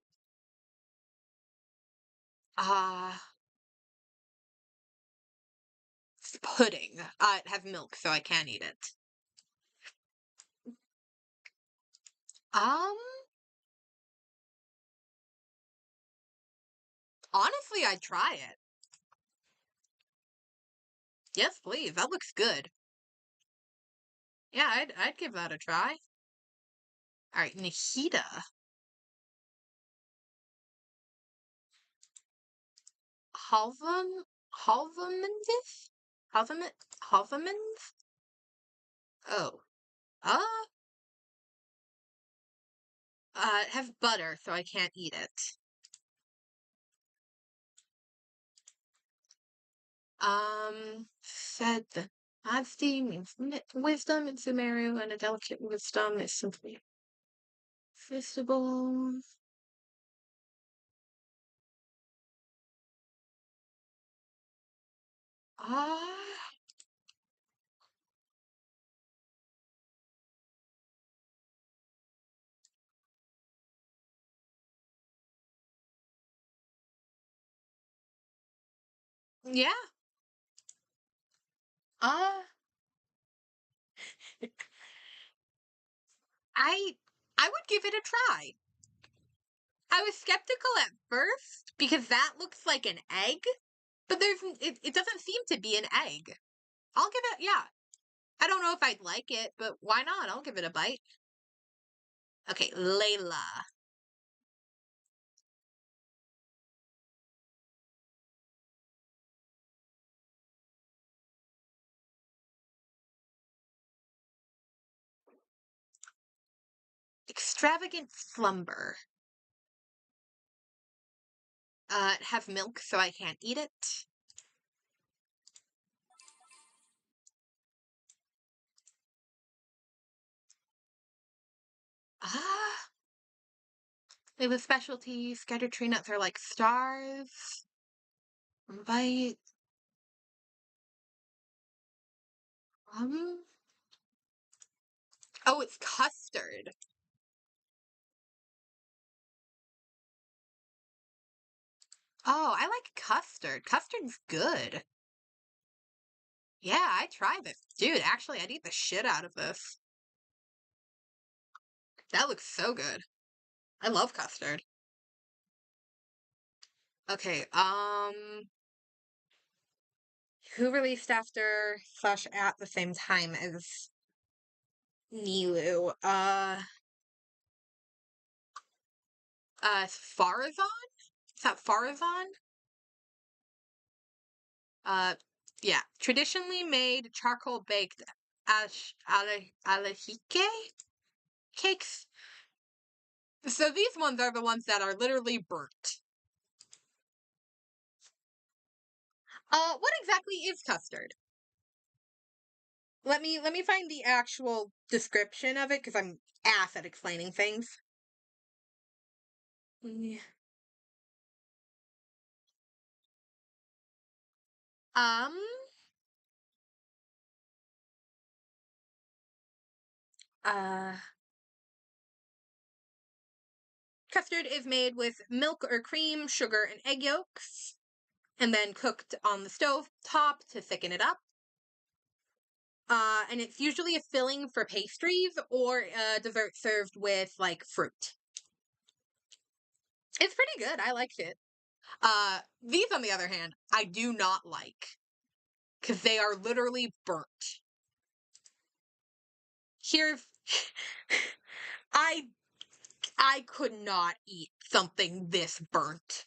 It's pudding. It has milk, so I can't eat it. Honestly, I'd try it. Yes, please. That looks good. Yeah, I'd give that a try. All right, Nihida. Halvamendis? Halvamends? Oh. It has butter, so I can't eat it. Said the honesty means wisdom in Sumeru, and a delicate wisdom is simply Visible. Ah. Yeah. Uh I I would give it a try. I was skeptical at first because that looks like an egg, but it doesn't seem to be an egg. I'll give it, yeah. I don't know if I'd like it, but why not? I'll give it a bite. Okay, Layla. Extravagant slumber. It has milk, so I can't eat it. Ah, they have specialty. Scattered tree nuts are like stars. Bite. Um. Oh, it's custard. Oh, I like custard. Custard's good. Yeah, I try this. Dude, actually, I'd eat the shit out of this. That looks so good. I love custard. Okay, who released after slash at the same time as Nilu? Farazan? Is that Farazan? Uh, yeah. Traditionally made charcoal baked alahike cakes. So these ones are the ones that are literally burnt. What exactly is custard? Let me find the actual description of it because I'm ass at explaining things. Yeah. Um. Uh. Custard is made with milk or cream, sugar, and egg yolks, and then cooked on the stove top to thicken it up. And it's usually a filling for pastries or a dessert served with like fruit. It's pretty good. I liked it. These on the other hand, I do not like because they are literally burnt. Here's I I could not eat something this burnt.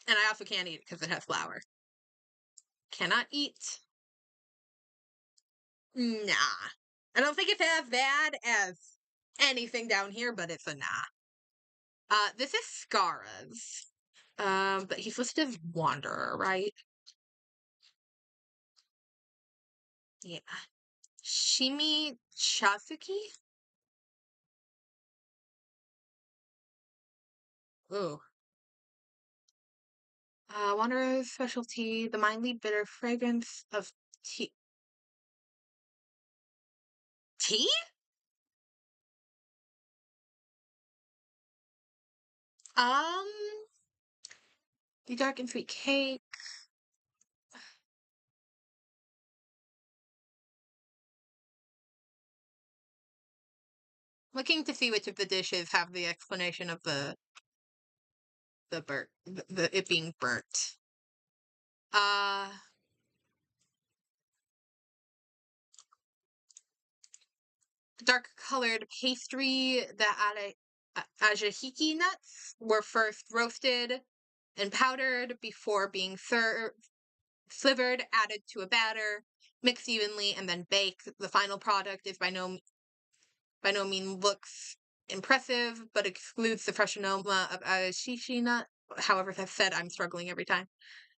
And I also can't eat it because it has flour. Cannot eat. Nah. I don't think it's as bad as anything down here, but it's a nah. This is Scara's. But he's listed as Wanderer, right? Yeah. Shimi Chasuki? Ooh. Wanderer's specialty, the mildly bitter fragrance of tea. Tea? Um, the dark and sweet cake. Looking to see which of the dishes have the explanation of the burnt, the it being burnt. Uh, dark colored pastry, the ajahiki nuts were first roasted and powdered before being slivered, added to a batter, mixed evenly, and then baked. The final product is by no means looks impressive, but excludes the fresh aroma of ajahiki nut. However, that said, I'm struggling every time.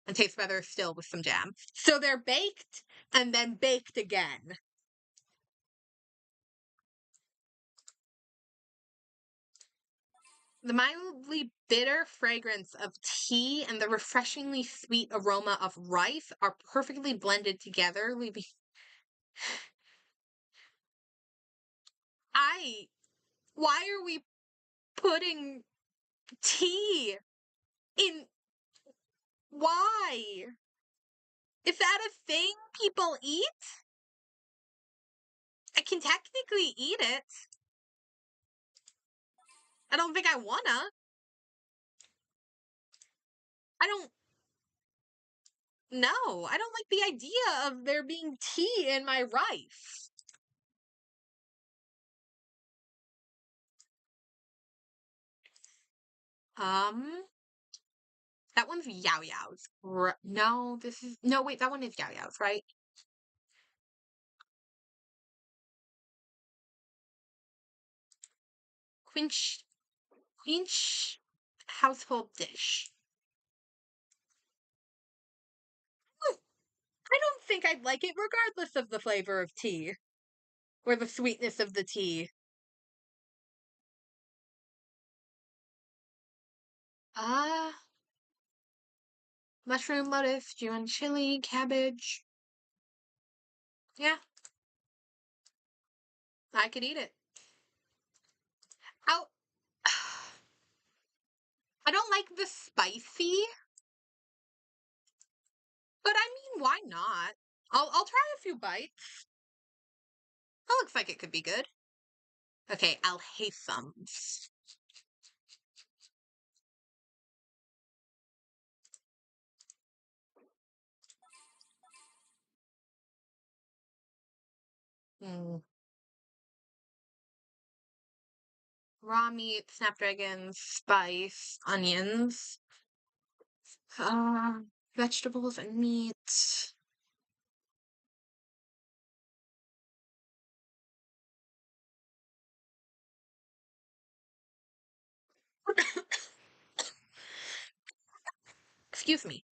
And tastes better still with some jam. So they're baked and then baked again. The mildly bitter fragrance of tea and the refreshingly sweet aroma of rice are perfectly blended together, leaving. Why are we putting tea in? Why? Is that a thing people eat? I can technically eat it. I don't think I wanna. I don't. No, I don't like the idea of there being tea in my rice. That one's Yao Yao's. No, this is no. Wait, that one is Yao Yao's, right? Quinch household dish. I don't think I'd like it, regardless of the flavor of tea or the sweetness of the tea. Mushroom, lettuce, Juan chili, cabbage. Yeah, I could eat it. Out. I don't like the spicy, but I mean, why not? I'll try a few bites. That looks like it could be good. Okay, I'll have some. Raw meat, snapdragons, spice, onions, vegetables and meat. Excuse me.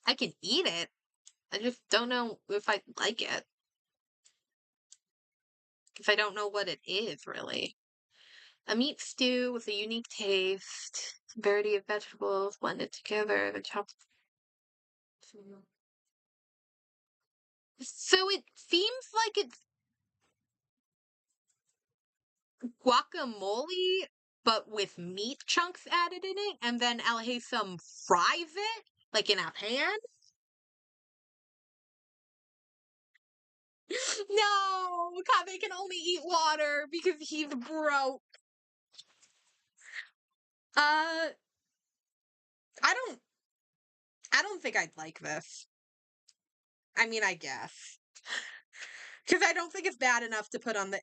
I can eat it. I just don't know if I like it. Because I don't know what it is, really. A meat stew with a unique taste, variety of vegetables blended together, the chopped. So it seems like it's guacamole, but with meat chunks added in it, and then Al Haytham fries it, like in a pan. No, Kabe can only eat water because he's broke. Uh, I don't, I don't think I'd like this. I mean, I guess. Because I don't think it's bad enough to put on the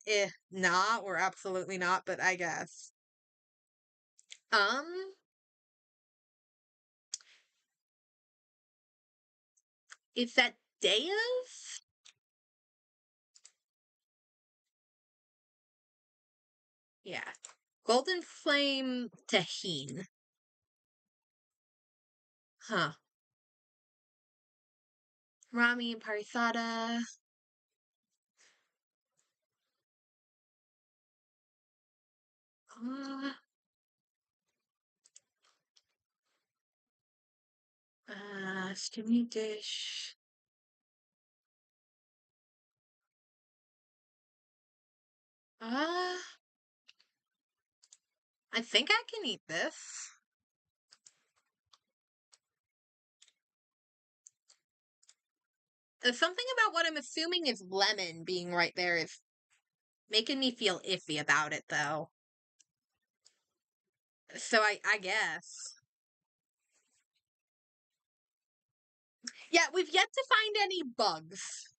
nah, or absolutely not, but I guess. Um, is that Dea's? Yeah. Golden Flame Tahine. Huh. Rami Parisada. Steamy dish. I think I can eat this. There's something about what I'm assuming is lemon being right there is making me feel iffy about it, though. So I guess. Yeah, we've yet to find any bugs.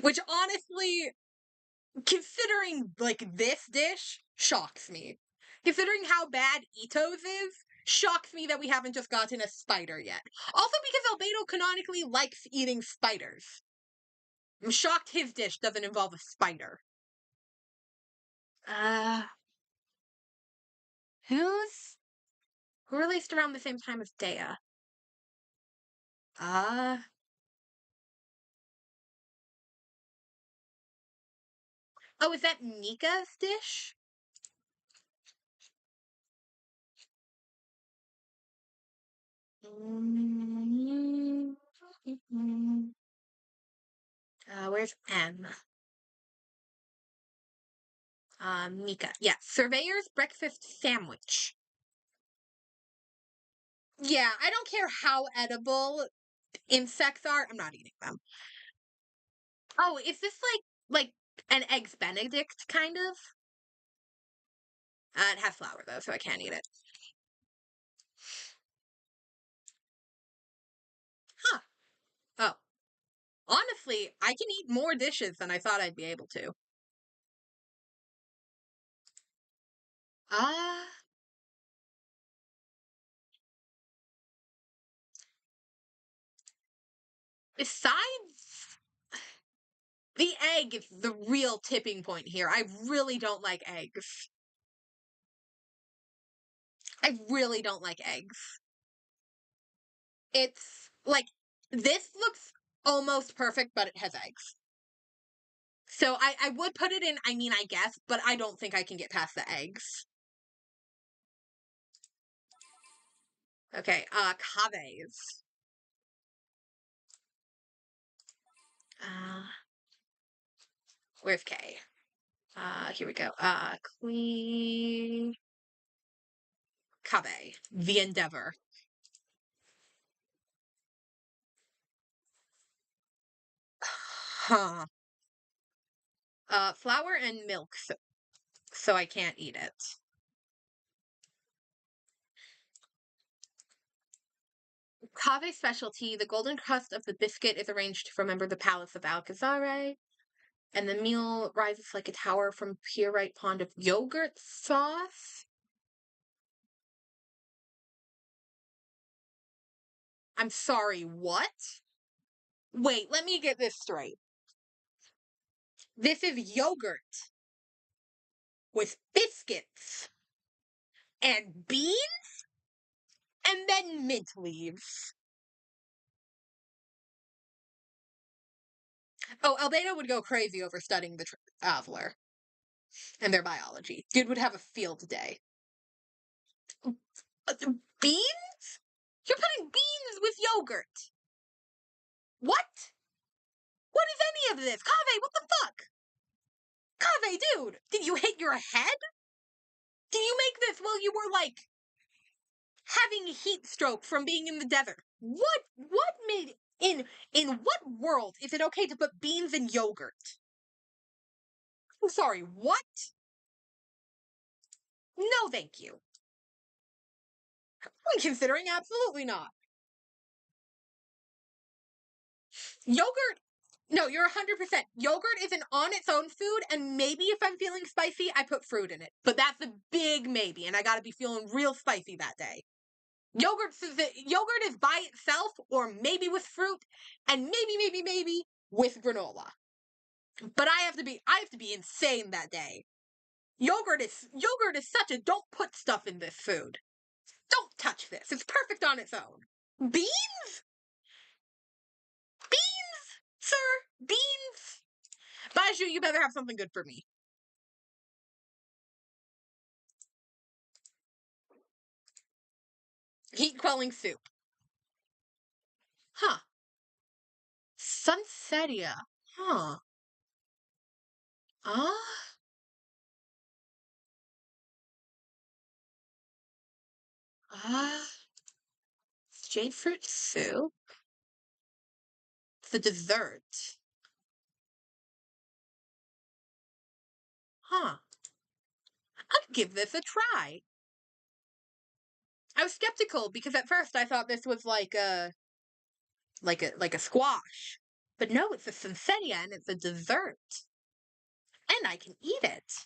Which honestly, considering like this dish, shocks me. Considering how bad Ito's is, shocks me that we haven't just gotten a spider yet. Also because Albedo canonically likes eating spiders. I'm shocked his dish doesn't involve a spider. Who released around the same time as Dea? Oh, is that Nika's dish? Where's M? Mika. Yeah, Surveyor's breakfast sandwich. Yeah, I don't care how edible insects are. I'm not eating them. Oh, is this like an eggs Benedict kind of? It has flour though, so I can't eat it. Huh. Oh. Honestly, I can eat more dishes than I thought I'd be able to. Ah. Besides, the egg is the real tipping point here. I really don't like eggs. I really don't like eggs. It's like, this looks almost perfect, but it has eggs. So I would put it in, I mean, I guess, but I don't think I can get past the eggs. Okay, caves. Uh, where's K? Here we go. Queen Cave. The Endeavor. Huh. Flour and milk, so I can't eat it. Kave specialty, the golden crust of the biscuit is arranged to remember the palace of Alcazar, and the meal rises like a tower from pure right pond of yogurt sauce. I'm sorry, what? Wait, let me get this straight. This is yogurt with biscuits and beans and then mint leaves. Oh, Albedo would go crazy over studying the traveler and their biology. Dude would have a field day. Beans? You're putting beans with yogurt. What? What is any of this? Kave, what the fuck? Kave, dude, did you hit your head? Did you make this while you were like having a heat stroke from being in the desert? What made in what world is it okay to put beans in yogurt? I'm sorry, what? No, thank you. I'm considering absolutely not. Yogurt. No, you're 100%. Yogurt is an on its own food, and maybe if I'm feeling spicy, I put fruit in it. But that's a big maybe, and I gotta be feeling real spicy that day. Yogurt is by itself, or maybe with fruit, and maybe with granola. But I have to be insane that day. Yogurt is such a don't put stuff in this food. Don't touch this. It's perfect on its own. Beans? Beans? Sir, beans? Baiju, you better have something good for me. Heat quelling soup. Huh. Sunsetia. Huh. Ah. Jade fruit soup. The dessert. Huh. I'd give this a try. I was skeptical because at first I thought this was like a squash. But no, it's a sunsetia and it's a dessert. And I can eat it.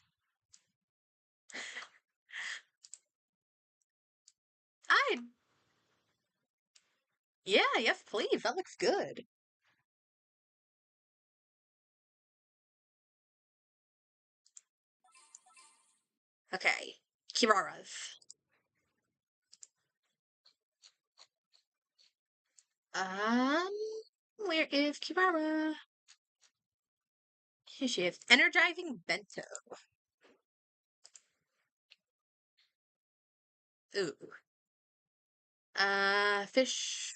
I Yeah, yes, please. That looks good. Okay. Kirara's. Um, where is Kirara? Here she is. Energizing bento. Ooh. Fish.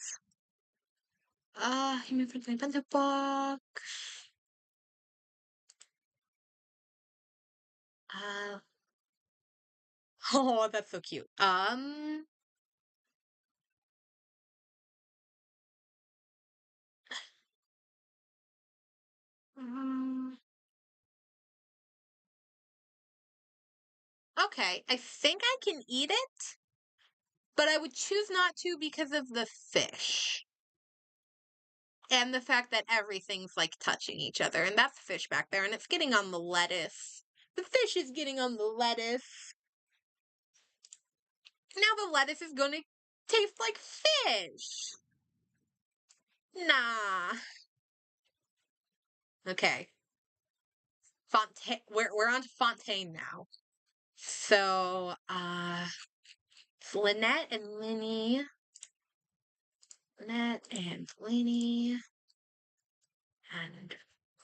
Human friendly bento box. Oh, that's so cute. Mm, okay, I think I can eat it, but I would choose not to because of the fish. And the fact that everything's like touching each other, and that's fish back there, and it's getting on the lettuce. The fish is getting on the lettuce. Now the lettuce is gonna taste like fish. Nah. Okay. Fontaine. We're on to Fontaine now. So, it's Lynette and Linny. Lynette and Linny. And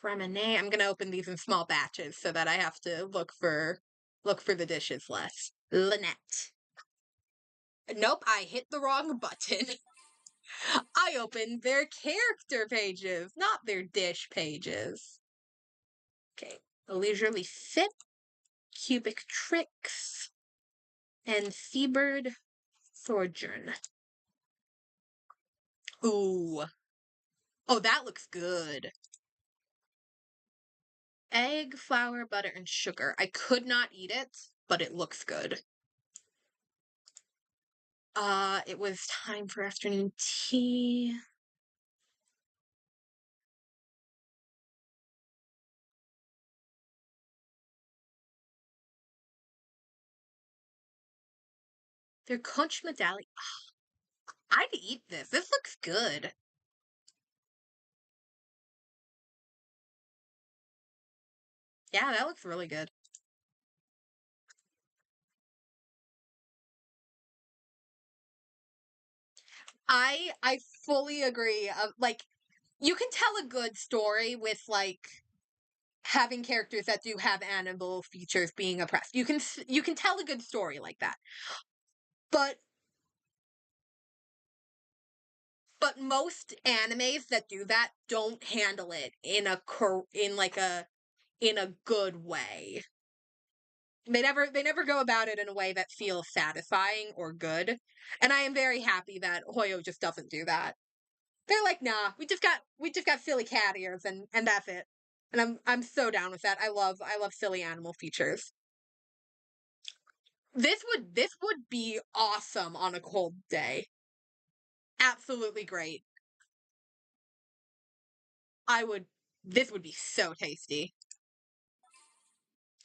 Remine. I'm gonna open these in small batches so that I have to look for the dishes less. Lynette. Nope, I hit the wrong button. I opened their character pages, not their dish pages. Okay. A Leisurely Sip, Cubic Tricks, and Seabird Sojourn. Ooh. Oh, that looks good. Egg, flour, butter, and sugar. I could not eat it, but it looks good. It was time for afternoon tea. Their conch medallion. I'd eat this. This looks good. Yeah, that looks really good. I fully agree. Like, you can tell a good story with like having characters that do have animal features being oppressed. You can tell a good story like that. But most animes that do that don't handle it in a good way. They never go about it in a way that feels satisfying or good. And I am very happy that Hoyo just doesn't do that. They're like, nah, we just got silly cat ears and that's it. And I'm so down with that. I love silly animal features. This would be awesome on a cold day. Absolutely great. This would be so tasty.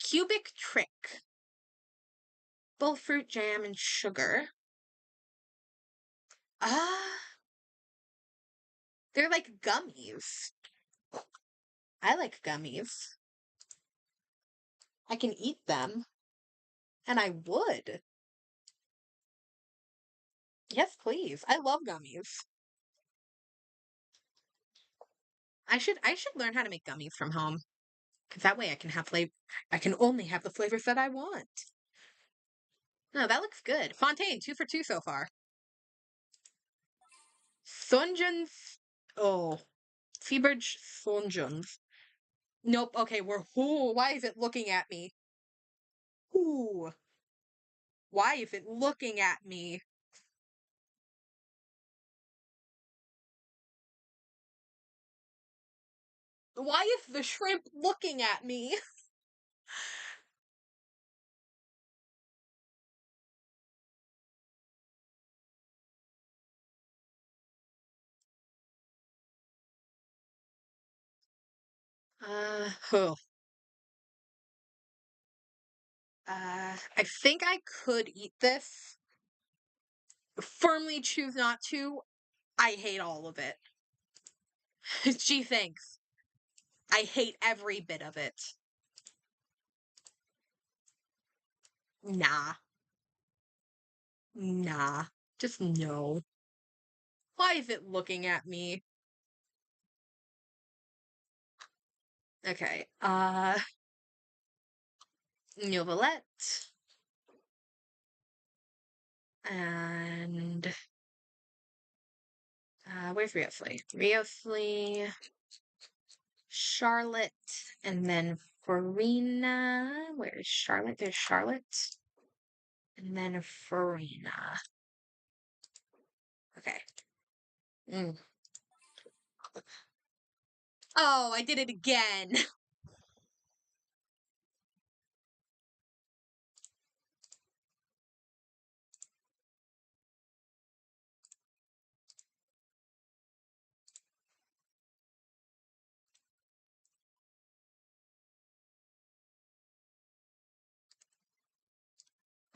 Cubic Trick. Full fruit jam and sugar. They're like gummies. I like gummies. I can eat them. And I would. Yes, please. I love gummies. I should learn how to make gummies from home. Because that way I can have flavor. I can only have the flavors that I want. No, that looks good. Fontaine, 2 for 2 so far. Sunjun's. Oh. Seabridge Sunjun's. Nope. Okay, why is it looking at me? Ooh. Why is it looking at me? Why is the shrimp looking at me? Oh. I think I could eat this. Firmly choose not to. I hate all of it. Gee, thanks. I hate every bit of it. Nah. Nah. Just no. Why is it looking at me? Okay, Novelette. And where's Riofly? Riofly, Charlotte, and then Farina. Where's Charlotte? There's Charlotte. And then Farina. Okay. Mm. Oh, I did it again.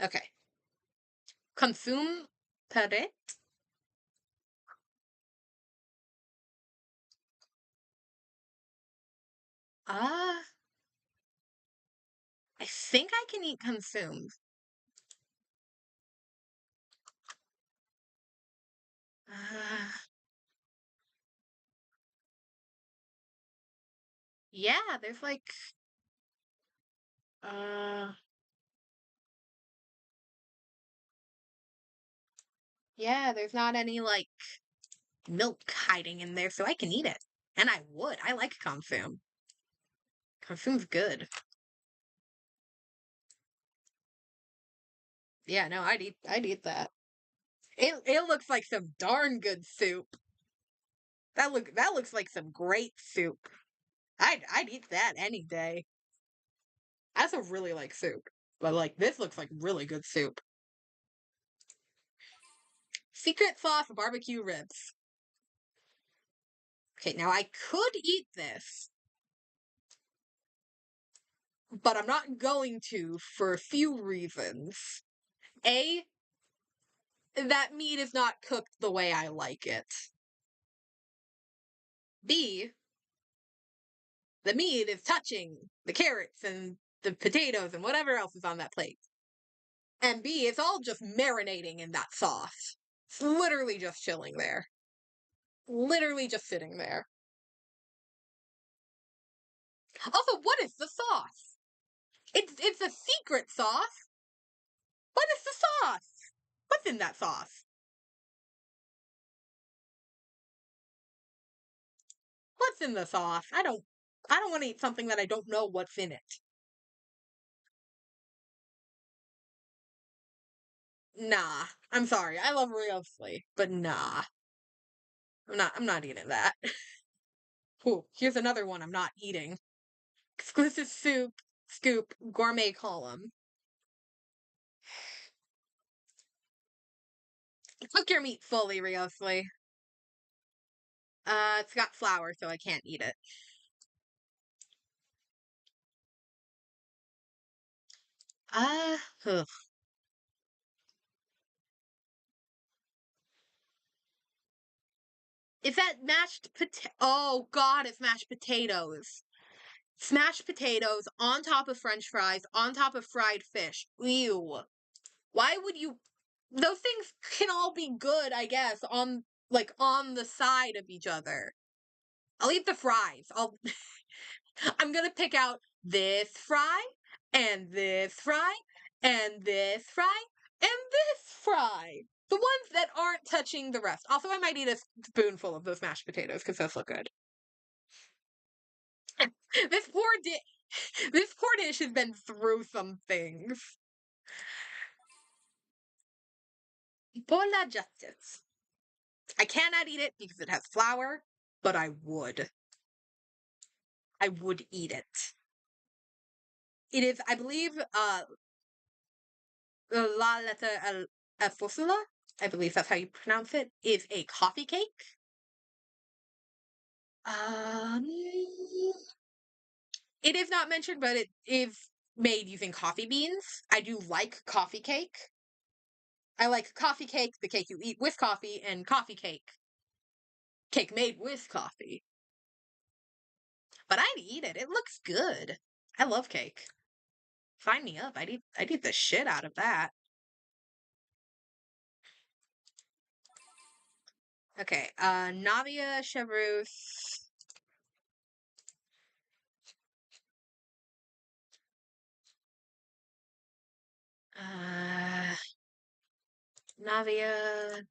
Okay. Consume pere. Ah, I think I can eat consumed. Yeah, there's like, uh, yeah, there's not any like milk hiding in there, so I can eat it. And I would. I like consume. Consume's good. Yeah, no, I'd eat that. It looks like some darn good soup. That looks like some great soup. I'd eat that any day. I also really like soup, but like this looks like really good soup. Secret sauce barbecue ribs. Okay, now I could eat this, but I'm not going to for a few reasons. A, that meat is not cooked the way I like it. B, the meat is touching the carrots and the potatoes and whatever else is on that plate. And B, it's all just marinating in that sauce. It's literally just chilling there. Literally just sitting there. Also, what is the sauce? It's a secret sauce. What is the sauce? What's in that sauce? What's in the sauce? I don't want to eat something that I don't know what's in it. Nah. I'm sorry. I love Riosli, but nah. I'm not eating that. Ooh, here's another one I'm not eating. Exclusive soup, scoop, gourmet column. Cook your meat fully, Riosli. It's got flour, so I can't eat it. Ugh. Is that mashed potato? Oh God, it's mashed potatoes. Smashed potatoes on top of French fries, on top of fried fish. Ew. Why would you? Those things can all be good, I guess, on the side of each other. I'll eat the fries. I'm gonna pick out this fry, and this fry, and this fry, and this fry. The ones that aren't touching the rest. Also, I might eat a spoonful of those mashed potatoes because those look good. This poor this poor dish has been through some things. Pour la justice. I cannot eat it because it has flour, but I would. I would eat it. It is, I believe, la letter el fosula, I believe that's how you pronounce it, is a coffee cake. Um, it is not mentioned, but it is made using coffee beans. I do like coffee cake. I like coffee cake, the cake you eat with coffee, and coffee cake, cake made with coffee. But I'd eat it. It looks good. I love cake. Sign me up. I'd eat the shit out of that. Okay, Navia Chevreuse. Navia.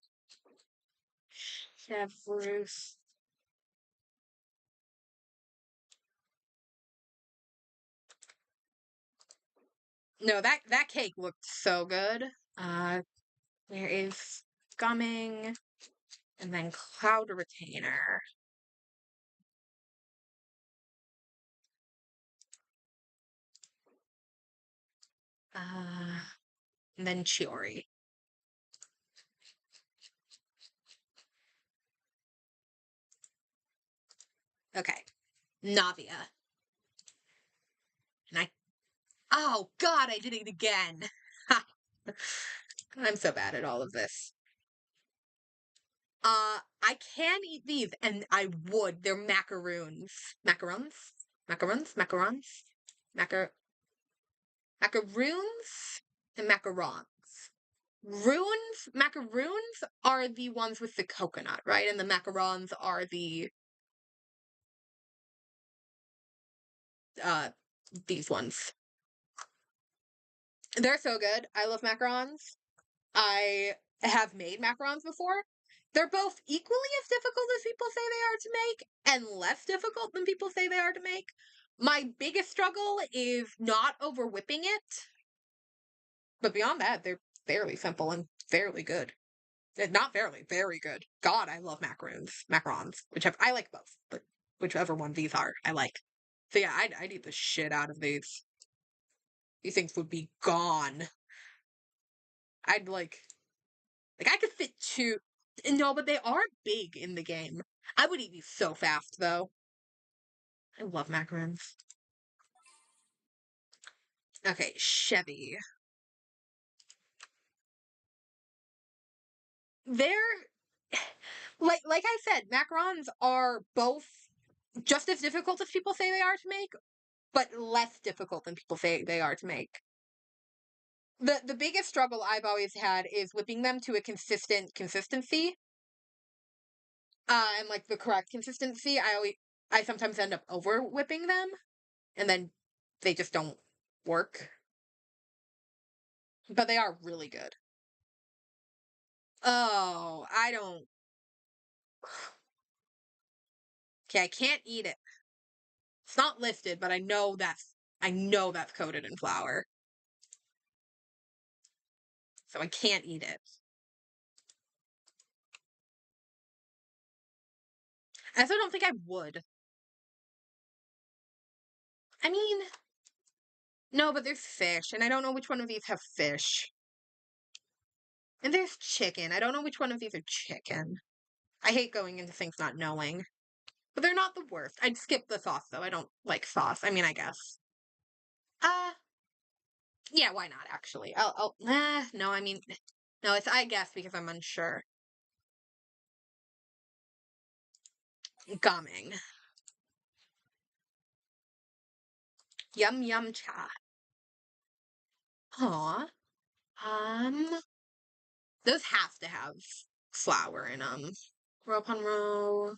Chevrolet. No, that cake looked so good. There is gumming, and then cloud retainer. And then Chiori. Okay, Navia. And oh God, I did it again. I'm so bad at all of this. I can eat these, and I would. They're macaroons. Macarons? Macarons? Macarons? Macaroons and macarons. Macaroons are the ones with the coconut, right? And the macarons are these ones. They're so good. I love macarons. I have made macarons before. They're both equally as difficult as people say they are to make, and less difficult than people say they are to make. My biggest struggle is not over whipping it. But beyond that, they're fairly simple and fairly good. Not fairly, very good. God, I love macarons. Whichever I like both, but whichever one these are, I like. So yeah, I'd eat the shit out of these. These things would be gone. I'd like I could fit two. No, but they are big in the game. I would eat these so fast though. I love macarons. Okay, Chevy. They're like I said, macarons are both just as difficult as people say they are to make, but less difficult than people say they are to make. The biggest struggle I've always had is whipping them to a consistent consistency. And like the correct consistency. I sometimes end up over whipping them, and then they just don't work. But they are really good. Oh, I don't. Okay, I can't eat it. It's not listed, but I know that's coated in flour. So I can't eat it. I also don't think I would. I mean, no, but there's fish, and I don't know which one of these have fish. And there's chicken. I don't know which one of these are chicken. I hate going into things not knowing. But they're not the worst. I'd skip the sauce, though. I don't like sauce. I mean, I guess. Yeah, why not, actually? No, I mean, no, it's I guess because I'm unsure. Gumming. Yum yum cha. Aw. Those have to have flour in them. Row upon row.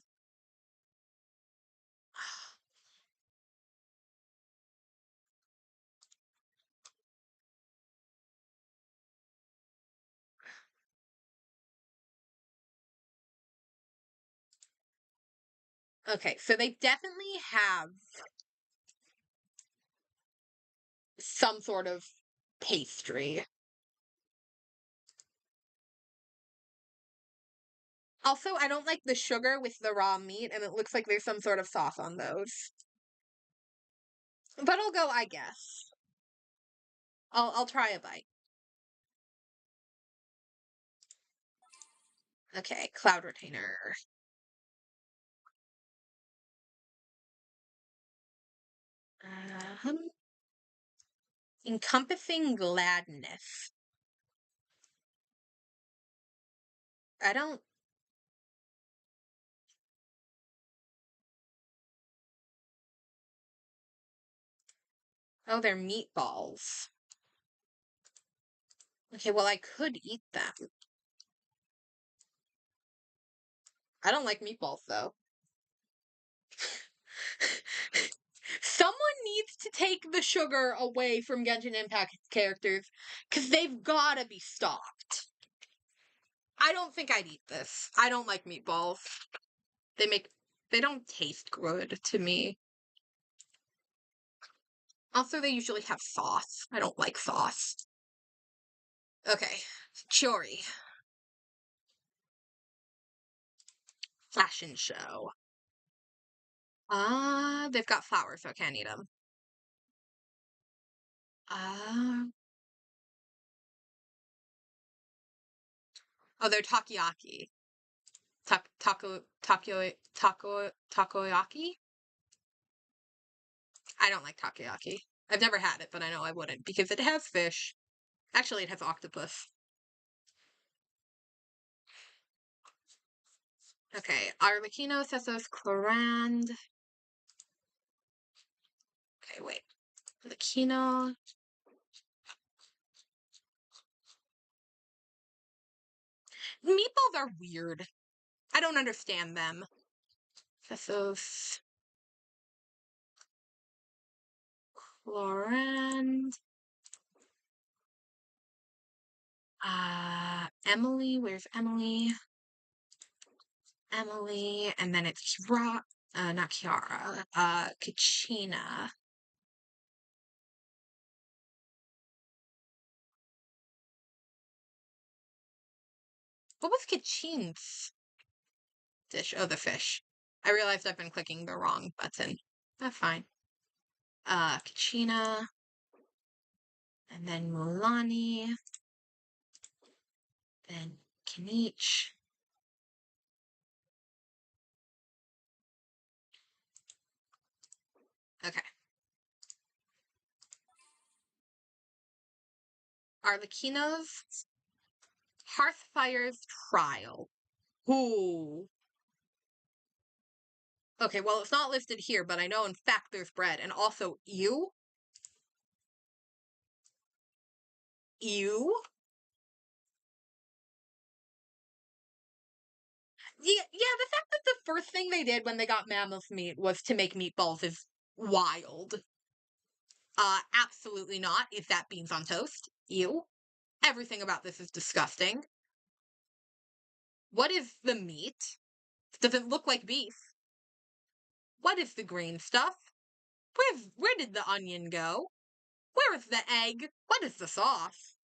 Okay, so they definitely have some sort of pastry. Also, I don't like the sugar with the raw meat, and it looks like there's some sort of sauce on those. But I'll go, I guess. I'll try a bite. Okay, cloud retainer. Um, encompassing gladness. I don't. Oh, they're meatballs. Okay, well, I could eat them. I don't like meatballs, though. Someone needs to take the sugar away from Genshin Impact characters, because they've gotta be stopped. I don't think I'd eat this. I don't like meatballs. They don't taste good to me. Also, they usually have sauce. I don't like sauce. Okay, Chiori. Fashion show. They've got flowers, so I can't eat them. Oh, they're takoyaki. Takoyaki? I don't like takoyaki. I've never had it, but I know I wouldn't because it has fish. Actually, it has octopus. Okay, Arlecchino, Thessos, Clorand. Okay, wait. Arlecchino. Meatballs are weird. I don't understand them. Thessos. Clorand. Emilie, where's Emilie? Emilie, and then it's not Kiara, Kachina. What was Kachin's dish? Oh, the fish. I realized I've been clicking the wrong button. That's fine. Kachina. And then Mulani. Then Kinich. Okay. Arlecchino's Hearthfire's Trial. Ooh. Okay, well, it's not listed here, but I know in fact there's bread. And also, ew? Ew? Yeah, the fact that the first thing they did when they got mammoth meat was to make meatballs is wild. Absolutely not. Is that beans on toast? Ew. Everything about this is disgusting. What is the meat? Does it look like beef? What is the green stuff? Where did the onion go? Where is the egg? What is the sauce?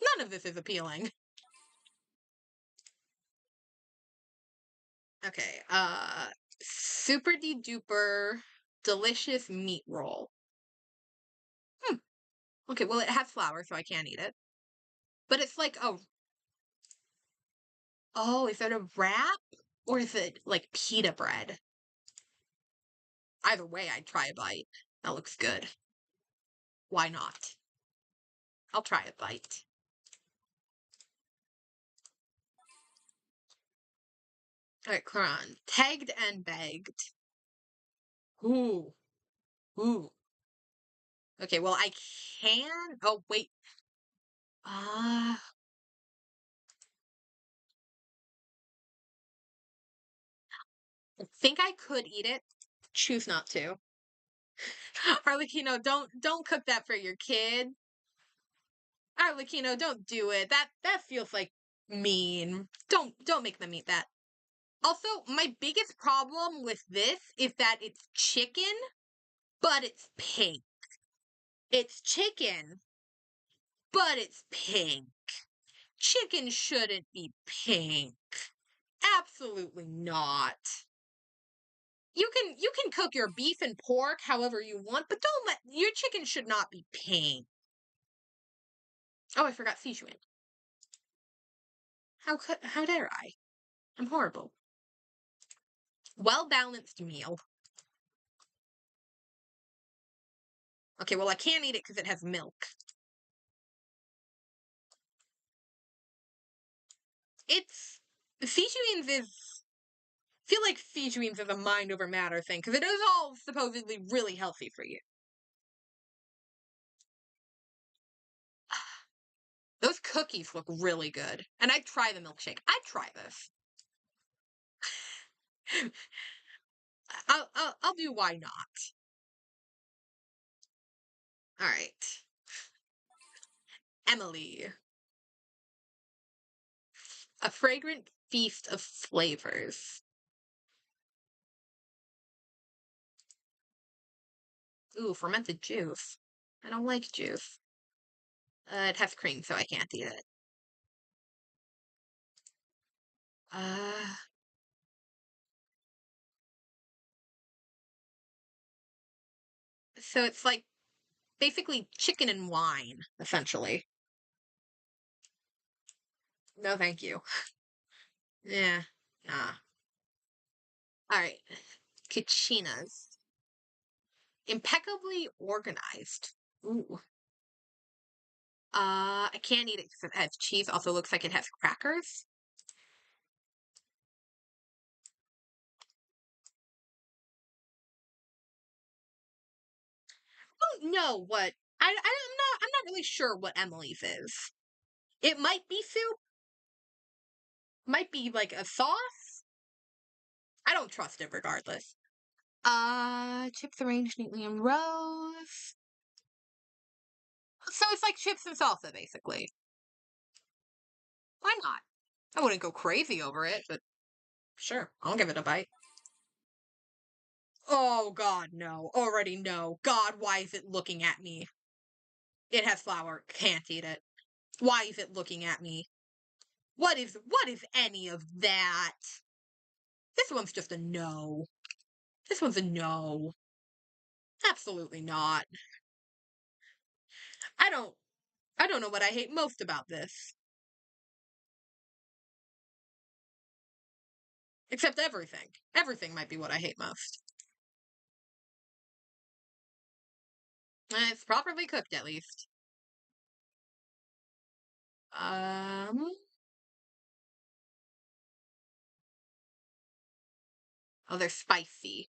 None of this is appealing. Okay, super de duper delicious meat roll. Okay, well it has flour, so I can't eat it. But it's like oh, is it a wrap? Or is it like pita bread? Either way, I'd try a bite. That looks good. Why not? I'll try a bite. Alright, Kron. Tagged and bagged. Ooh. Ooh. Okay, well I can... Oh, wait. I think I could eat it. Choose not to. Arlecchino, don't cook that for your kid. Arlecchino, don't do it. That feels like mean. Don't make them eat that. Also, my biggest problem with this is that it's chicken, but it's pink. It's chicken, but it's pink. Chicken shouldn't be pink. Absolutely not. You can cook your beef and pork however you want, but don't let your chicken should not be pink. Oh, I forgot Sichuan. How dare I? I'm horrible. Well-balanced meal. Okay, well I can't eat it because it has milk. It's Sichuan's is feel like Sichuan's is a mind over matter thing because it is all supposedly really healthy for you. Those cookies look really good. And I'd try the milkshake. I'd try this. I'll do why not. All right. Emilie. A fragrant feast of flavors. Ooh, fermented juice. I don't like juice. It has cream, so I can't eat it. Uh, so it's like basically chicken and wine, essentially. No, thank you. Yeah, nah. All right, Kachinas. Impeccably organized. Ooh. I can't eat it because it has cheese. Also looks like it has crackers. I don't know what I'm not really sure what Emily's is. It might be soup. Might be like a sauce. I don't trust it regardless. Chips arranged neatly in rows. So it's like chips and salsa, basically. Why not? I wouldn't go crazy over it, but sure, I'll give it a bite. Oh god, no. Already no. God, why is it looking at me? It has flour. Can't eat it. Why is it looking at me? What is any of that? This one's just a no. This one's a no. Absolutely not. I don't I don't know what I hate most about this. Except everything. Everything might be what I hate most. It's properly cooked, at least. Um. Oh, they're spicy.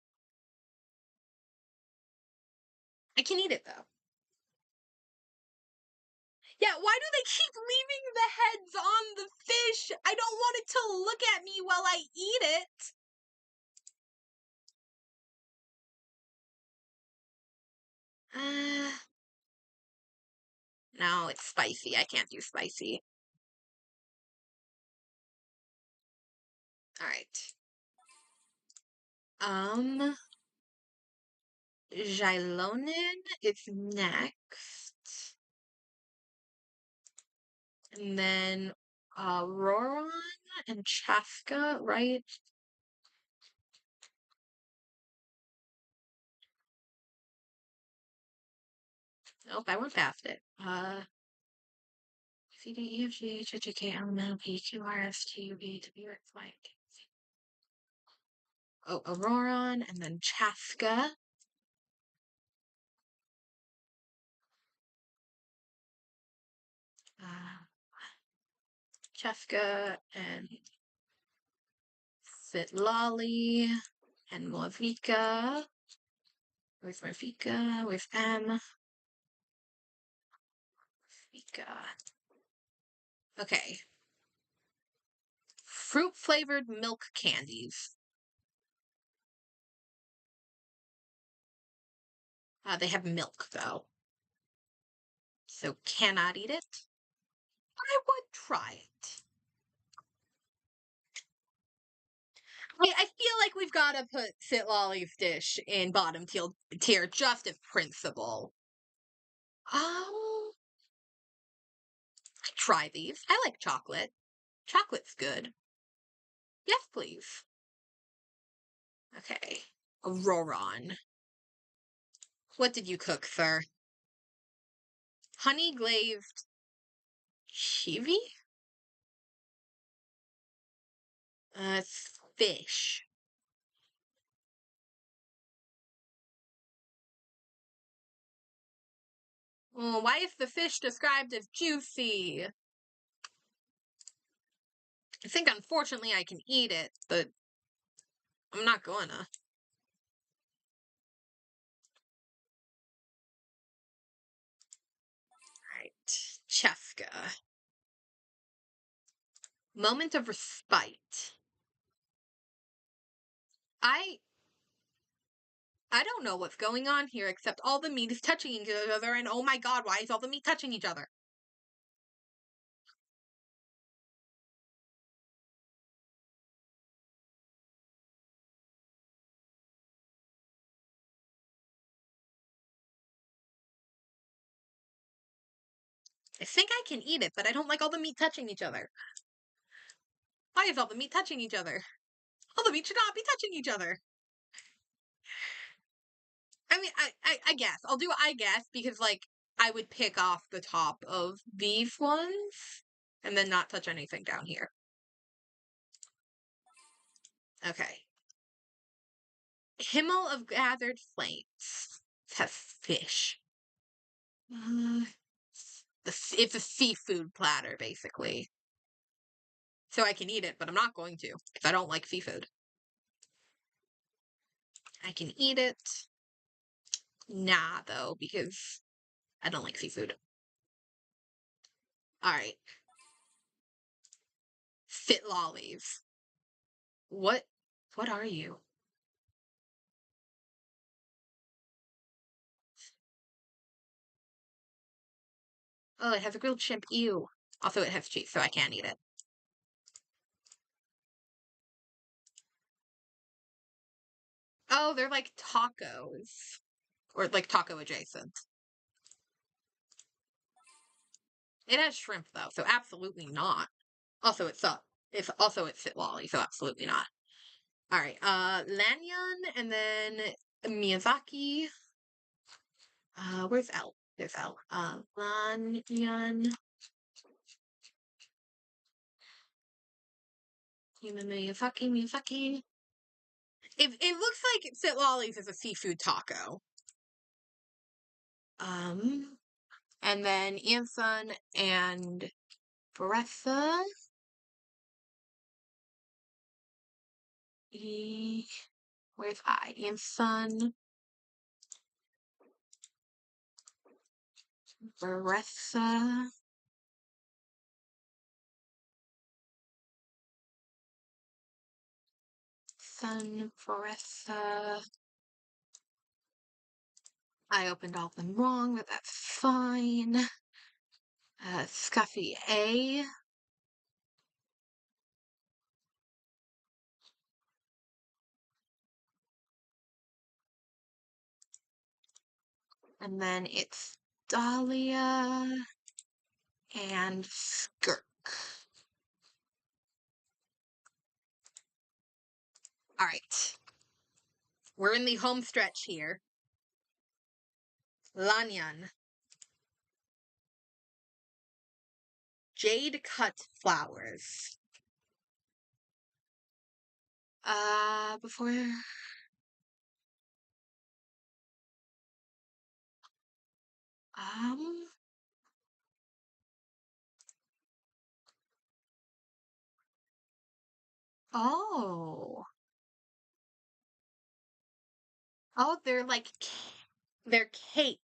I can eat it, though. Yeah, why do they keep leaving the heads on the fish? I don't want it to look at me while I eat it. Uh. No, it's spicy. I can't do spicy. Alright. Xilonen is next. And then Roron and Chaska, right? Nope, I went past it. C D E F G H I J K L M N O P Q R S T U V W X Y. Oh, Auroron and then Chaska. Chaska and Sitlali and Moavika. Where's Moavika? Where's M? Moavika. Okay. Fruit flavored milk candies. They have milk though. So cannot eat it. I would try it. I feel like we've got to put Sitlali's dish in bottom tier just as principle. Try these. I like chocolate. Chocolate's good. Yes, please. Okay. Auroron. What did you cook, sir? Honey glazed chivi? It's fish. Oh, why is the fish described as juicy? I think unfortunately I can eat it, but I'm not gonna. Alright. Cheska. Moment of respite. I I don't know what's going on here, except all the meat is touching each other, and oh my god, why is all the meat touching each other? I think I can eat it, but I don't like all the meat touching each other. Why is all the meat touching each other? All the meat should not be touching each other. I mean, I guess. I'll do I guess, because, like, I would pick off the top of these ones, and then not touch anything down here. Okay. Himmel of Gathered Flames. It has fish. It's a seafood platter, basically. So I can eat it, but I'm not going to, because I don't like seafood. I can eat it. Nah, though, because I don't like seafood. Alright. Fit lollies. What are you? Oh, it has a grilled shrimp. Ew. Also, it has cheese, so I can't eat it. Oh, they're like tacos. Or like taco adjacent. It has shrimp, though, so absolutely not. Also, it's fit lolly, so absolutely not. Alright, Lanyon, and then Miyazaki. Where's L? There's L. Lanyon. Miyazaki. It looks like Sit Lollies is a seafood taco. And then Anson and Beressa. Where's I? Anson. Beressa. Sun, Beressa. I opened all of them wrong, but that's fine. Scuffy A. And then it's Dahlia and Skirk. Alright. We're in the home stretch here. Lanyan. Jade cut flowers. Before... Oh. Oh, they're like... They're cake.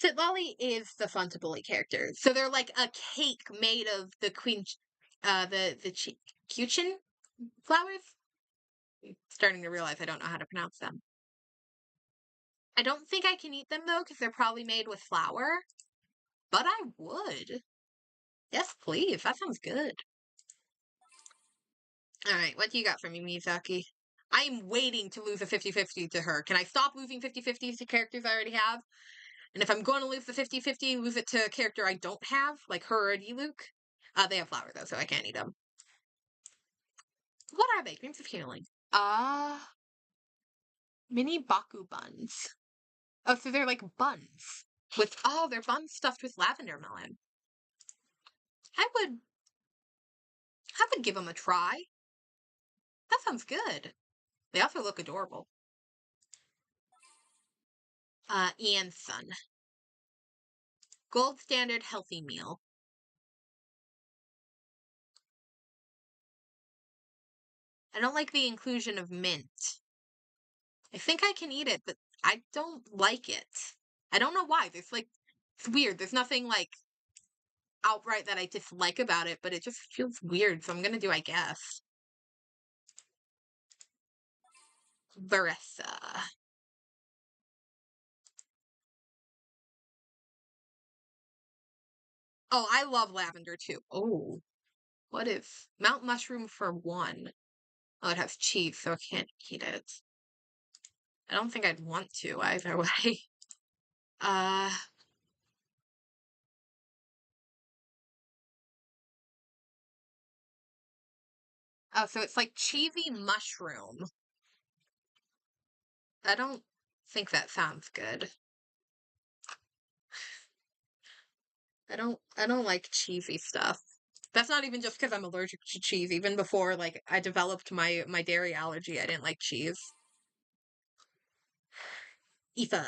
Sitlolly is the fun to bully character. So they're like a cake made of the Kuchin flowers? I'm starting to realize I don't know how to pronounce them. I don't think I can eat them, though, because they're probably made with flour. But I would. Yes, please. That sounds good. Alright, what do you got for me, Miyazaki? I am waiting to lose a 50-50 to her. Can I stop losing 50-50s to characters I already have? And if I'm going to lose the 50-50, lose it to a character I don't have, like her or Luke. They have flour, though, so I can't eat them. What are they? Dreams of Healing. Mini Baku buns. Oh, so they're like buns. They're buns stuffed with lavender melon. I would give them a try. That sounds good. They also look adorable. Ian's son. Gold standard healthy meal. I don't like the inclusion of mint. I think I can eat it, but I don't like it. I don't know why. It's weird. There's nothing like outright that I dislike about it, but it just feels weird, so I'm gonna do I guess. Veressa. Oh, I love lavender too. Oh, what if Mount Mushroom for 1? Oh, it has cheese, so I can't eat it. I don't think I'd want to either way. Uh, oh, so it's like cheesy mushroom. I don't think that sounds good. I don't like cheesy stuff. That's not even just because I'm allergic to cheese. Even before like I developed my dairy allergy, I didn't like cheese. Aoife.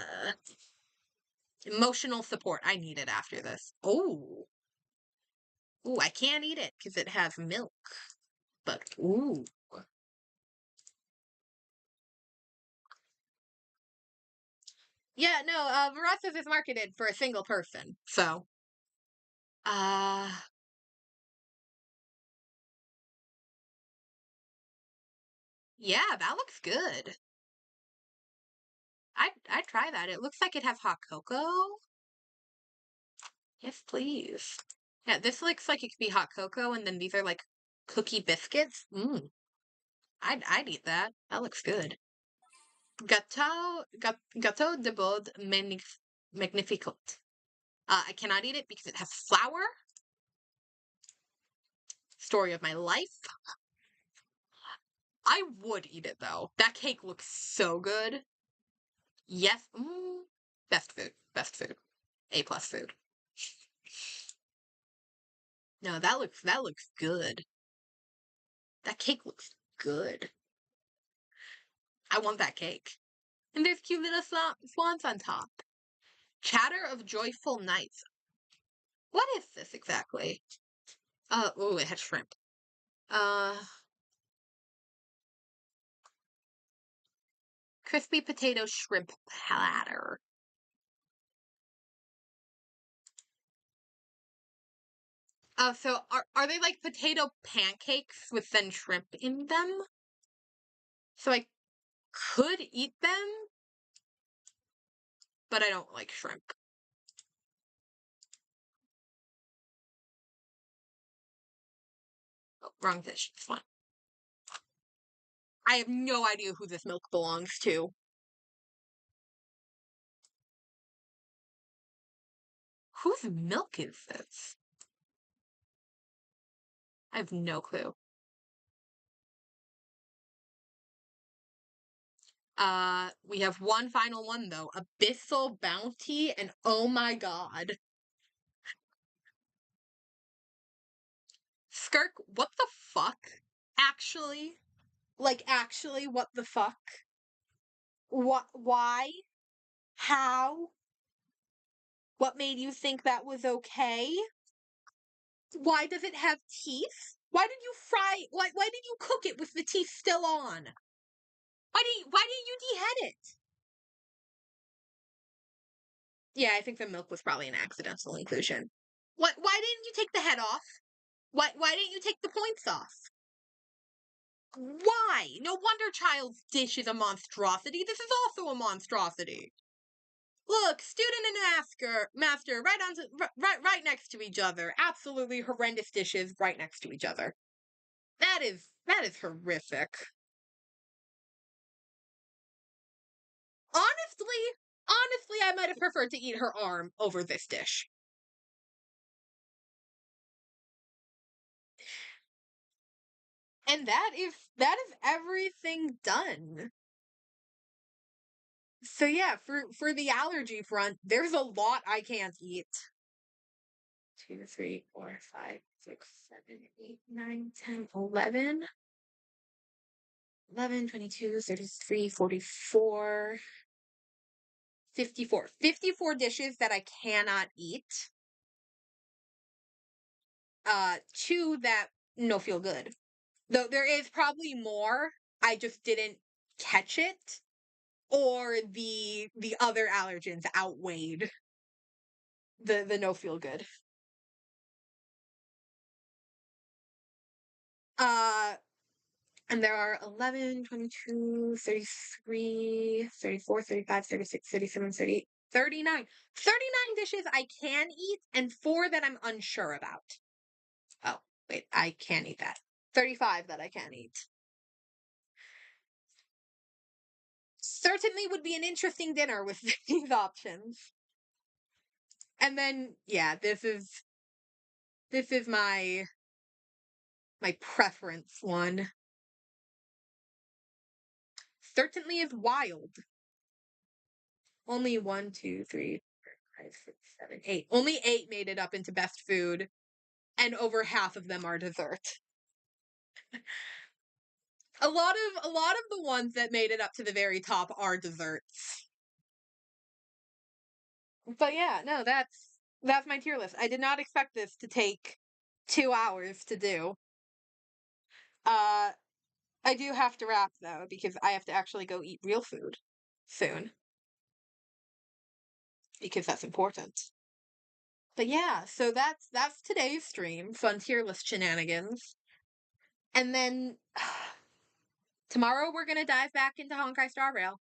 Emotional support. I need it after this. Oh. Ooh, I can't eat it because it has milk. But ooh. Yeah, no, Verus's is marketed for a single person. So uh yeah, that looks good. I'd try that. It looks like it has hot cocoa. Yes, please. Yeah, this looks like it could be hot cocoa, and then these are like cookie biscuits. I'd eat that. That looks good. Gâteau de Bode Magnificat. I cannot eat it because it has flour. Story of my life. I would eat it though. That cake looks so good. Yes. Best food. Best food. A plus food. No, that looks good. That cake looks good. I want that cake. And there's cute little swans on top. Chatter of Joyful Nights. What is this exactly? Oh, it has shrimp. Crispy potato shrimp platter. So are they like potato pancakes with then shrimp in them? So I could eat them, but I don't like shrimp. Oh, wrong dish. It's fine. I have no idea who this milk belongs to. Whose milk is this? I have no clue. We have one final one though. Abyssal Bounty, and oh my god. Skirk, what the fuck? Actually? Like, actually, what the fuck? What? Why? How? What made you think that was okay? Why does it have teeth? Why did you fry? Why did you cook it with the teeth still on? Why didn't you dehead it? Yeah, I think the milk was probably an accidental inclusion. Why didn't you take the head off? Why didn't you take the points off? Why? No wonder Child's dish is a monstrosity. This is also a monstrosity. Look, student and master, right next to each other. Absolutely horrendous dishes right next to each other. That is horrific. Honestly, I might have preferred to eat her arm over this dish. And that is everything done. So yeah, for the allergy front, there's a lot I can't eat. 2, 3, 4, 5, 6, 7, 8, 9, 10, 11. 11, 22, 33, 44, 54. 54 dishes that I cannot eat. 2 that no feel good. Though there is probably more. I just didn't catch it. Or the other allergens outweighed the no feel good. Uh And there are 11, 22, 33, 34, 35, 36, 37, 38, 39. 39 dishes I can eat and 4 that I'm unsure about. Oh, wait, I can't eat that. 35 that I can eat. Certainly would be an interesting dinner with these options. And then, yeah, this is my preference one. Certainly is wild. Only 1, 2, 3, 4, 5, 6, 7, 8. Only 8 made it up into best food, and over half of them are dessert. A lot of the ones that made it up to the very top are desserts. But yeah, no, that's my tier list. I did not expect this to take 2 hours to do. I do have to wrap though, because I have to actually go eat real food soon. Because that's important. But yeah, so that's today's stream. Fun tier list shenanigans. And then tomorrow we're gonna dive back into Honkai Star Rail.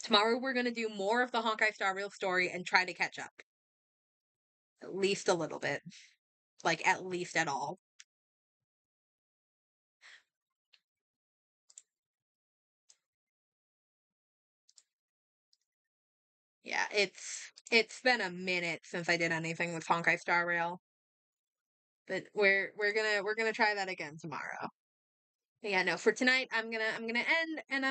Tomorrow we're gonna do more of the Honkai Star Rail story and try to catch up. At least a little bit. Like at least at all. Yeah, it's been a minute since I did anything with Honkai Star Rail. But we're gonna try that again tomorrow. But yeah, no, for tonight I'm gonna end and